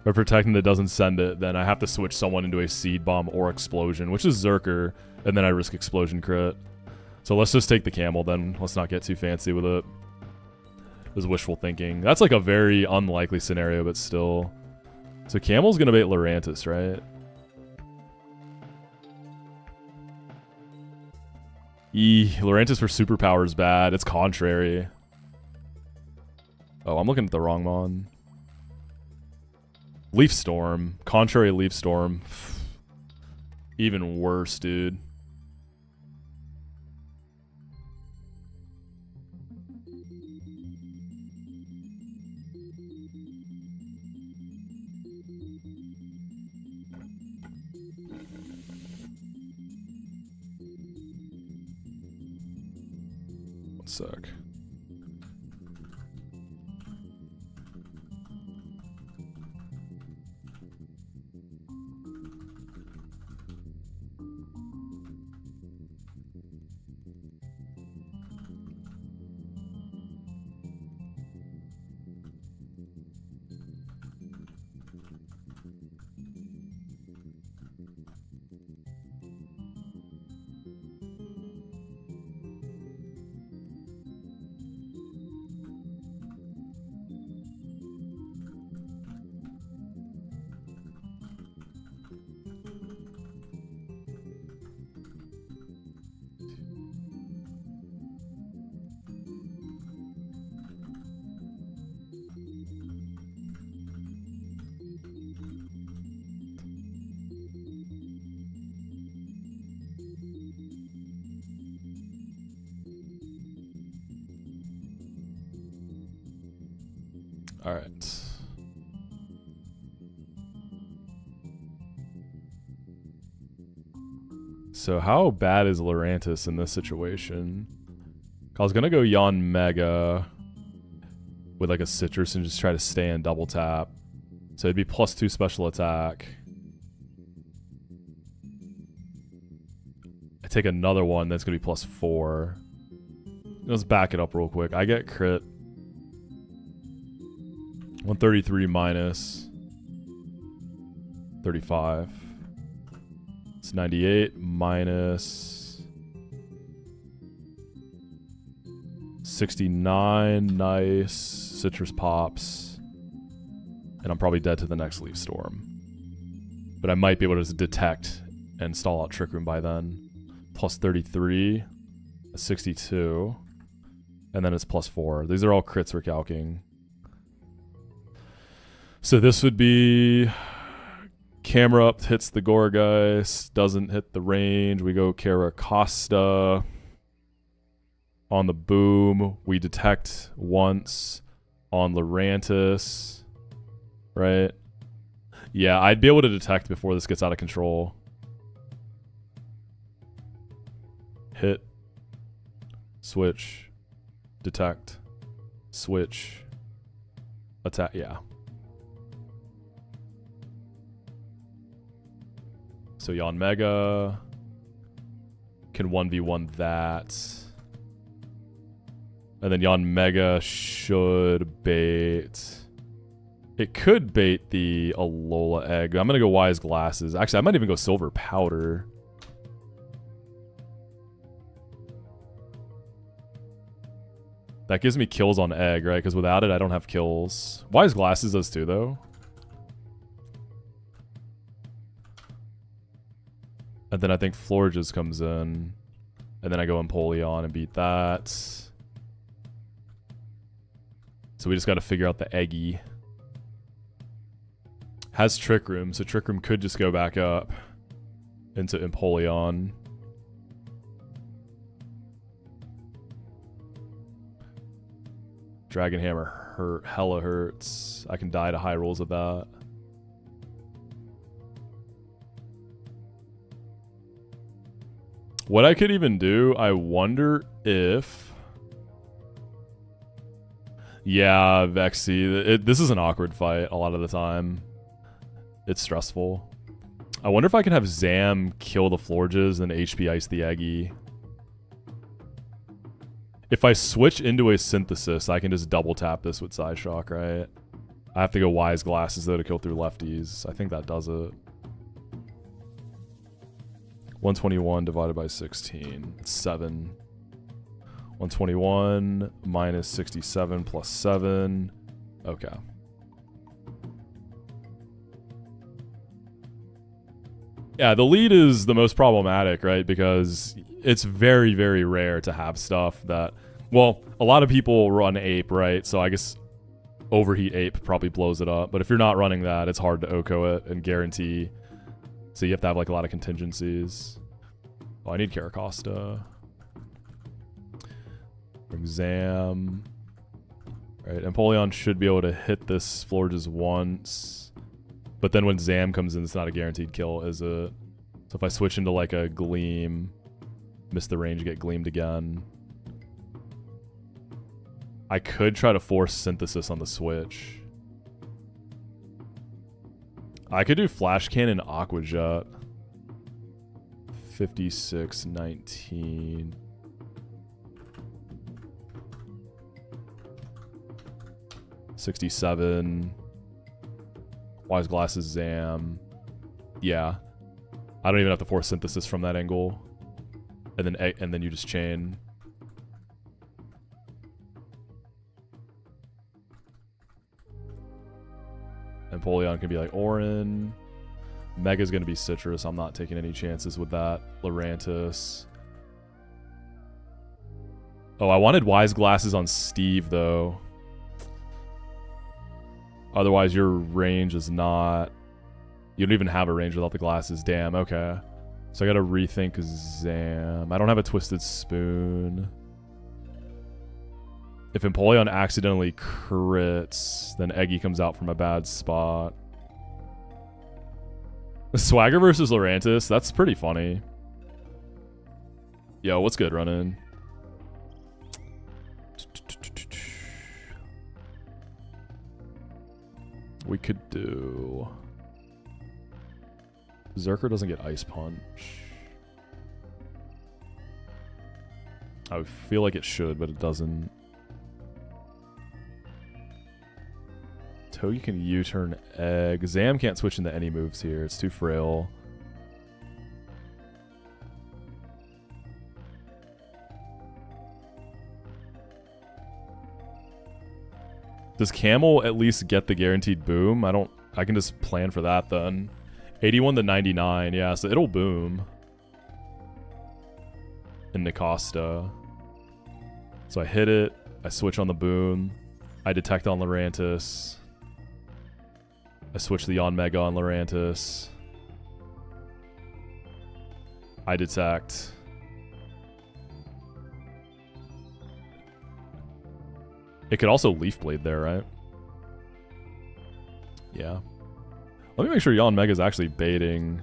If I protect and it doesn't send it, then I have to switch someone into a seed bomb or explosion, which is Zerker, and then I risk explosion crit. So let's just take the camel then. Let's not get too fancy with it. This is wishful thinking. That's like a very unlikely scenario, but still. So camel's gonna bait Lurantis, right? Lurantis for superpower is bad. It's contrary. Oh, I'm looking at the wrong one. Leaf Storm. Contrary Leaf Storm. Even worse, dude. One sec. All right. So how bad is Lurantis in this situation? I was gonna go Yon Mega with like a citrus and just try to stay in double tap. So it'd be +2 special attack. I take another one that's gonna be +4. Let's back it up real quick. I get crit. 133 minus 35. It's 98 minus 69. Nice. Citrus pops. And I'm probably dead to the next Leaf Storm. But I might be able to detect and stall out Trick Room by then. +33. 62. And then it's +4. These are all crits we're calcing. So this would be camera up, hits the Gorgeist, doesn't hit the range. We go Caracosta. On the boom, we detect once on Lurantis. Right? Yeah, I'd be able to detect before this gets out of control. Hit. Switch. Detect. Switch. Attack. Yeah. So Yon Mega can 1v1 that. And then Yon Mega should bait. It could bait the Alola Egg. I'm going to go Wise Glasses. Actually, I might even go Silver Powder. That gives me kills on Egg, right? Because without it, I don't have kills. Wise Glasses does too, though. And then I think Florges comes in. And then I go Empoleon and beat that. So we just got to figure out the Eggy. Has Trick Room, so Trick Room could just go back up into Empoleon. Dragon Hammer hella hurts. I can die to high rolls of that. What I could even do, I wonder if... Yeah, Vexy. This is an awkward fight a lot of the time. It's stressful. I wonder if I can have Zam kill the Florges and HP Ice the Eggy. If I switch into a Synthesis, I can just double tap this with Psyshock, right? I have to go Wise Glasses, though, to kill through lefties. I think that does it. 121 divided by 16. It's 7. 121 minus 67 plus 7. Okay. Yeah, the lead is the most problematic, right? Because it's very, very rare to have stuff that... Well, a lot of people run Ape, right? So I guess Overheat Ape probably blows it up. But if you're not running that, it's hard to OHKO it and guarantee. So you have to have like a lot of contingencies. Oh, I need Caracosta. Exam. Right, Empoleon should be able to hit this Florges once. But then when Zam comes in, it's not a guaranteed kill, is it? So if I switch into like a Gleam, miss the range, get Gleamed again. I could try to force Synthesis on the switch. I could do Flash Cannon Aqua Jet. 56, 19. $67. Wise Glasses Zam. Yeah. I don't even have to force Synthesis from that angle. And then you just chain. Empoleon can be like Orin. Mega's gonna be Citrus. I'm not taking any chances with that. Lurantis. Oh, I wanted Wise Glasses on Steve though. Otherwise, your range is not... You don't even have a range without the glasses. Damn, okay. So I gotta rethink Zam. I don't have a Twisted Spoon. If Empoleon accidentally crits, then Eggy comes out from a bad spot. Swagger versus Lurantis. That's pretty funny. Yo, what's good, Run-In? We could do... Zerker doesn't get Ice Punch. I feel like it should, but it doesn't. Togi can U-turn Egg. Zam can't switch into any moves here. It's too frail. Does Camel at least get the guaranteed boom? I can just plan for that then. 81 to 99, yeah, so it'll boom. In Nicosta. So I hit it, I switch on the boom, I detect on Lurantis. I switch the on Mega on Lurantis. I detect. It could also Leaf Blade there, right? Yeah. Let me make sure Yon Mega's actually baiting.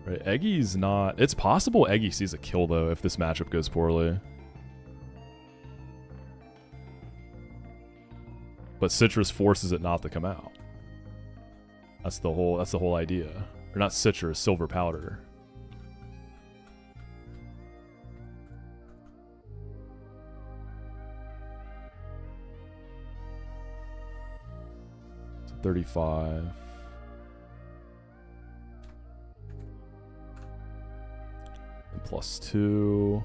Right, Eggy's not... It's possible Eggy sees a kill, though, if this matchup goes poorly. But Citrus forces it not to come out. That's the whole idea. Or not Citrus, Silver Powder. So 35. And +2.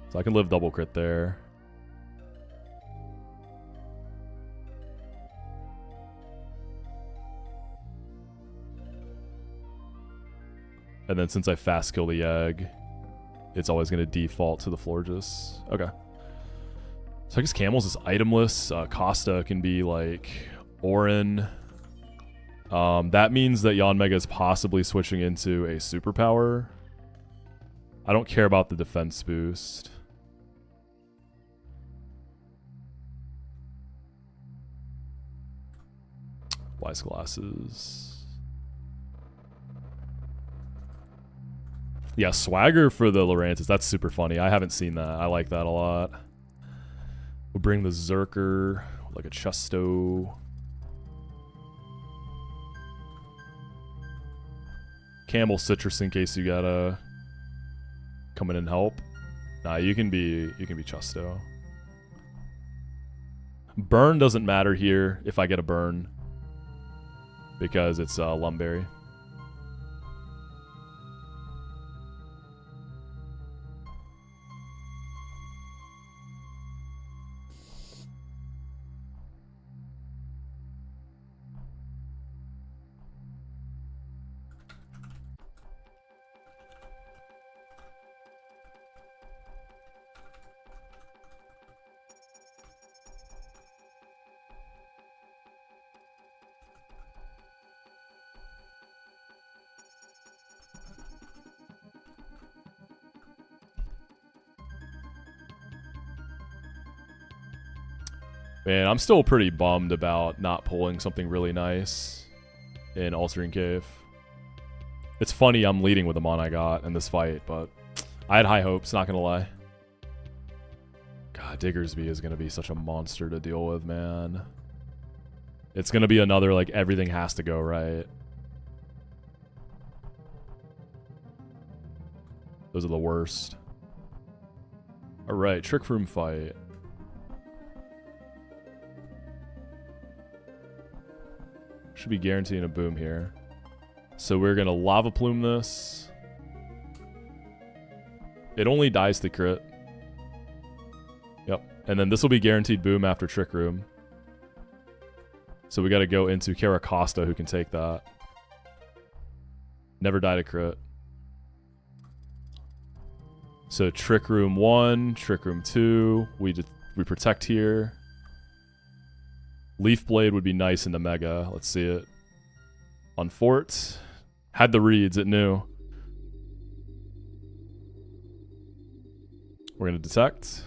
So I can live double crit there. And then since I fast kill the egg, it's always going to default to the Florges. Okay. So I guess Camels is itemless. Costa can be like Orin. That means that Yanmega is possibly switching into a superpower. I don't care about the defense boost. Wise glasses. Yeah, swagger for the Lurantis. That's super funny. I haven't seen that. I like that a lot. We'll bring the Zerker, like a Chusto. Camel Citrus in case you gotta come in and help. Nah, you can be Chusto. Burn doesn't matter here if I get a burn, because it's Lumberry. Man, I'm still pretty bummed about not pulling something really nice in Altering Cave. It's funny I'm leading with the mon I got in this fight, but I had high hopes, not gonna lie. God, Diggersby is gonna be such a monster to deal with, man. It's gonna be another, like, everything has to go right. Those are the worst. Alright, Trick Room fight. Should be guaranteeing a boom here. So we're gonna Lava Plume this. It only dies to crit. Yep. And then this will be guaranteed boom after Trick Room. So we gotta go into Caracosta who can take that. Never die to crit. So Trick Room 1, Trick Room 2. We protect here. Leaf Blade would be nice in the Mega. Let's see it. On Fort. Had the reads, it knew. We're going to detect.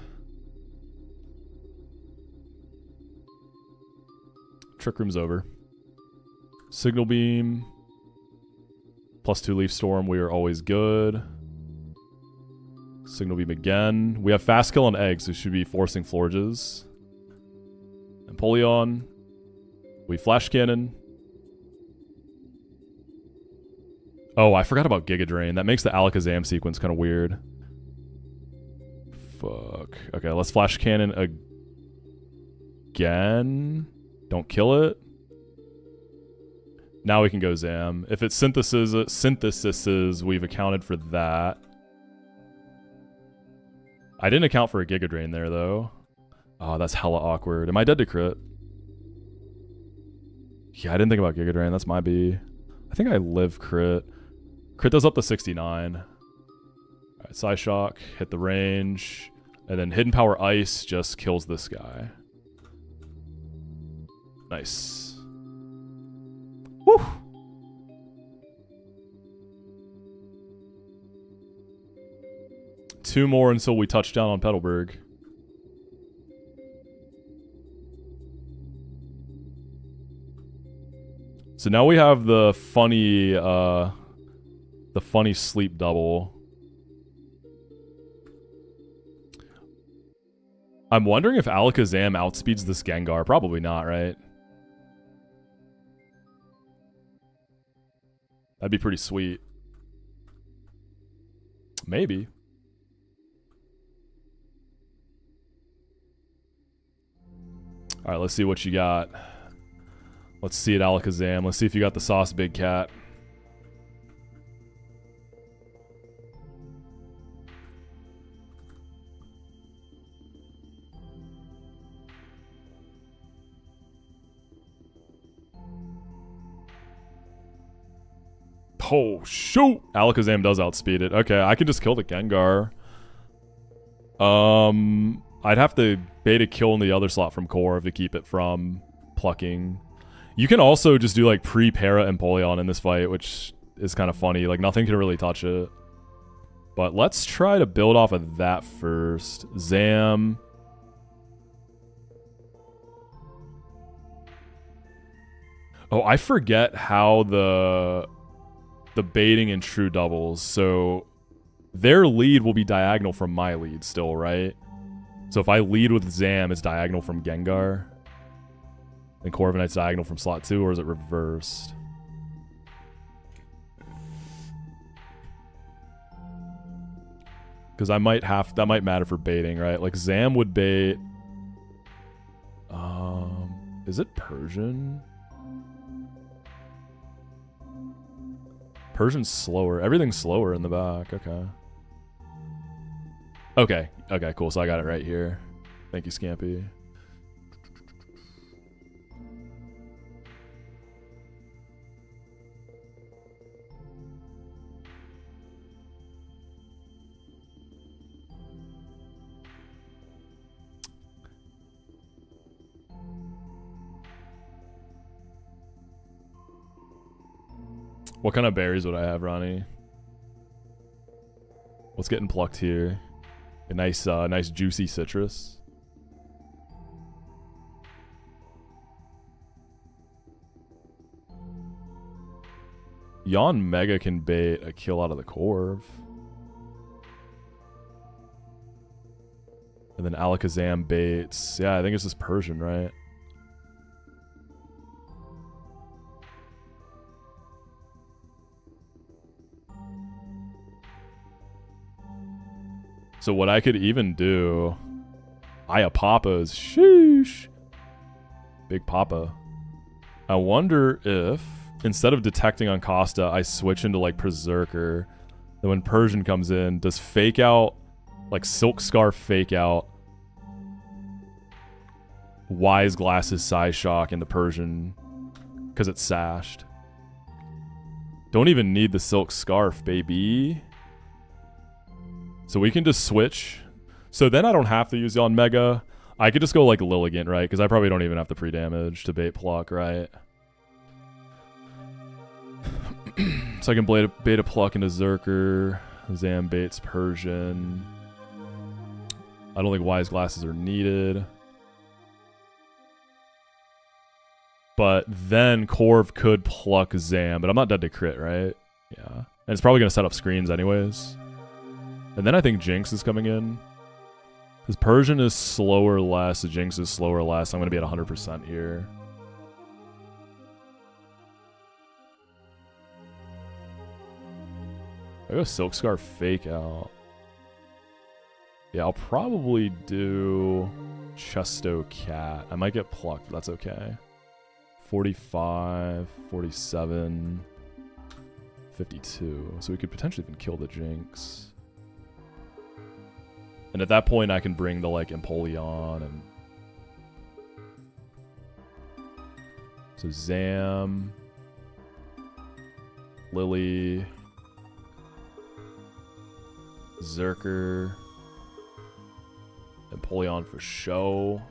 Trick Room's over. Signal Beam. +2 Leaf Storm. We are always good. Signal Beam again. We have Fast Kill on Eggs, so we should be forcing Florges. Empoleon. We Flash Cannon. Oh, I forgot about Giga Drain. That makes the Alakazam sequence kind of weird. Fuck. Okay, let's Flash Cannon again. Don't kill it. Now we can go Zam. If it synthesises, we've accounted for that. I didn't account for a Giga Drain there, though. Oh, that's hella awkward. Am I dead to crit? Yeah, I didn't think about Giga Drain. That's my B. I think I live crit. Crit does up to 69. Alright, Psyshock. Hit the range. And then Hidden Power Ice just kills this guy. Nice. Woo! Two more until we touch down on Petalburg. So now we have the funny sleep double. I'm wondering if Alakazam outspeeds this Gengar. Probably not, right? That'd be pretty sweet. Maybe. Alright, let's see what you got. Let's see it, Alakazam. Let's see if you got the sauce, Big Cat. Oh, shoot. Alakazam does outspeed it. Okay, I can just kill the Gengar. I'd have to bait a kill in the other slot from Corv to keep it from plucking. You can also just do like pre-Para Empoleon in this fight, which is kind of funny. Like nothing can really touch it. But let's try to build off of that first. Zam. Oh, I forget how the baiting and true doubles. So their lead will be diagonal from my lead still, right? So if I lead with Zam, it's diagonal from Gengar. And Corviknight's diagonal from slot 2, or is it reversed? Because I might have... That might matter for baiting, right? Like, Zam would bait... Is it Persian? Persian's slower. Everything's slower in the back. Okay. Okay. Okay, cool. So I got it right here. Thank you, Scampy. What kind of berries would I have, Ronnie? What's getting plucked here? A nice, nice juicy citrus. Yon Mega can bait a kill out of the Corv. And then Alakazam baits. Yeah, I think it's just Persian, right? So what I could even do... Papa's. Sheesh. Big Papa. I wonder if, instead of detecting on Costa, I switch into, like, Berserker. Then when Persian comes in, does Fake Out, like, Silk Scarf Fake Out, Wise Glasses Psyshock into Persian, because it's sashed. Don't even need the Silk Scarf, baby. So we can just switch. So then I don't have to use Yon Mega. I could just go like Lilligant, right? Because I probably don't even have to pre-damage to bait pluck, right? So I can bait a pluck into Zerker. Zam baits Persian. I don't think Wise Glasses are needed. But then Corv could pluck Zam, but I'm not dead to crit, right? Yeah. And it's probably going to set up screens anyways. And then I think Jinx is coming in. Because Persian is slower less, Jinx is slower less. I'm going to be at 100% here. I go Silk Scarf Fake Out. Yeah, I'll probably do Chesto Cat. I might get plucked, but that's okay. 45, 47, 52. So we could potentially even kill the Jinx. And at that point, I can bring the, like, Empoleon and... So Zam... Lily... Zerker... Empoleon for show...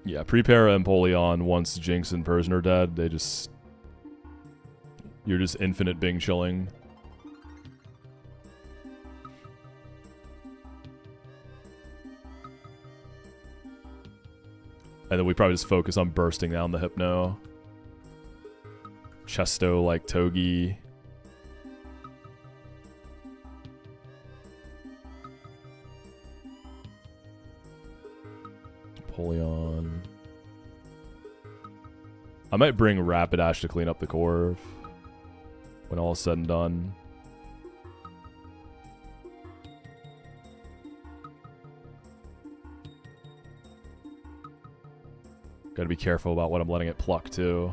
Yeah, prepare Empoleon once Jinx and Persian are dead. They just... You're just infinite Bing chilling. And then we probably just focus on bursting down the Hypno. Chesto like Togi. Empoleon. I might bring Rapidash to clean up the Corv when all is said and done. Gotta be careful about what I'm letting it pluck too.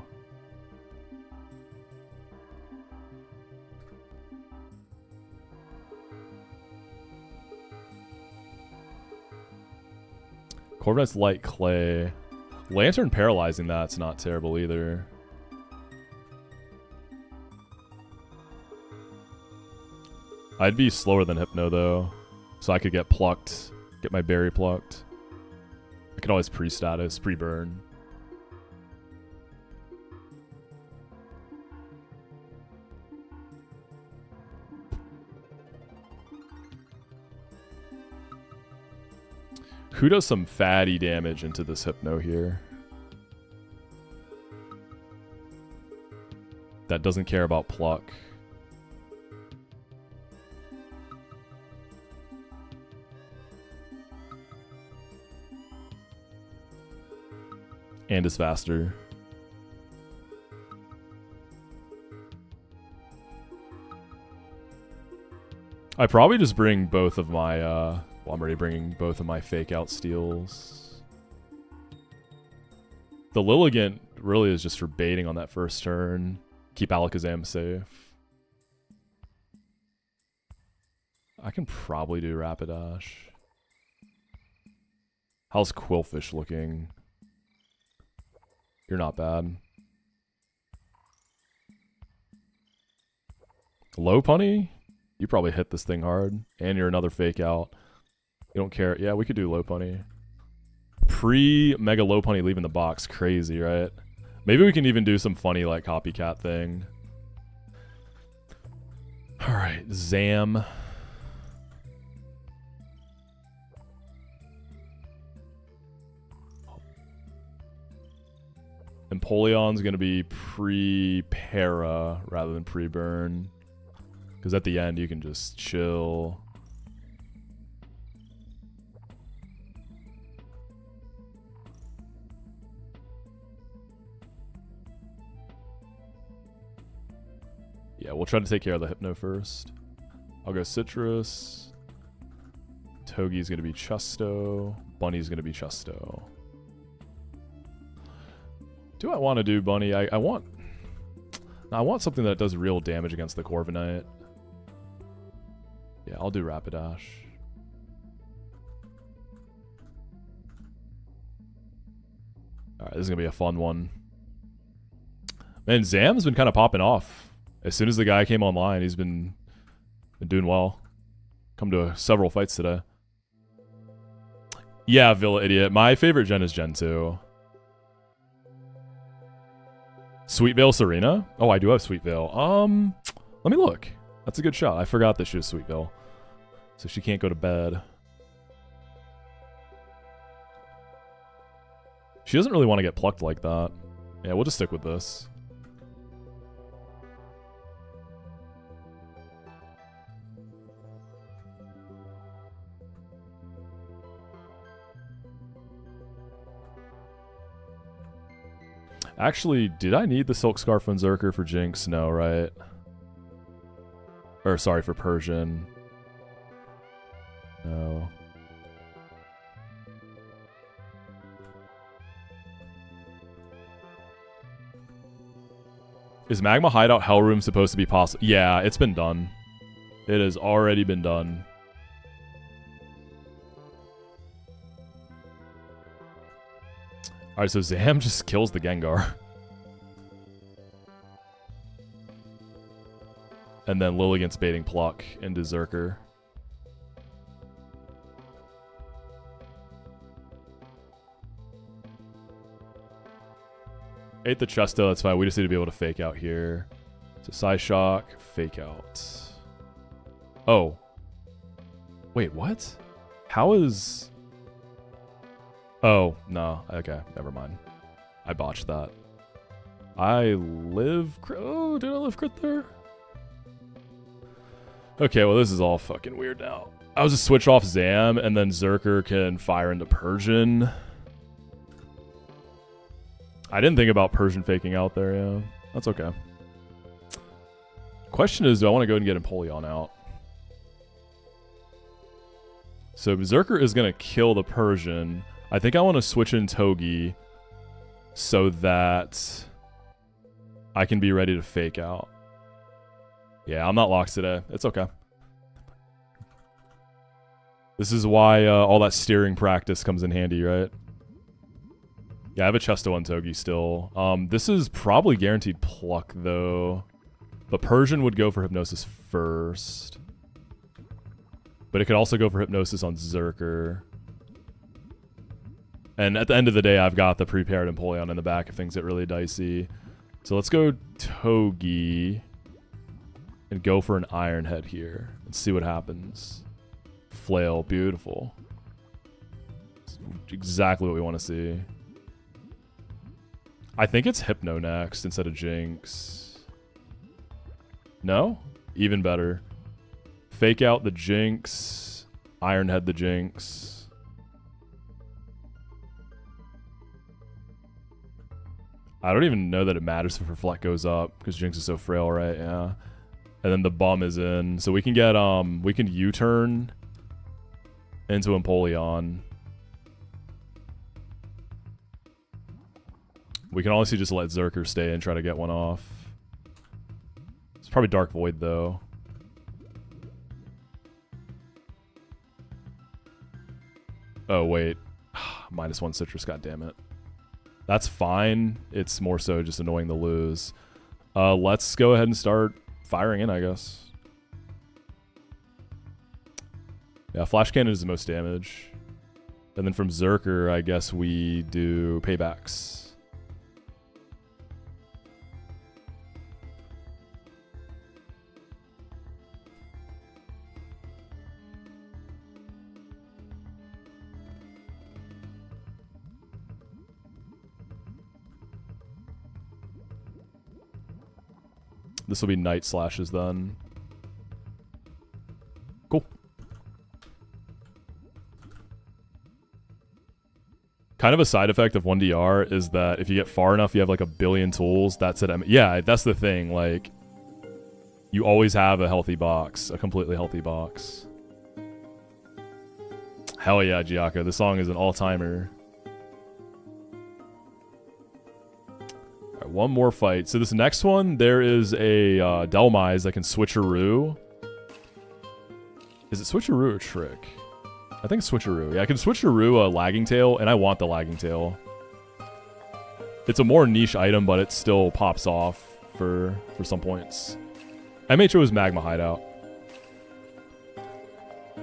Corviknight's Light Clay. Lantern paralyzing that's not terrible either. I'd be slower than Hypno, though. So I could get plucked. Get my berry plucked. I could always pre-status, pre-burn. Who does some fatty damage into this Hypno here? That doesn't care about pluck. And is faster. I probably just bring both of my, well, I'm already bringing both of my fake out steals. The Lilligant really is just for baiting on that first turn. Keep Alakazam safe. I can probably do Rapidash. How's Quillfish looking? You're not bad. Low punny? You probably hit this thing hard. And you're another fake out. You don't care. Yeah, we could do low punny. Pre-mega low punny leaving the box. Crazy, right? Maybe we can even do some funny, like, copycat thing. Alright, Zam. Empoleon's going to be pre-para rather than pre-burn. Because at the end, you can just chill. Yeah, we'll try to take care of the Hypno first. I'll go Citrus. Togi's going to be Chusto. Bunny's going to be Chusto. Do I want to do Bunny? I want something that does real damage against the Corviknight. Yeah, I'll do Rapidash. Alright, this is going to be a fun one. Man, Zam's been kind of popping off. As soon as the guy came online, he's been doing well. Come to several fights today. Yeah, Villa Idiot. My favorite gen is Gen 2. Sweet Veil Serena? Oh, I do have Sweet Veil. Let me look. That's a good shot. I forgot that she was Sweet Veil. So she can't go to bed. She doesn't really want to get plucked like that. Yeah, we'll just stick with this. Actually, did I need the Silk Scarf on Zerker for Jinx? No, right? Or, sorry, for Persian. No. Is Magma Hideout Hell Room supposed to be possible? Yeah, it's been done. It has already been done. Alright, so Zam just kills the Gengar. And then Lilligant's baiting Pluck into Zerker. Ate the Chesto, that's fine. We just need to be able to fake out here. So Psyshock, fake out. Oh. Wait, what? How is... Oh, no. Okay, never mind. I botched that. I live... Oh, did I live crit there? Okay, well, this is all fucking weird now. I was just switch off Zam, and then Zerker can fire into Persian. I didn't think about Persian faking out there, yeah. That's okay. Question is, do I want to go and get Empoleon out? So Berserker is going to kill the Persian. I think I want to switch in Togi so that I can be ready to fake out. Yeah, I'm not locked today. It's okay. This is why all that steering practice comes in handy, right? Yeah, I have a Chesto on Togi still. This is probably guaranteed Pluck, though. But Persian would go for Hypnosis first. But it could also go for Hypnosis on Zerker. And at the end of the day, I've got the prepared Empoleon in the back if things get really dicey. So let's go Togi and go for an Iron Head here and see what happens. Flail, beautiful. It's exactly what we want to see. I think it's Hypno next instead of Jinx. No? Even better. Fake out the Jinx. Iron Head the Jinx. I don't even know that it matters if Reflect goes up because Jinx is so frail, right? Yeah. And then the Bum is in. So we can get we can U-turn into Empoleon. We can honestly just let Zerker stay and try to get one off. It's probably Dark Void though. Oh wait. -1 Citrus, god damn it. That's fine. It's more so just annoying to lose. Let's go ahead and start firing in, I guess. Yeah, Flash Cannon is the most damage. And then from Zerker, I guess we do paybacks. This will be Night Slashes then. Cool. Kind of a side effect of 1DR is that if you get far enough, you have like a billion tools. That's it. Yeah, that's the thing. Like, you always have a healthy box, a completely healthy box. Hell yeah, Giaco. This song is an all-timer. One more fight. So this next one, there is a Delmise that can switcheroo. Is it switcheroo or trick? I think it's switcheroo. Yeah, I can switcheroo a Lagging Tail, and I want the Lagging Tail. It's a more niche item, but it still pops off for some points. MHO is Magma Hideout.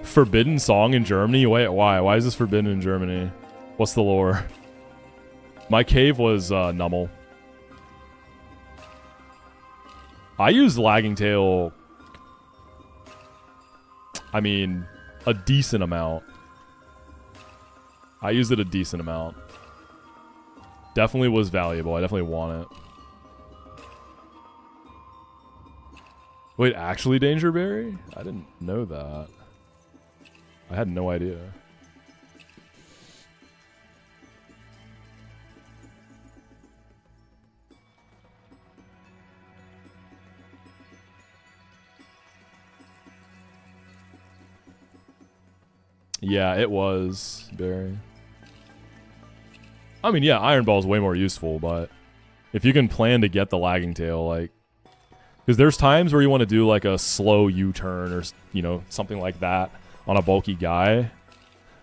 Forbidden song in Germany? Wait, why? Why is this forbidden in Germany? What's the lore? My cave was Nummel. I use Lagging Tail, I mean, a decent amount. I used it a decent amount. Definitely was valuable. I definitely want it. Wait, actually Dangerberry? I didn't know that. I had no idea. Yeah, it was Barry. I mean, yeah, Iron Ball is way more useful, but if you can plan to get the Lagging Tail, like, because there's times where you want to do like a slow U-turn or, you know, something like that on a bulky guy.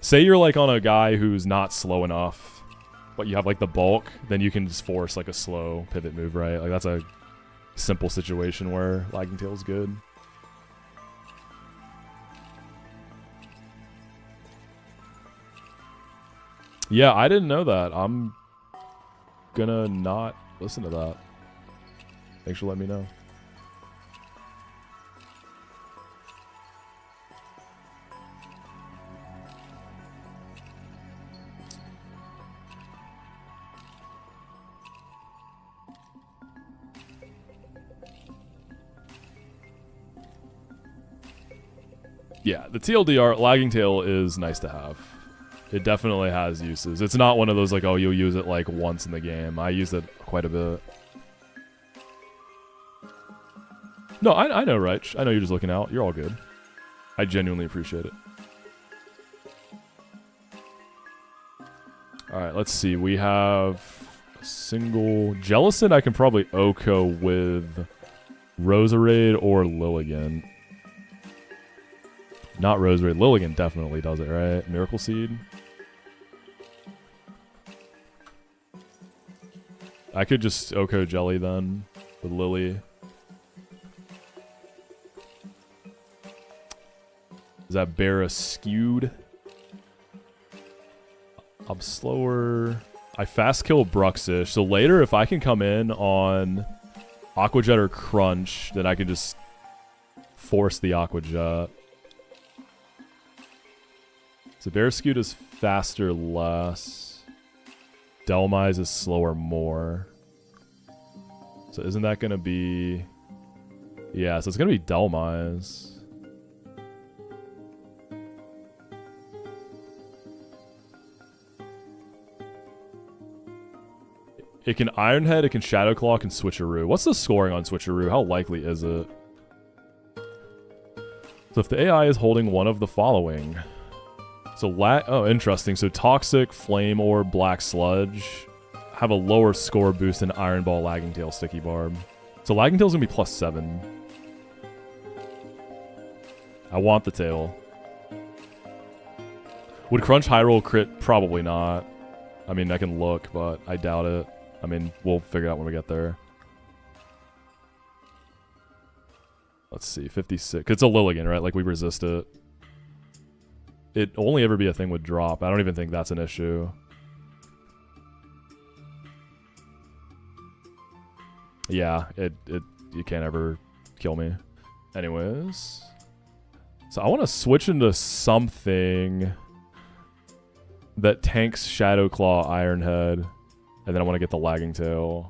Say you're like on a guy who's not slow enough, but you have like the bulk, then you can just force like a slow pivot move, right? Like that's a simple situation where Lagging Tail is good. Yeah, I didn't know that. I'm gonna not listen to that. Thanks for letting me know. Yeah, the TLDR, Lagging Tail is nice to have. It definitely has uses. It's not one of those like, oh, you'll use it like once in the game. I use it quite a bit. No, I know, Reich. I know you're just looking out. You're all good. I genuinely appreciate it. Alright, let's see. We have a single... Jellicent I can probably Oko with Roserade or Lilligant. Not Roserade. Lilligant definitely does it, right? Miracle Seed. I could just Oko Jelly then with Lily. Is that bear skewed? I'm slower. I fast kill Bruxish. So later, if I can come in on Aqua Jet or Crunch, then I can just force the Aqua Jet. So bear skewed is faster, less. Delmise is slower, more. So isn't that going to be... Yeah, so it's going to be Delmise. It can Iron Head, it can Shadow Claw, it can Switcheroo. What's the scoring on Switcheroo? How likely is it? So if the AI is holding one of the following... So oh, interesting. So Toxic, Flame Orb, Black Sludge have a lower score boost than Iron Ball, Lagging Tail, Sticky Barb. So Lagging Tail's gonna be +7. I want the tail. Would Crunch high roll crit? Probably not. I mean, I can look, but I doubt it. I mean, we'll figure it out when we get there. Let's see, 56. It's a Lilligant, right? Like, we resist it. It'd only ever be a thing with drop. I don't even think that's an issue. Yeah, you can't ever kill me. Anyways. So I want to switch into something that tanks Shadow Claw, Iron Head, and then I want to get the Lagging Tail.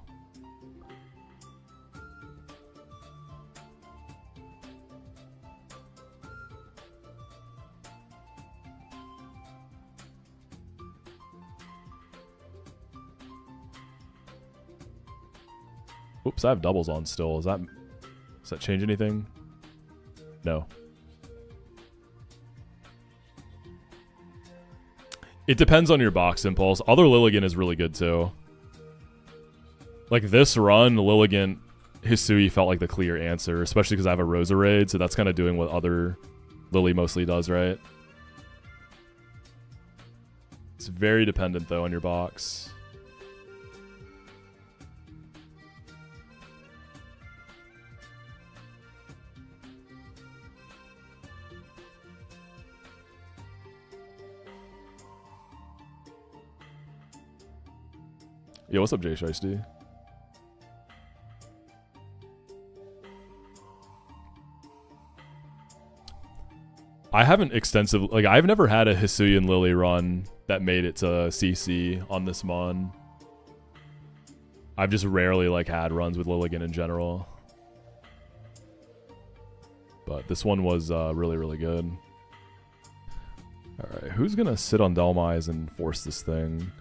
Oops, I have doubles on still. Does that change anything? No. It depends on your box impulse. Other Lilligant is really good too. Like this run, Lilligant Hisui felt like the clear answer, especially because I have a Roserade, so that's kind of doing what other Lily mostly does, right? It's very dependent though on your box. Yo, what's up, Jay Shiesty? I haven't like, I've never had a Hisuian Lily run that made it to CC on this mon. I've just rarely, like, had runs with Lilligant in general. But this one was really, really good. Alright, who's gonna sit on Delmise and force this thing?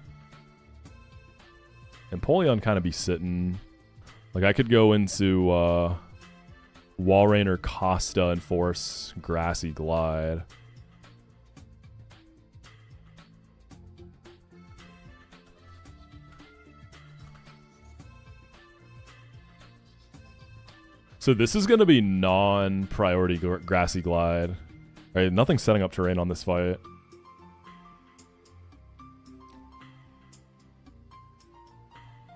Empoleon kind of be sitting. Like, I could go into Walrein or Costa and force Grassy Glide. So this is going to be non-priority Grassy Glide. Right, nothing's setting up terrain on this fight.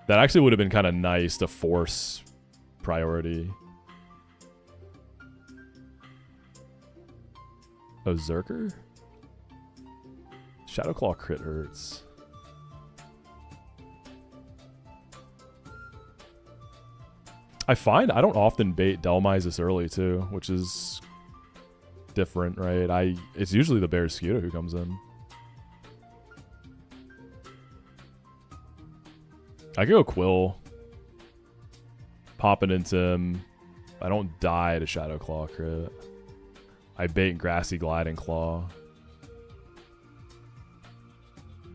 That actually would have been kind of nice to force priority. Oh, Zerker? Shadow Claw crit hurts. I find I don't often bait Delmise this early too, which is different, right? It's usually the Bear Scuda who comes in. I could go Quill. Pop it into him. I don't die to Shadow Claw crit. I bait Grassy Glide and Claw.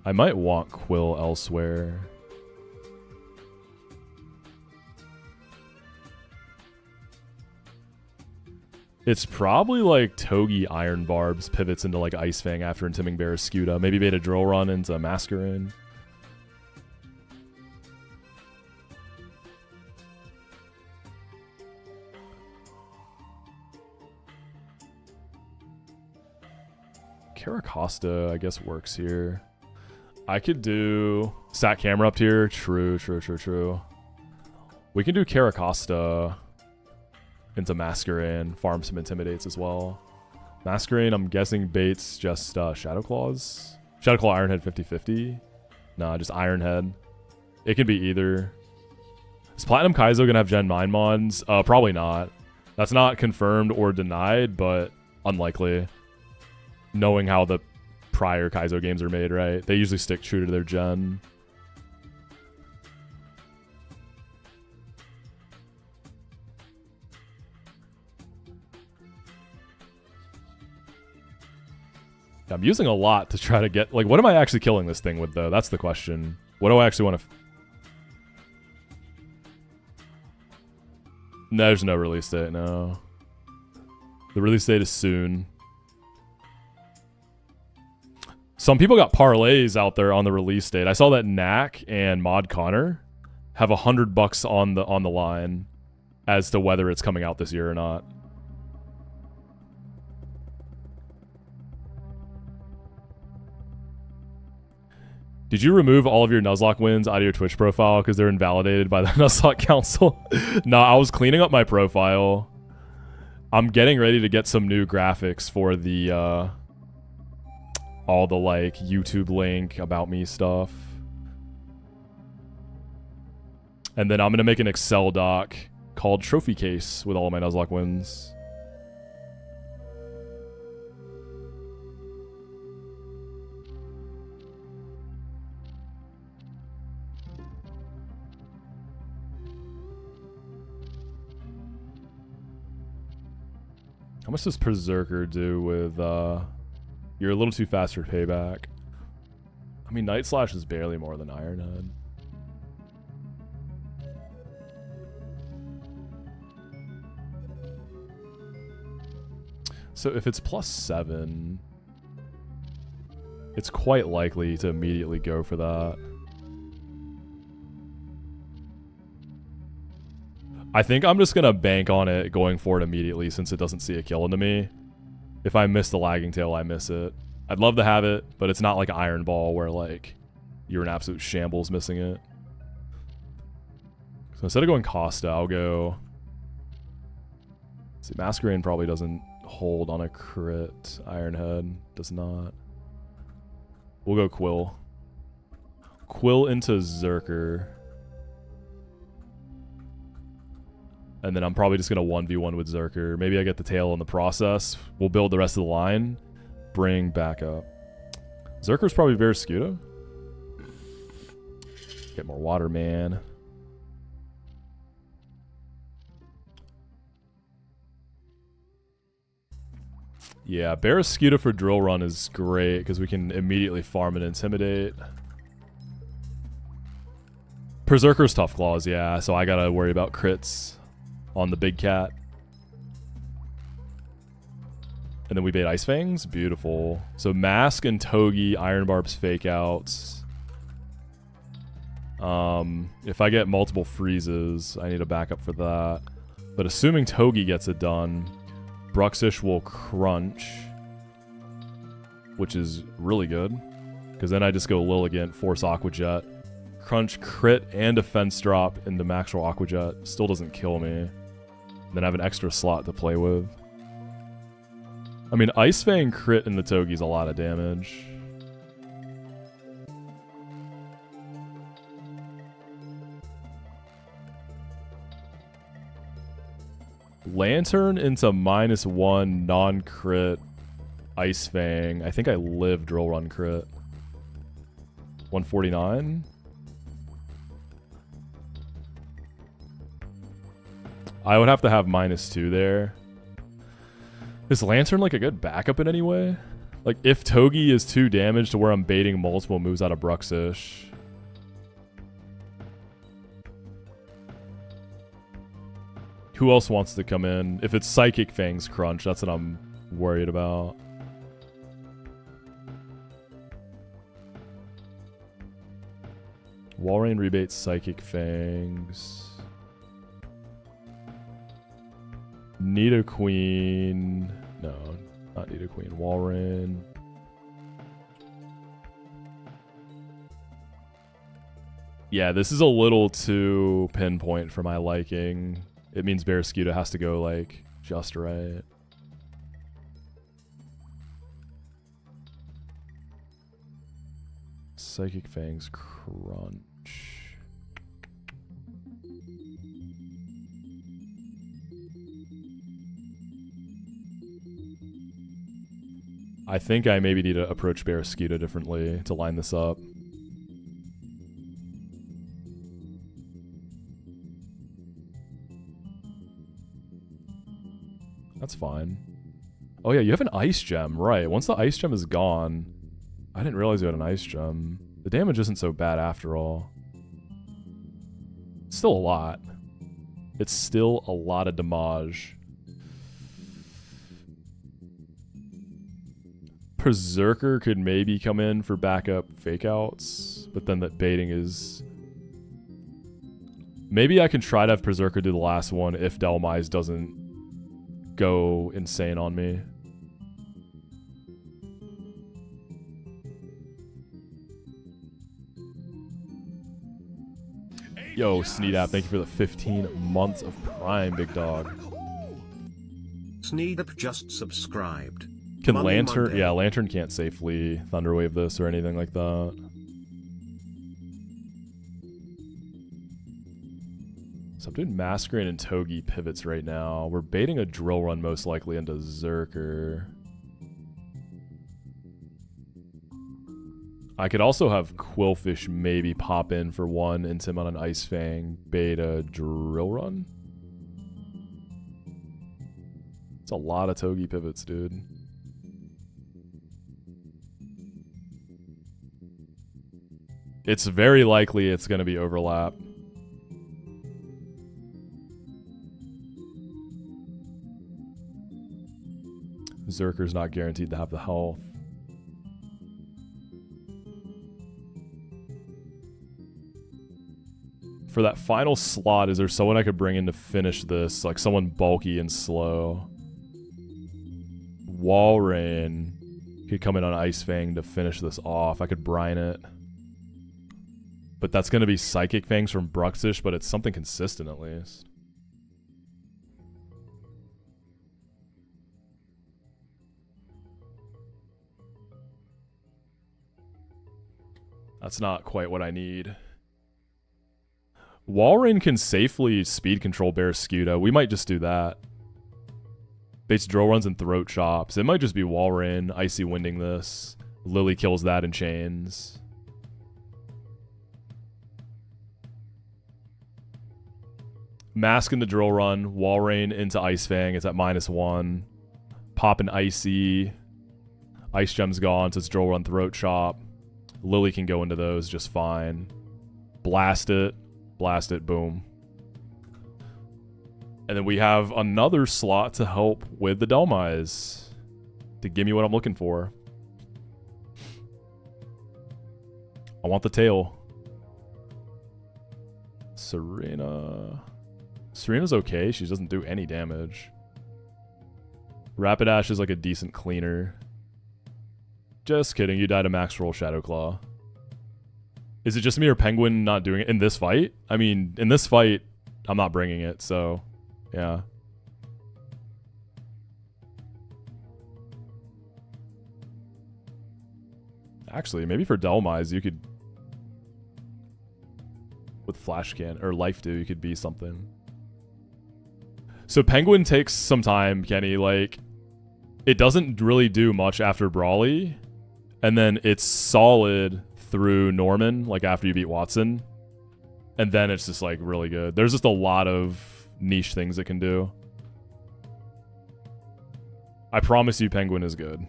I might want Quill elsewhere. It's probably like Togi Iron Barbs pivots into like Ice Fang after Intiming Barraskewda. Maybe bait a Drill Run into Masquerain. Caracosta, I guess, works here. I could do Sat Camera up here. True. We can do Caracosta into Masquerain, farm some Intimidates as well. Masquerade, I'm guessing baits just Shadow Claws. Shadow Claw Ironhead 50-50. Nah, just Ironhead. It can be either. Is Platinum Kaizo gonna have Gen 9 mods? Probably not. That's not confirmed or denied, but unlikely. Knowing how the prior Kaizo games are made, right? They usually stick true to their gen. I'm using a lot to try to get... Like, what am I actually killing this thing with, though? That's the question. What do I actually want to... No, there's no release date, no. The release date is soon. Some people got parlays out there on the release date. I saw that Knack and Mod Connor have $100 on the line as to whether it's coming out this year or not. Did you remove all of your Nuzlocke wins out of your Twitch profile because they're invalidated by the Nuzlocke Council? No, I was cleaning up my profile. I'm getting ready to get some new graphics for the all the like YouTube link about me stuff. And then I'm going to make an Excel doc called Trophy Case with all of my Nuzlocke wins. How much does Berserker do with, you're a little too fast for payback. I mean, Night Slash is barely more than Ironhead. So if it's +7, it's quite likely to immediately go for that. I think I'm just going to bank on it going for it immediately since it doesn't see a kill into me. If I miss the lagging tail, I miss it. I'd love to have it, but it's not like Iron Ball where like you're an absolute shambles missing it. So instead of going Costa, I'll go... See, Masquerade probably doesn't hold on a crit. Ironhead does not. We'll go Quill. Quill into Zerker. And then I'm probably just going to 1v1 with Zerker. Maybe I get the tail in the process. We'll build the rest of the line. Bring back up. Zerker's probably Barraskewda. Get more water, man. Yeah, Barraskewda for Drill Run is great because we can immediately farm and intimidate. Berserker's Tough Claws, yeah, so I gotta worry about crits on the big cat. And then we bait Ice Fangs. Beautiful. So Mask and Togi, Iron Barb's fake outs. If I get multiple freezes, I need a backup for that. But assuming Togi gets it done, Bruxish will crunch, which is really good. Because then I just go Lilligant, force Aqua Jet, crunch, crit, and defense drop into Maxwell Aqua Jet. Still doesn't kill me. Then I have an extra slot to play with. I mean, Ice Fang crit in the Togi's a lot of damage. Lantern into -1 non-crit Ice Fang. I think I live Drill Run crit. 149. I would have to have -2 there. Is Lantern like a good backup in any way? Like if Togi is 2 damage to where I'm baiting multiple moves out of Bruxish. Who else wants to come in? If it's Psychic Fangs crunch, that's what I'm worried about. Walrein rebates Psychic Fangs. Nidoqueen. No, not Nidoqueen. Walrein. Yeah, this is a little too pinpoint for my liking. It means Barraskewda has to go, like, just right. Psychic Fangs Crunch. I think I maybe need to approach Barraskewda differently to line this up. That's fine. Oh yeah, you have an ice gem, right. Once the ice gem is gone, I didn't realize you had an ice gem. The damage isn't so bad after all. It's still a lot. It's still a lot of damage. Berserker could maybe come in for backup fake outs, but then that baiting is... Maybe I can try to have Berserker do the last one if Dhelmise doesn't go insane on me. Yo, Sneedap, thank you for the 15 months of Prime, big dog. Sneedap just subscribed. Can Money Lantern... Monday. Yeah, Lantern can't safely Thunderwave this or anything like that. So I'm doing Masquerade and Togi pivots right now. We're baiting a Drill Run most likely into Zerker. I could also have Quillfish maybe pop in for one into him on an Ice Fang, bait a Drill Run. It's a lot of Togi pivots, dude. It's very likely it's going to be overlap. Zerker's not guaranteed to have the health. For that final slot, is there someone I could bring in to finish this? Like someone bulky and slow. Walrein could come in on Ice Fang to finish this off. I could brine it. But that's going to be Psychic Fangs from Bruxish, but it's something consistent at least. That's not quite what I need. Walrein can safely speed control Barraskewda. We might just do that. Baits Drill Runs and Throat Chops. It might just be Walrein Icy Winding this. Lily kills that in chains. Mask into Drill Run. Walrein into Ice Fang. It's at -1. Pop an Icy. Ice Gem's gone, so it's Drill Run, Throat Chop. Lily can go into those just fine. Blast it, boom. And then we have another slot to help with the Dhelmise. To give me what I'm looking for. I want the tail. Serena. Serena's okay. She doesn't do any damage. Rapidash is like a decent cleaner. Just kidding, you died a max roll Shadowclaw. Is it just me or Penguin not doing it in this fight? I mean, in this fight, I'm not bringing it, so yeah. Actually, maybe for Dhelmise, you could... With Flash Can, or Life Dew, you could be something. So Penguin takes some time, Kenny, like... It doesn't really do much after Brawly. And then it's solid through Norman, like after you beat Watson. And then it's just like really good. There's just a lot of niche things it can do. I promise you Penguin is good.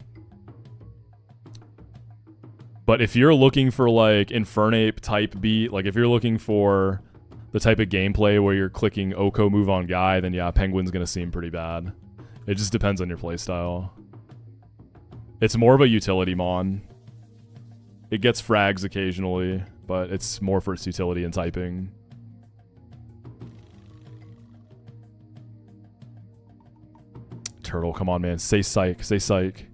But if you're looking for like Infernape type beat, like if you're looking for the type of gameplay where you're clicking Oko move on guy, then yeah, Penguin's gonna seem pretty bad. It just depends on your playstyle. It's more of a utility mon. It gets frags occasionally, but it's more for its utility and typing. Turtle, come on, man. Say psych. Say psych.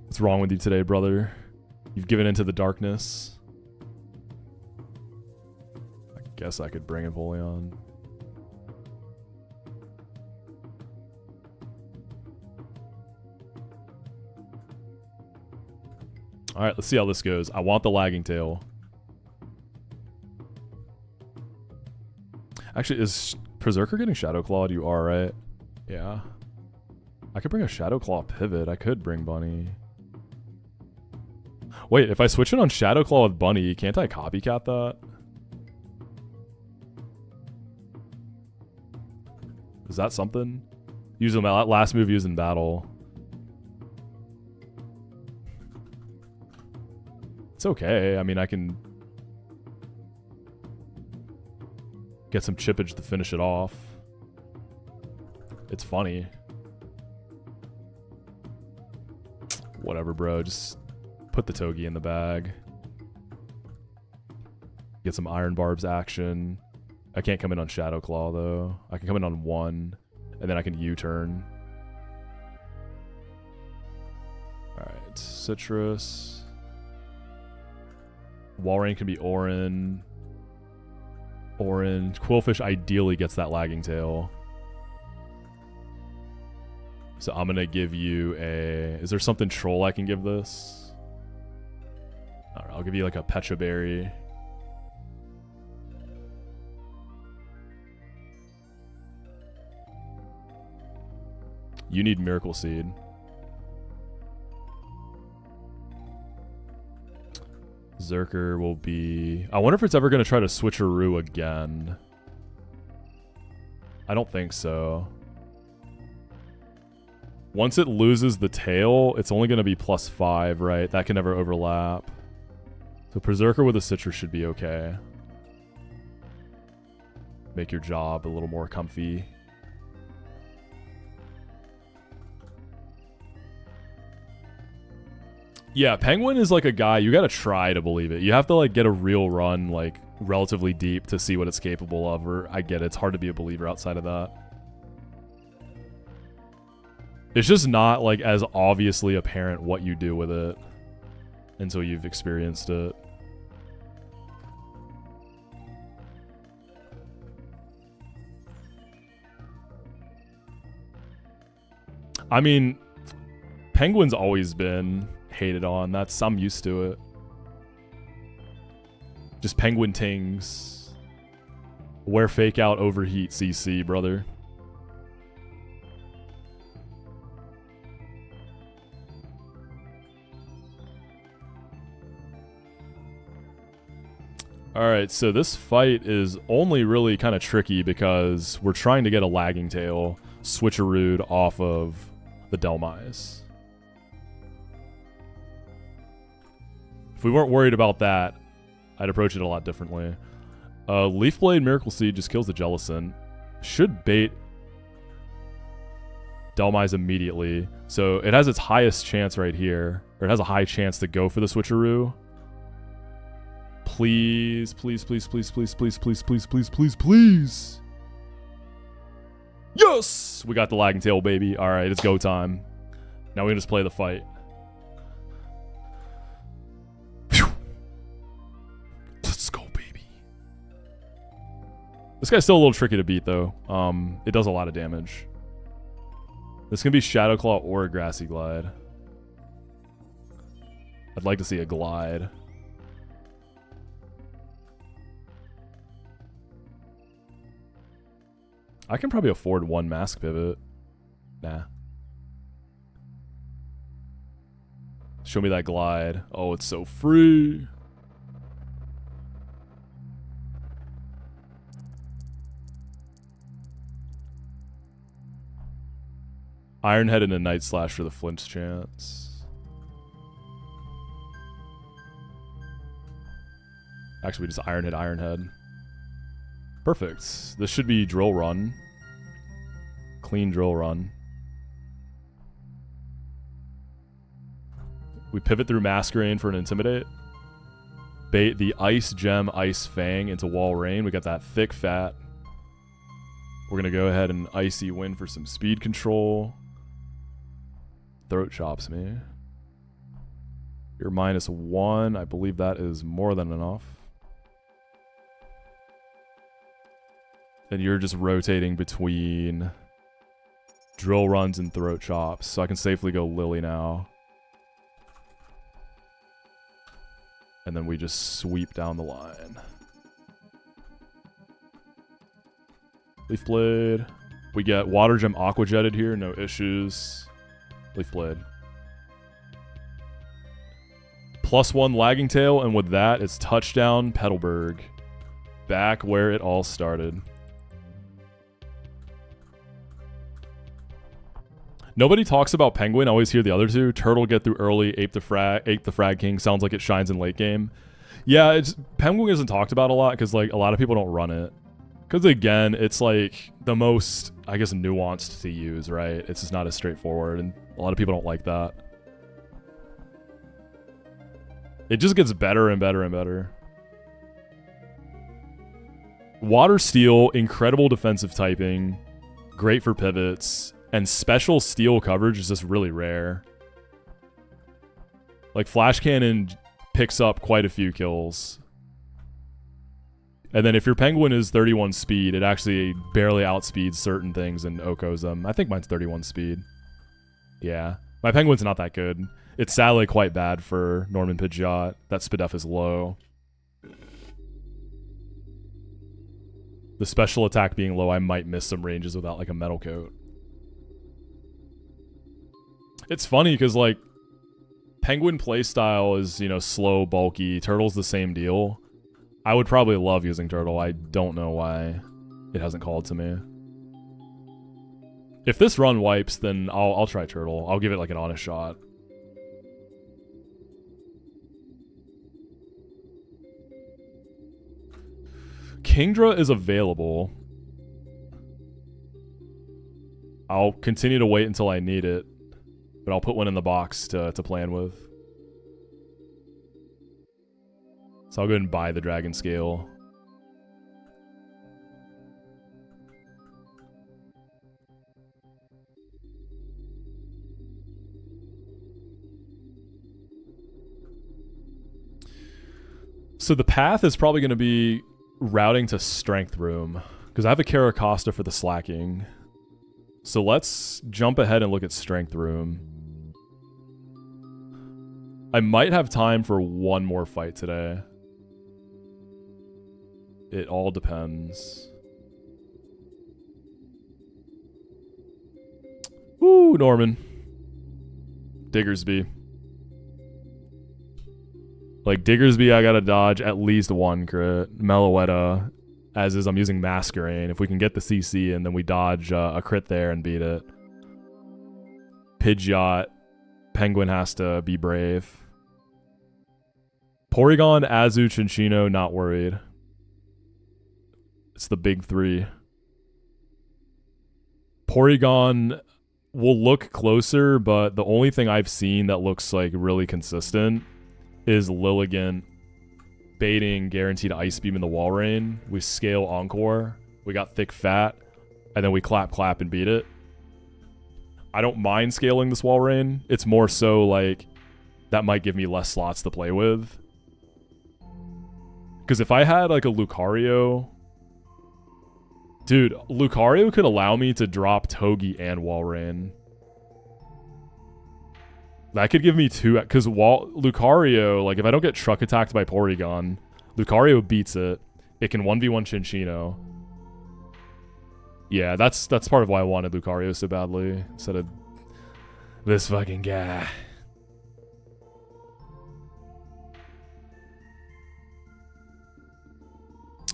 What's wrong with you today, brother? You've given into the darkness. I guess I could bring Empoleon. Alright, let's see how this goes. I want the lagging tail. Actually, is Berserker getting Shadow Clawed? You are, right? Yeah. I could bring a Shadow Claw pivot. I could bring Bunny. Wait, if I switch it on Shadow Claw with Bunny, can't I copycat that? Is that something? Use them last move used in battle. It's okay. I mean, I can get some chippage to finish it off. It's funny. Whatever, bro. Just put the Togi in the bag. Get some Iron Barbs action. I can't come in on Shadow Claw, though. I can come in on 1, and then I can U-turn. Alright, Citrus. Walrein can be Orin. Orange. Quillfish ideally gets that lagging tail. So I'm going to give you a... Is there something troll I can give this? Alright, I'll give you like a Pecha Berry. You need Miracle Seed. Zerker will be... I wonder if it's ever going to try to switcheroo again. I don't think so. Once it loses the tail, it's only going to be +5, right? That can never overlap. So Berserker with a Citrus should be okay. Make your job a little more comfy. Yeah, Penguin is like a guy, you gotta try to believe it. You have to like get a real run like relatively deep to see what it's capable of, or I get it, it's hard to be a believer outside of that. It's just not like as obviously apparent what you do with it until you've experienced it. I mean, Penguin's always been hated on. I'm used to it. Just Penguin tings. Wear fake out, overheat, CC, brother. Alright, so this fight is only really kind of tricky because we're trying to get a lagging tail switcherooed off of the Delmise. If we weren't worried about that, I'd approach it a lot differently. Leaf Blade Miracle Seed just kills the Jellicent. Should bait Delmise immediately. So it has its highest chance right here. Or it has a high chance to go for the switcheroo. Please, please, please, please, please, please, please, please, please, please, please. Yes! We got the lagging tail, baby. Alright, it's go time. Now we can just play the fight. This guy's still a little tricky to beat, though. It does a lot of damage. This can be Shadow Claw or a Grassy Glide. I'd like to see a Glide. I can probably afford 1 Mask Pivot. Nah. Show me that Glide. Oh, it's so free. Ironhead and a Night Slash for the Flint's chance. Actually, we just Ironhead, Ironhead. Perfect. This should be Drill Run. Clean Drill Run. We pivot through Masquerain for an Intimidate. Bait the Ice Gem, Ice Fang into Walrein. We got that thick fat. We're going to go ahead and Icy Wind for some speed control. Throat chops me. You're -1. I believe that is more than enough. And you're just rotating between drill runs and throat chops. So I can safely go Lily now. And then we just sweep down the line. Leaf Blade. We get Water Gem Aqua Jetted here, no issues. Leaf Blade. +1 Lagging Tail, and with that, it's touchdown Petalburg. Back where it all started. Nobody talks about Penguin. I always hear the other two. Turtle get through early, Ape the Frag King. Sounds like it shines in late game. Yeah, Penguin isn't talked about a lot because like a lot of people don't run it. Because again, it's like the most, I guess, nuanced to use, right? It's just not as straightforward, and a lot of people don't like that. It just gets better and better and better. Water Steel, incredible defensive typing, great for pivots, and special steel coverage is just really rare. Like Flash Cannon picks up quite a few kills. And then if your Penguin is 31 speed, it actually barely outspeeds certain things and Okos them. I think mine's 31 speed. Yeah. My Penguin's not that good. It's sadly quite bad for Norman Pidgeot. That Spidef is low. The special attack being low, I might miss some ranges without like a metal coat. It's funny because like Penguin playstyle is, you know, slow, bulky. Turtle's the same deal. I would probably love using Turtle. I don't know why it hasn't called to me. If this run wipes, then I'll try Turtle. I'll give it like an honest shot. Kingdra is available. I'll continue to wait until I need it, but I'll put one in the box to plan with. So I'll go ahead and buy the Dragon Scale. So the path is probably going to be routing to Strength Room, because I have a Caracosta for the slacking. So let's jump ahead and look at Strength Room. I might have time for one more fight today. It all depends. Woo, Norman. Diggersby. Like, Diggersby, I gotta dodge at least one crit. Meloetta, as is I'm using Masquerain. If we can get the CC in, then we dodge a crit there and beat it. Pidgeot. Penguin has to be brave. Porygon, Azu, Chinchino, not worried. It's the big three. Porygon will look closer, but the only thing I've seen that looks like really consistent is Lilligant baiting guaranteed Ice Beam in the Wall Rain. We scale Encore. We got Thick Fat. And then we clap and beat it. I don't mind scaling this Wall Rain. It's more so like that might give me less slots to play with. Because if I had like a Lucario... Dude, Lucario could allow me to drop Togi and Wall Rain. That could give me two... Because Lucario, like if I don't get truck attacked by Porygon, Lucario beats it. It can 1v1 Chinchino. Yeah, that's part of why I wanted Lucario so badly. Instead of this fucking guy.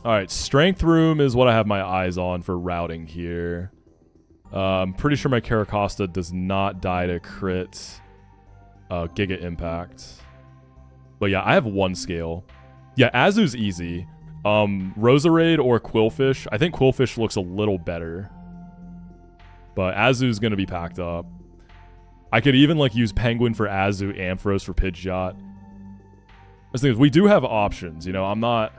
Alright, Strength Room is what I have my eyes on for routing here. I'm pretty sure my Caracosta does not die to crit Giga Impact. But yeah, I have one scale. Yeah, Azu's easy. Roserade or Quillfish. I think Quillfish looks a little better. But Azu's going to be packed up. I could even like use Penguin for Azu, Ampharos for Pidgeot. The thing is, we do have options. You know, I'm not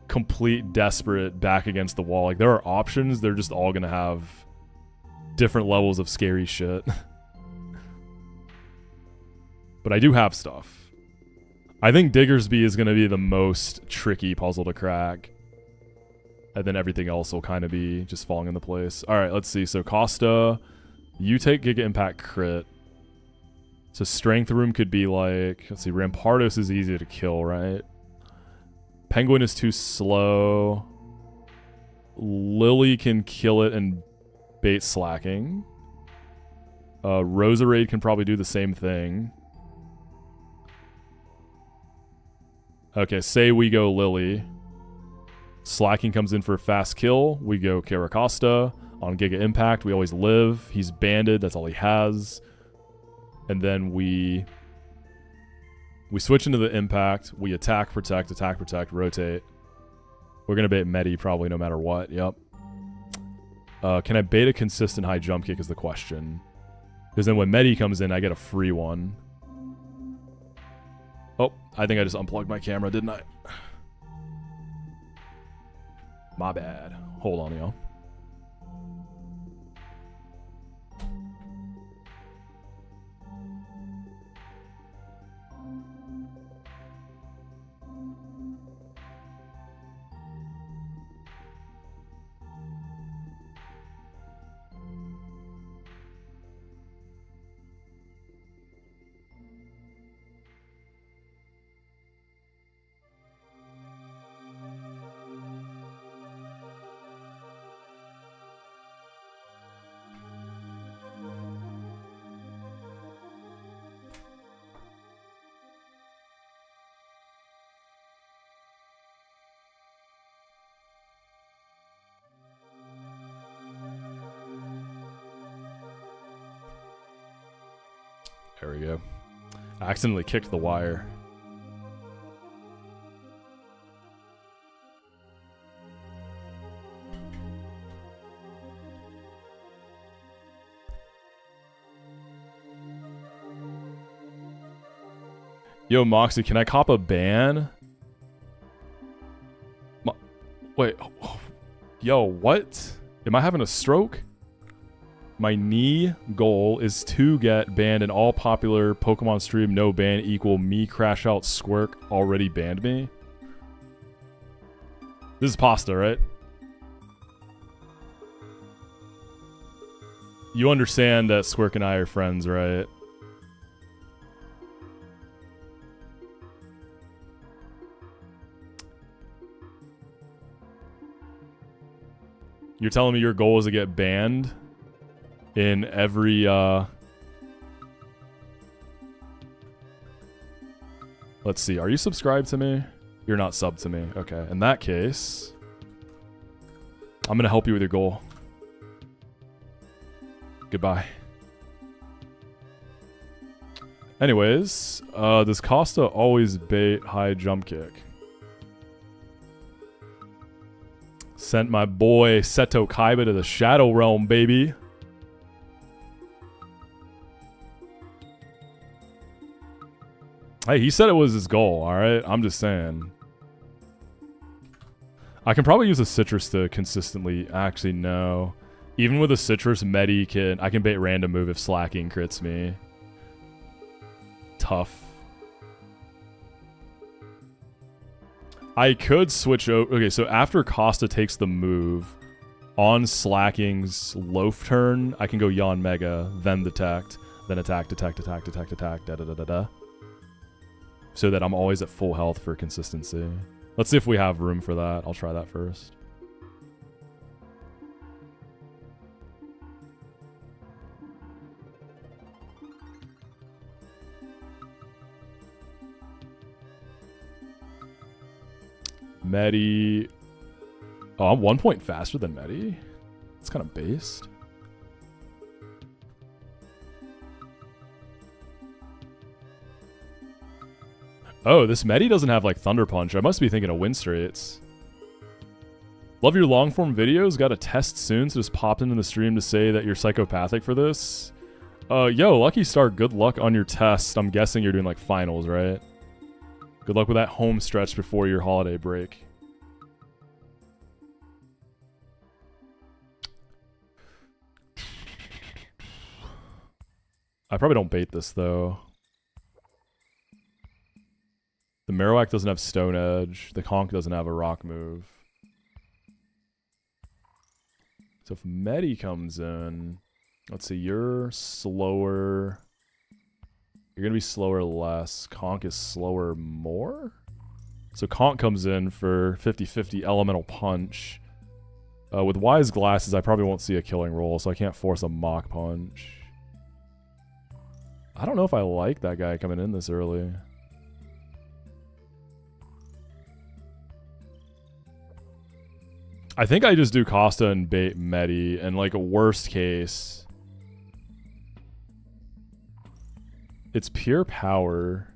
complete desperate back against the wall. Like, there are options. They're just all going to have different levels of scary shit. But I do have stuff. I think Diggersby is going to be the most tricky puzzle to crack. And then everything else will kind of be just falling into place. Alright, let's see. So Costa, you take Giga Impact crit. So strength room could be like, let's see, Rampardos is easy to kill, right? Penguin is too slow. Lily can kill it and bait slacking. Roserade can probably do the same thing. Okay, say we go Lily. Slacking comes in for a fast kill. We go Caracosta. On Giga Impact, we always live. He's banded. That's all he has. And then we switch into the Impact. We attack, protect, rotate. We're going to bait Medi probably no matter what. Yep. Can I bait a consistent high jump kick is the question. Because then when Medi comes in, I get a free one. Oh, I think I just unplugged my camera, didn't I? My bad. Hold on, y'all. There we go. I accidentally kicked the wire. Yo, Moxi, can I cop a ban? Wait. Yo, what? Am I having a stroke? My knee goal is to get banned in all popular Pokemon stream. No ban equal me crash out Squirk already banned me. This is pasta, right? You understand that Squirk and I are friends, right? You're telling me your goal is to get banned in every, let's see, are you subscribed to me? You're not subbed to me. Okay, in that case, I'm gonna help you with your goal. Goodbye. Anyways, does Costa always bait high jump kick? Sent my boy Seto Kaiba to the Shadow Realm, baby. Hey, he said it was his goal, alright? I'm just saying. I can probably use a citrus to consistently... Actually, no. Even with a citrus, Medi can... I can bait random move if slacking crits me. Tough. I could switch over... Okay, so after Costa takes the move, on Slacking's Loaf turn, I can go Yawn Mega, then detect, then attack, da-da-da-da. So that I'm always at full health for consistency. Let's see if we have room for that. I'll try that first. Medi. Oh, I'm 1 point faster than Medi. It's kind of based. Oh, this Medi doesn't have like Thunder Punch. I must be thinking of Wind Straits. Love your long form videos. Got a test soon, so just popped into the stream to say that you're psychopathic for this. Yo, Lucky Star, good luck on your test. I'm guessing you're doing like finals, right? Good luck with that home stretch before your holiday break. I probably don't bait this though. The Marowak doesn't have Stone Edge. The Conk doesn't have a rock move. So if Medi comes in, let's see, you're slower. You're going to be slower less. Conk is slower more? So Conk comes in for 50-50 elemental punch. With Wise Glasses, I probably won't see a killing roll, so I can't force a Mach Punch. I don't know if I like that guy coming in this early. I think I just do Costa and bait Medi, and like a worst case, it's pure power.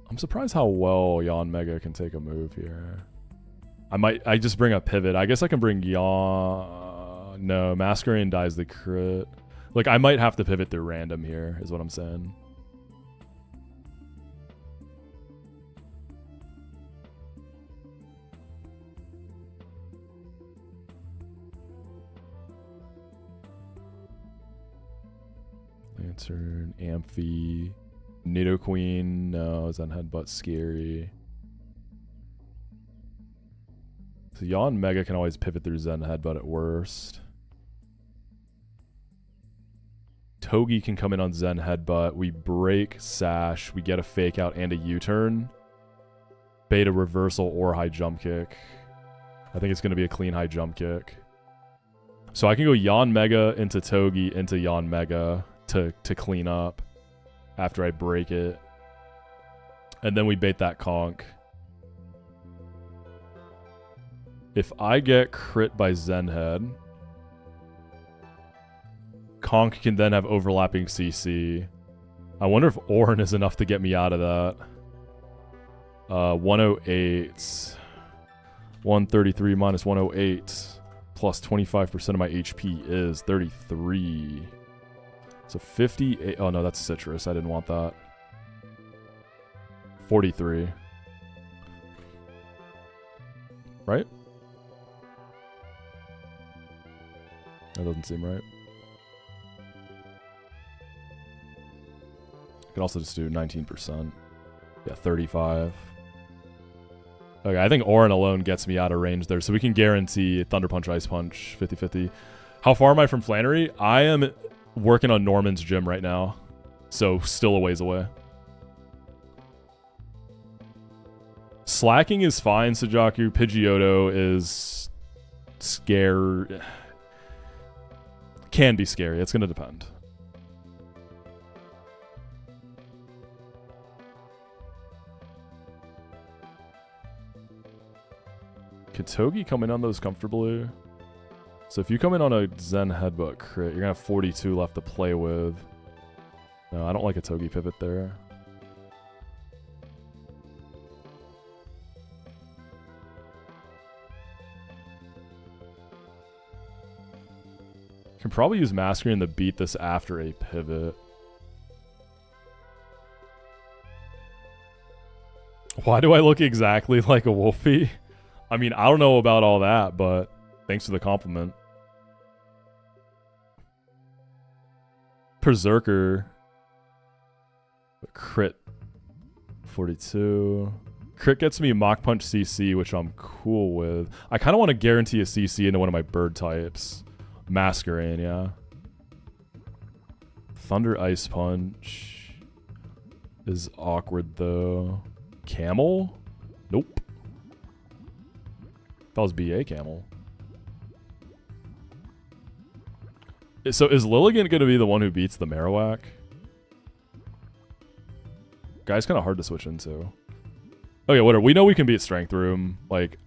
I'm surprised how well Yon Mega can take a move here. I just bring a pivot. I guess I can bring Yon. No, Masquerain dies the crit. Like, I might have to pivot through random here, is what I'm saying. Lantern, Amphi, Nidoqueen, no, Zen Headbutt, scary. So Yon Mega can always pivot through Zen Headbutt at worst. Togi can come in on Zen Headbutt. We break Sash. We get a Fake Out and a U-turn. Beta Reversal or High Jump Kick. I think it's going to be a clean High Jump Kick. So I can go Yon Mega into Togi into Yon Mega to clean up after I break it. And then we bait that Conk. If I get crit by Zen Head, Conk can then have overlapping CC. I wonder if Orin is enough to get me out of that. 108. 133 minus 108 plus 25% of my HP is 33. So 58. Oh no, that's Citrus. I didn't want that. 43. Right? That doesn't seem right. I can also just do 19%. Yeah, 35. Okay, I think Orin alone gets me out of range there, so we can guarantee Thunder Punch, Ice Punch, 50-50. How far am I from Flannery? I am working on Norman's gym right now, so still a ways away. Slacking is fine, Sajaku. Pidgeotto is scary. Can be scary. It's going to depend. Could Togi come in on those comfortably? So if you come in on a Zen Headbutt crit, you're going to have 42 left to play with. No, I don't like a Togi pivot there. Can probably use Masquerain to beat this after a pivot. Why do I look exactly like a Wolfie? I mean, I don't know about all that, but thanks for the compliment. Berserker. Crit. 42. Crit gets me Mach Punch CC, which I'm cool with. I kind of want to guarantee a CC into one of my bird types. Masquerain, yeah. Thunder Ice Punch is awkward, though. Camel? Nope. That was BA Camel. So is Lilligant going to be the one who beats the Marowak? Guy's kind of hard to switch into. Okay, whatever. We know we can beat Strength Room. Like,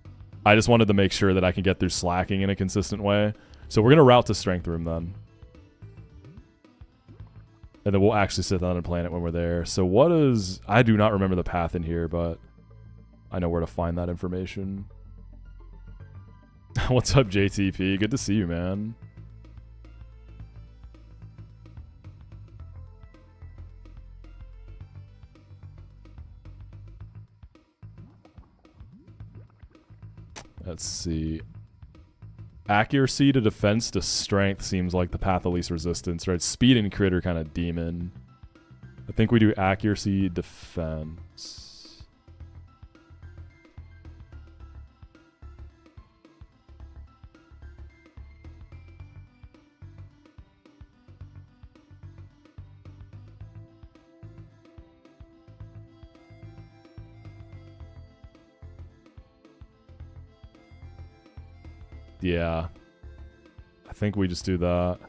I just wanted to make sure that I can get through Slacking in a consistent way. So we're going to route to Strength Room then. And then we'll actually sit down and plan it when we're there. So what is... I do not remember the path in here, but I know where to find that information. What's up, JTP? Good to see you, man. Let's see. Accuracy to defense to strength seems like the path of least resistance, right? Speed and crit are kind of demon. I think we do accuracy, defense. Yeah. I think we just do that.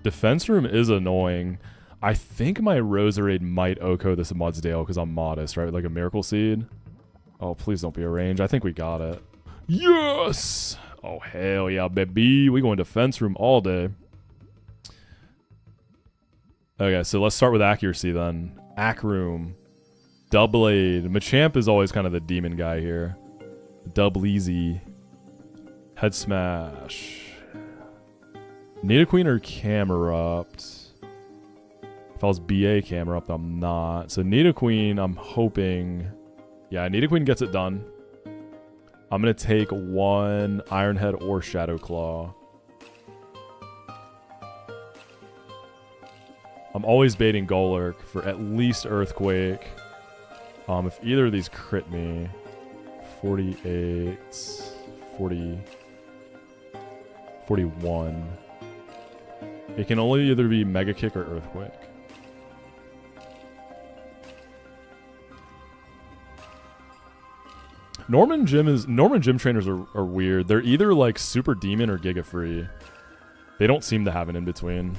Defense room is annoying. I think my Roserade might Oko this Mudsdale because I'm modest, right? Like a Miracle Seed. Oh, please don't be a range. I think we got it. Yes! Oh, hell yeah, baby. We going defense room all day. Okay, so let's start with accuracy then. Ac room. Double aid. Machamp is always kind of the demon guy here. Double easy. Head smash. Nidoqueen or Camerupt? If I was BA Camerupt, I'm not. So Nidoqueen, I'm hoping... Yeah, Nidoqueen gets it done. I'm going to take one Iron Head or Shadow Claw. I'm always baiting Golurk for at least Earthquake. If either of these crit me... 48... 40... 41... It can only either be Mega Kick or Earthquake. Norman Gym trainers are weird. They're either like super demon or Giga free. They don't seem to have an in-between.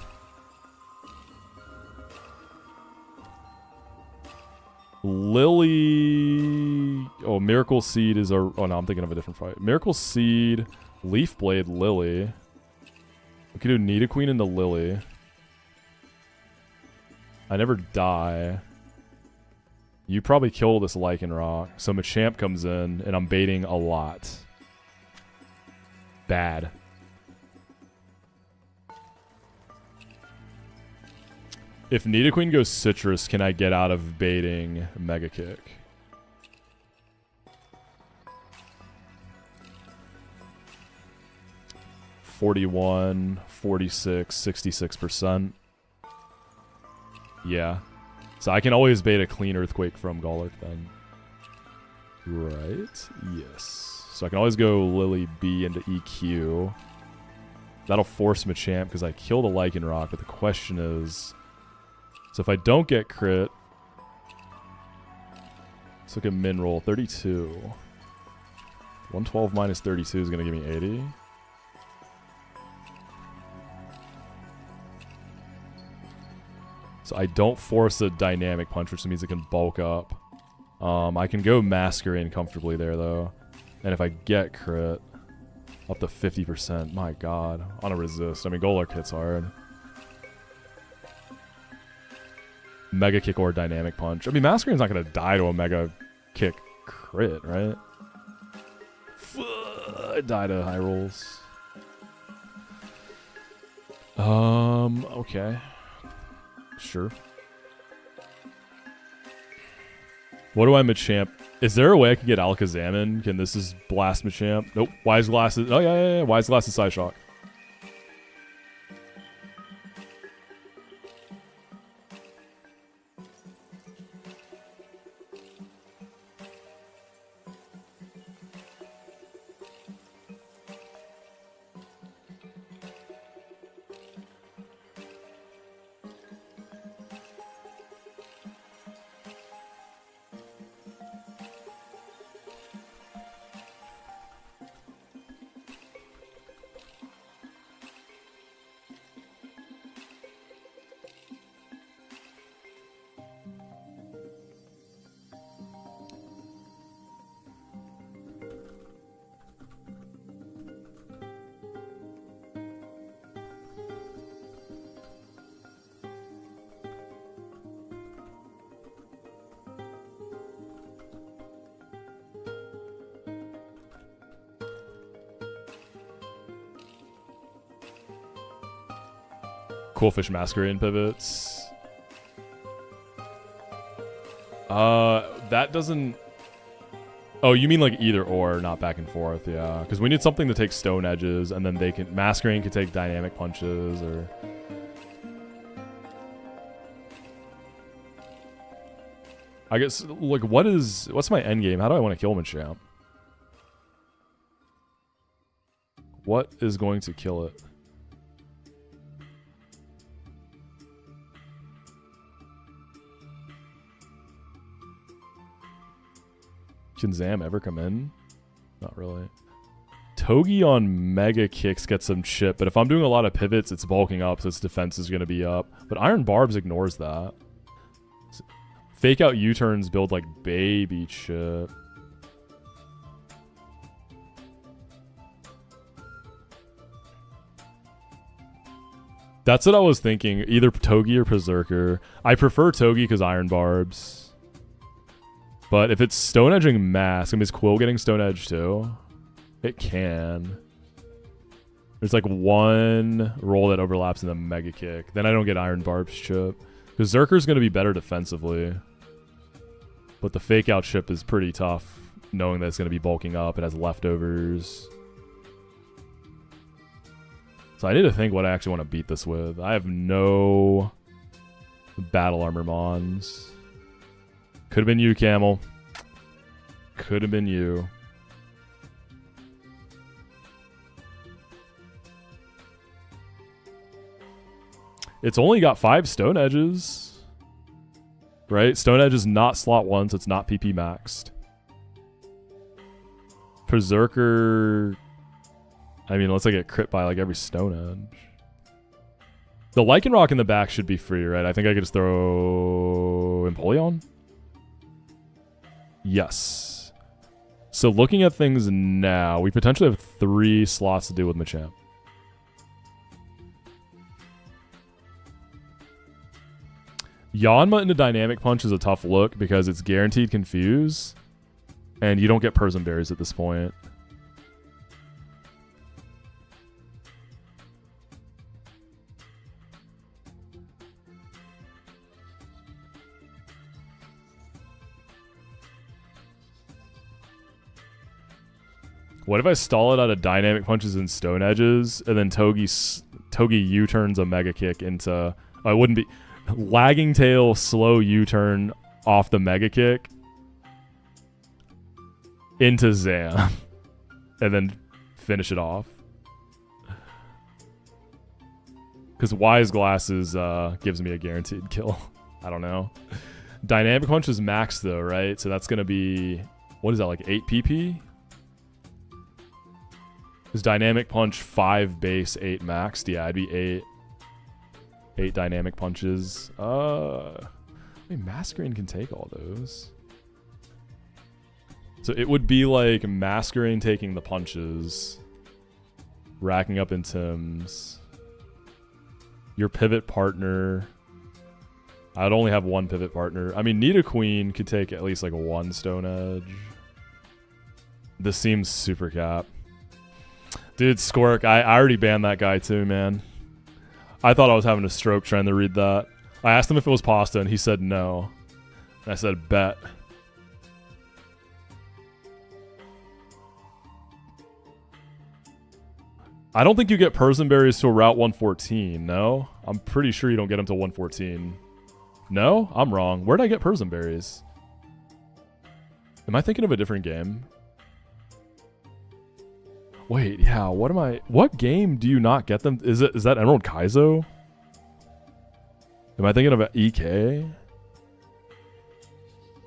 Lily... Oh, Miracle Seed is our... Oh no, I'm thinking of a different fight. Miracle Seed, Leaf Blade, Lily. We could do Nidoqueen into Lily. I never die. You probably kill this Lycanroc. So Machamp comes in, and I'm baiting a lot. Bad. If Nidoqueen goes Citrus, can I get out of baiting Mega Kick? $41, $46, 66%. Yeah. So I can always bait a clean Earthquake from Golurk then. Right? Yes. So I can always go Lily B into EQ. That'll force Machamp because I kill the Lycanroc, but the question is... So if I don't get crit... Let's look at min roll. 32. 112 minus 32 is going to give me 80. So I don't force a Dynamic Punch, which means it can bulk up. I can go Masquerain comfortably there, though. And if I get crit, up to 50%. My god. On a resist. I mean, Golurk hits hard. Mega Kick or Dynamic Punch. I mean, Masquerain's not going to die to a Mega Kick crit, right? Die to high rolls. Okay. Sure. What do I Machamp? Is there a way I can get Alakazam? Can this is blast Machamp? Nope. Wise Glass is... Oh, yeah. Wise Glass is Side Shock. Cool Fish Masquerain pivots. That doesn't... Oh, you mean like either or, not back and forth, yeah. Because we need something to take Stone Edges, and then they can... Masquerain can take Dynamic Punches, or... I guess, like, what's my end game? How do I want to kill Machamp? What is going to kill it? Can Zam ever come in? Not really. Togi on Mega Kicks gets some chip, but if I'm doing a lot of pivots, it's bulking up, so its defense is going to be up. But Iron Barbs ignores that. Fake out U-turns build like baby chip. That's what I was thinking. Either Togi or Berserker. I prefer Togi because Iron Barbs. But if it's Stone Edging Mask, I mean, is Quill getting Stone Edge too? It can. There's like one roll that overlaps in the Mega Kick. Then I don't get Iron Barbs chip. Berserker's going to be better defensively. But the fake out chip is pretty tough, knowing that it's going to be bulking up. It has leftovers. So I need to think what I actually want to beat this with. I have no battle armor mons. Could have been you, Camel. Could have been you. It's only got 5 Stone Edges. Right? Stone Edge is not slot 1, so it's not PP maxed. Berserker... I mean, unless I get crit by like every Stone Edge. The Lycanroc in the back should be free, right? I think I could just throw Empoleon. Yes. So looking at things now, we potentially have 3 slots to deal with Machamp. Yanma into Dynamic Punch is a tough look because it's guaranteed Confuse, and you don't get Persim Berries at this point. What if I stall it out of Dynamic Punches and Stone Edges, and then Togi U-turns a Mega Kick into... I wouldn't be... Lagging Tail, slow U-turn off the Mega Kick into Zam, and then finish it off. Because Wise Glasses gives me a guaranteed kill. I don't know. Dynamic Punch is max though, right? So that's going to be... What is that, like 8 PP? Is Dynamic Punch 5 base, 8 maxed? Yeah, it'd be 8. 8 Dynamic Punches. I mean, Masquerain can take all those. So it would be like Masquerain taking the punches. Racking up in Tims. Your pivot partner. I'd only have 1 pivot partner. I mean, Nidoqueen could take at least like 1 Stone Edge. This seems super cap. Dude, Skork, I already banned that guy too, man. I thought I was having a stroke trying to read that. I asked him if it was pasta, and he said no. And I said, bet. I don't think you get Persim Berries till Route 114, no? I'm pretty sure you don't get them till 114. No? I'm wrong. Where'd I get Persim Berries? Am I thinking of a different game? Wait, yeah, what game do you not get them? Is that Emerald Kaizo? Am I thinking of an EK?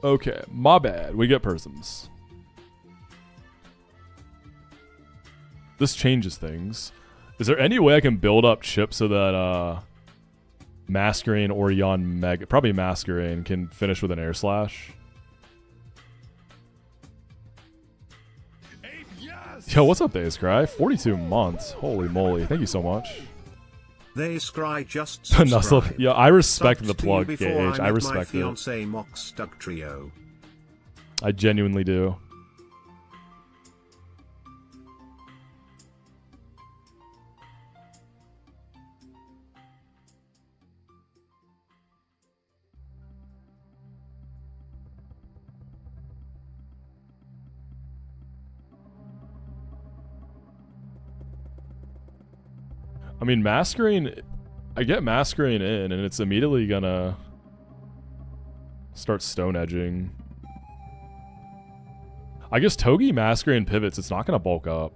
Okay, my bad. We get Persims. This changes things. Is there any way I can build up Chip so that Masquerain or Yon Mega, probably Masquerain, can finish with an Air Slash? Yo, what's up, Days Cry? 42 months. Holy moly. Thank you so much. Days Cry just subscribed. Yeah, I respect the plug, Gage. I respect it. Moxi Trio. I genuinely do. I mean, Masquerain... I get Masquerain in, and it's immediately gonna... start Stone Edging. I guess Togi Masquerain pivots, it's not gonna bulk up.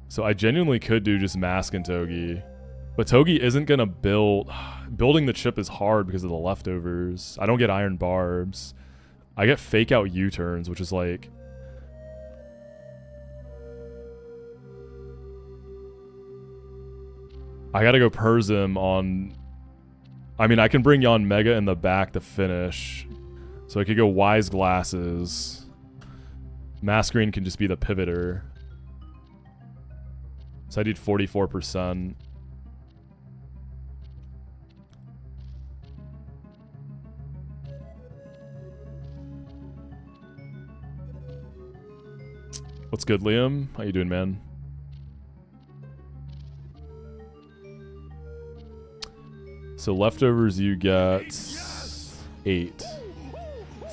So I genuinely could do just Mask and Togi. But Togi isn't gonna build... Building the chip is hard because of the leftovers. I don't get Iron Barbs. I get fake out U-turns, which is like... I gotta go Persim on... I mean, I can bring Yon Mega in the back to finish. So I could go Wise Glasses. Masquerade can just be the pivoter. So I did 44%. What's good, Liam? How you doing, man? So leftovers, you get 8.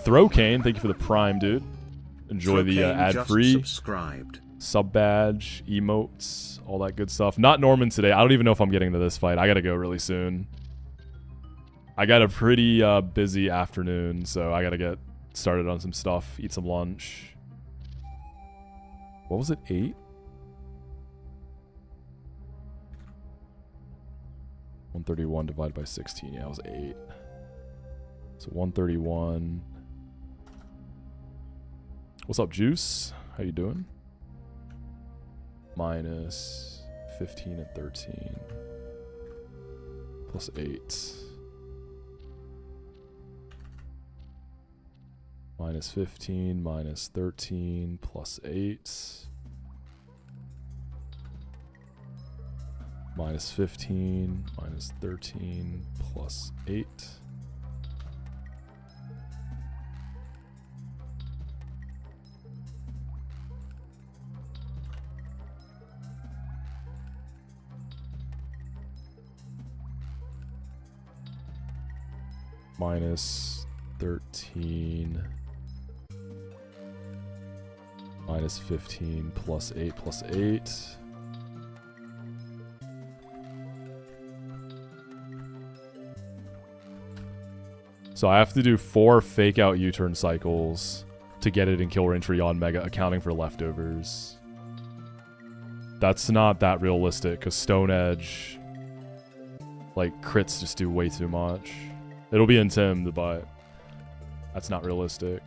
Throw Cane, thank you for the prime, dude. Enjoy the ad-free sub badge, emotes, all that good stuff. Not Norman today. I don't even know if I'm getting to this fight. I gotta go really soon. I got a pretty busy afternoon, so I gotta get started on some stuff, eat some lunch. What was it, 8? 131 divided by 16. Yeah, it was 8. So 131. What's up, Juice? How you doing? Minus 15 and 13. Plus 8. Minus 15, minus 13, plus 8. Minus 15, minus 13, plus 8. Minus 13. Minus 15, plus 8, plus 8. So I have to do 4 fake out U-turn cycles to get it in kill range for Yon Mega, accounting for leftovers. That's not that realistic, because Stone Edge, like, crits just do way too much. It'll be in Tim, but that's not realistic.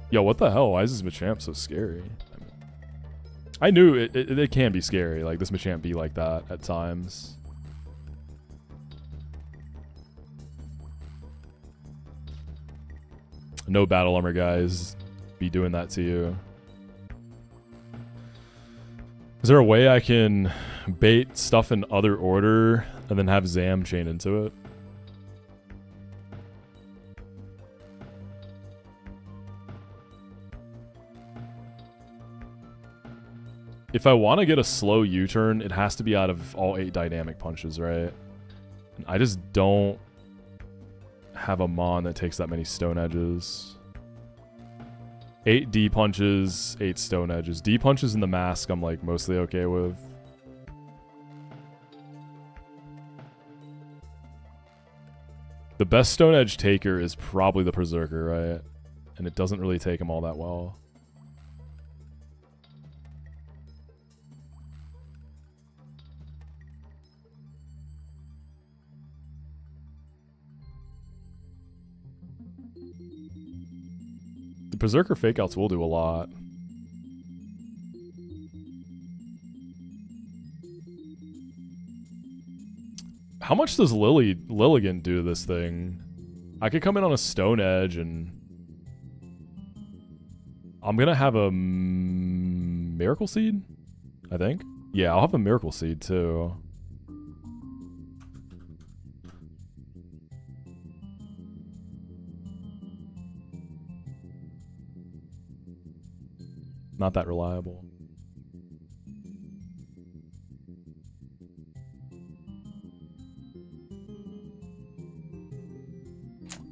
Yo, what the hell? Why is this Machamp so scary? I knew it can be scary. Like, this Machamp be like that at times. No battle armor guys be doing that to you. Is there a way I can bait stuff in other order and then have Zam chain into it? If I want to get a slow U-turn, it has to be out of all 8 dynamic punches, right? And I just don't have a Mon that takes that many Stone Edges. 8 D punches, 8 Stone Edges. D punches in the mask I'm like mostly okay with. The best Stone Edge taker is probably the Berserker, right? And it doesn't really take him all that well. The Berserker fakeouts will do a lot. How much does Lilligant do this thing? I could come in on a Stone Edge and... I'm gonna have a Miracle Seed, I think. Yeah, I'll have a Miracle Seed too. Not that reliable.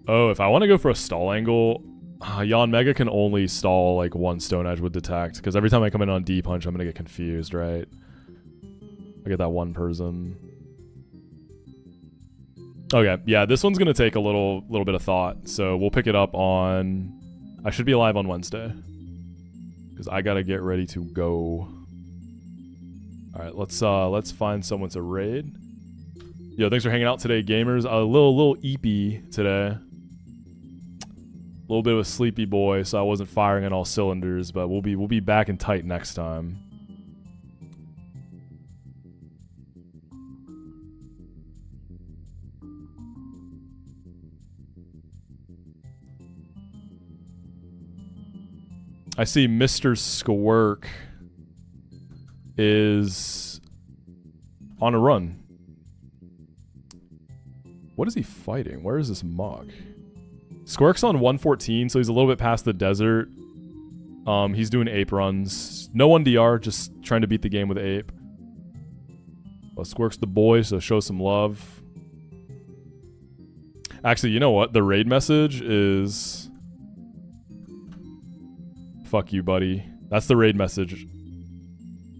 Oh, if I want to go for a stall angle, Yon Mega can only stall like 1 Stone Edge with Detect, because every time I come in on D punch, I'm gonna get confused, right? I get that 1 Persim. Okay, yeah, this one's gonna take a little bit of thought, so we'll pick it up on... I should be live on Wednesday, because I gotta get ready to go. All right, let's find someone to raid. Yo, thanks for hanging out today, gamers. A little EP today. little bit of a sleepy boy, so I wasn't firing on all cylinders, but we'll be back and tight next time. I see Mr. Skwerk is on a run. What is he fighting? Where is this mug? Skwerk's on 114, so he's a little bit past the desert. He's doing ape runs. No 1DR, just trying to beat the game with ape. Well, Skwerk's the boy, so show some love. Actually, you know what? The raid message is... Fuck you, buddy. That's the raid message.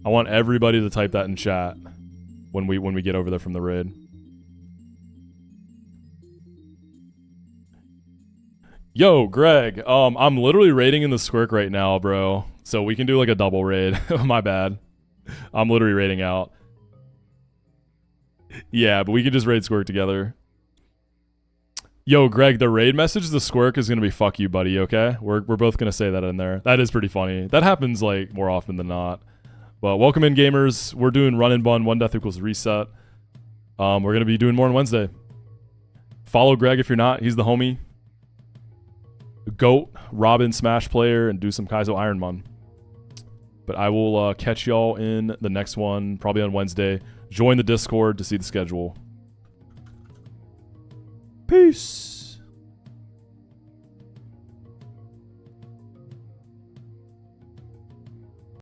I want everybody to type that in chat when we get over there from the raid. Yo, Greg. I'm literally raiding in the Skwerk right now, bro. So we can do like a double raid. My bad. I'm literally raiding out. Yeah, but we can just raid Skwerk together. Yo, Greg, the raid message to the Skwerk is gonna be fuck you, buddy, okay? We're both gonna say that in there. That is pretty funny. That happens like more often than not. But welcome in, gamers. We're doing Run and Bun, 1 death equals reset. We're gonna be doing more on Wednesday. Follow Greg if you're not. He's the homie. GOAT, Robin Smash player, and do some Kaizo Ironman. But I will catch y'all in the next one, probably on Wednesday. Join the Discord to see the schedule. Peace.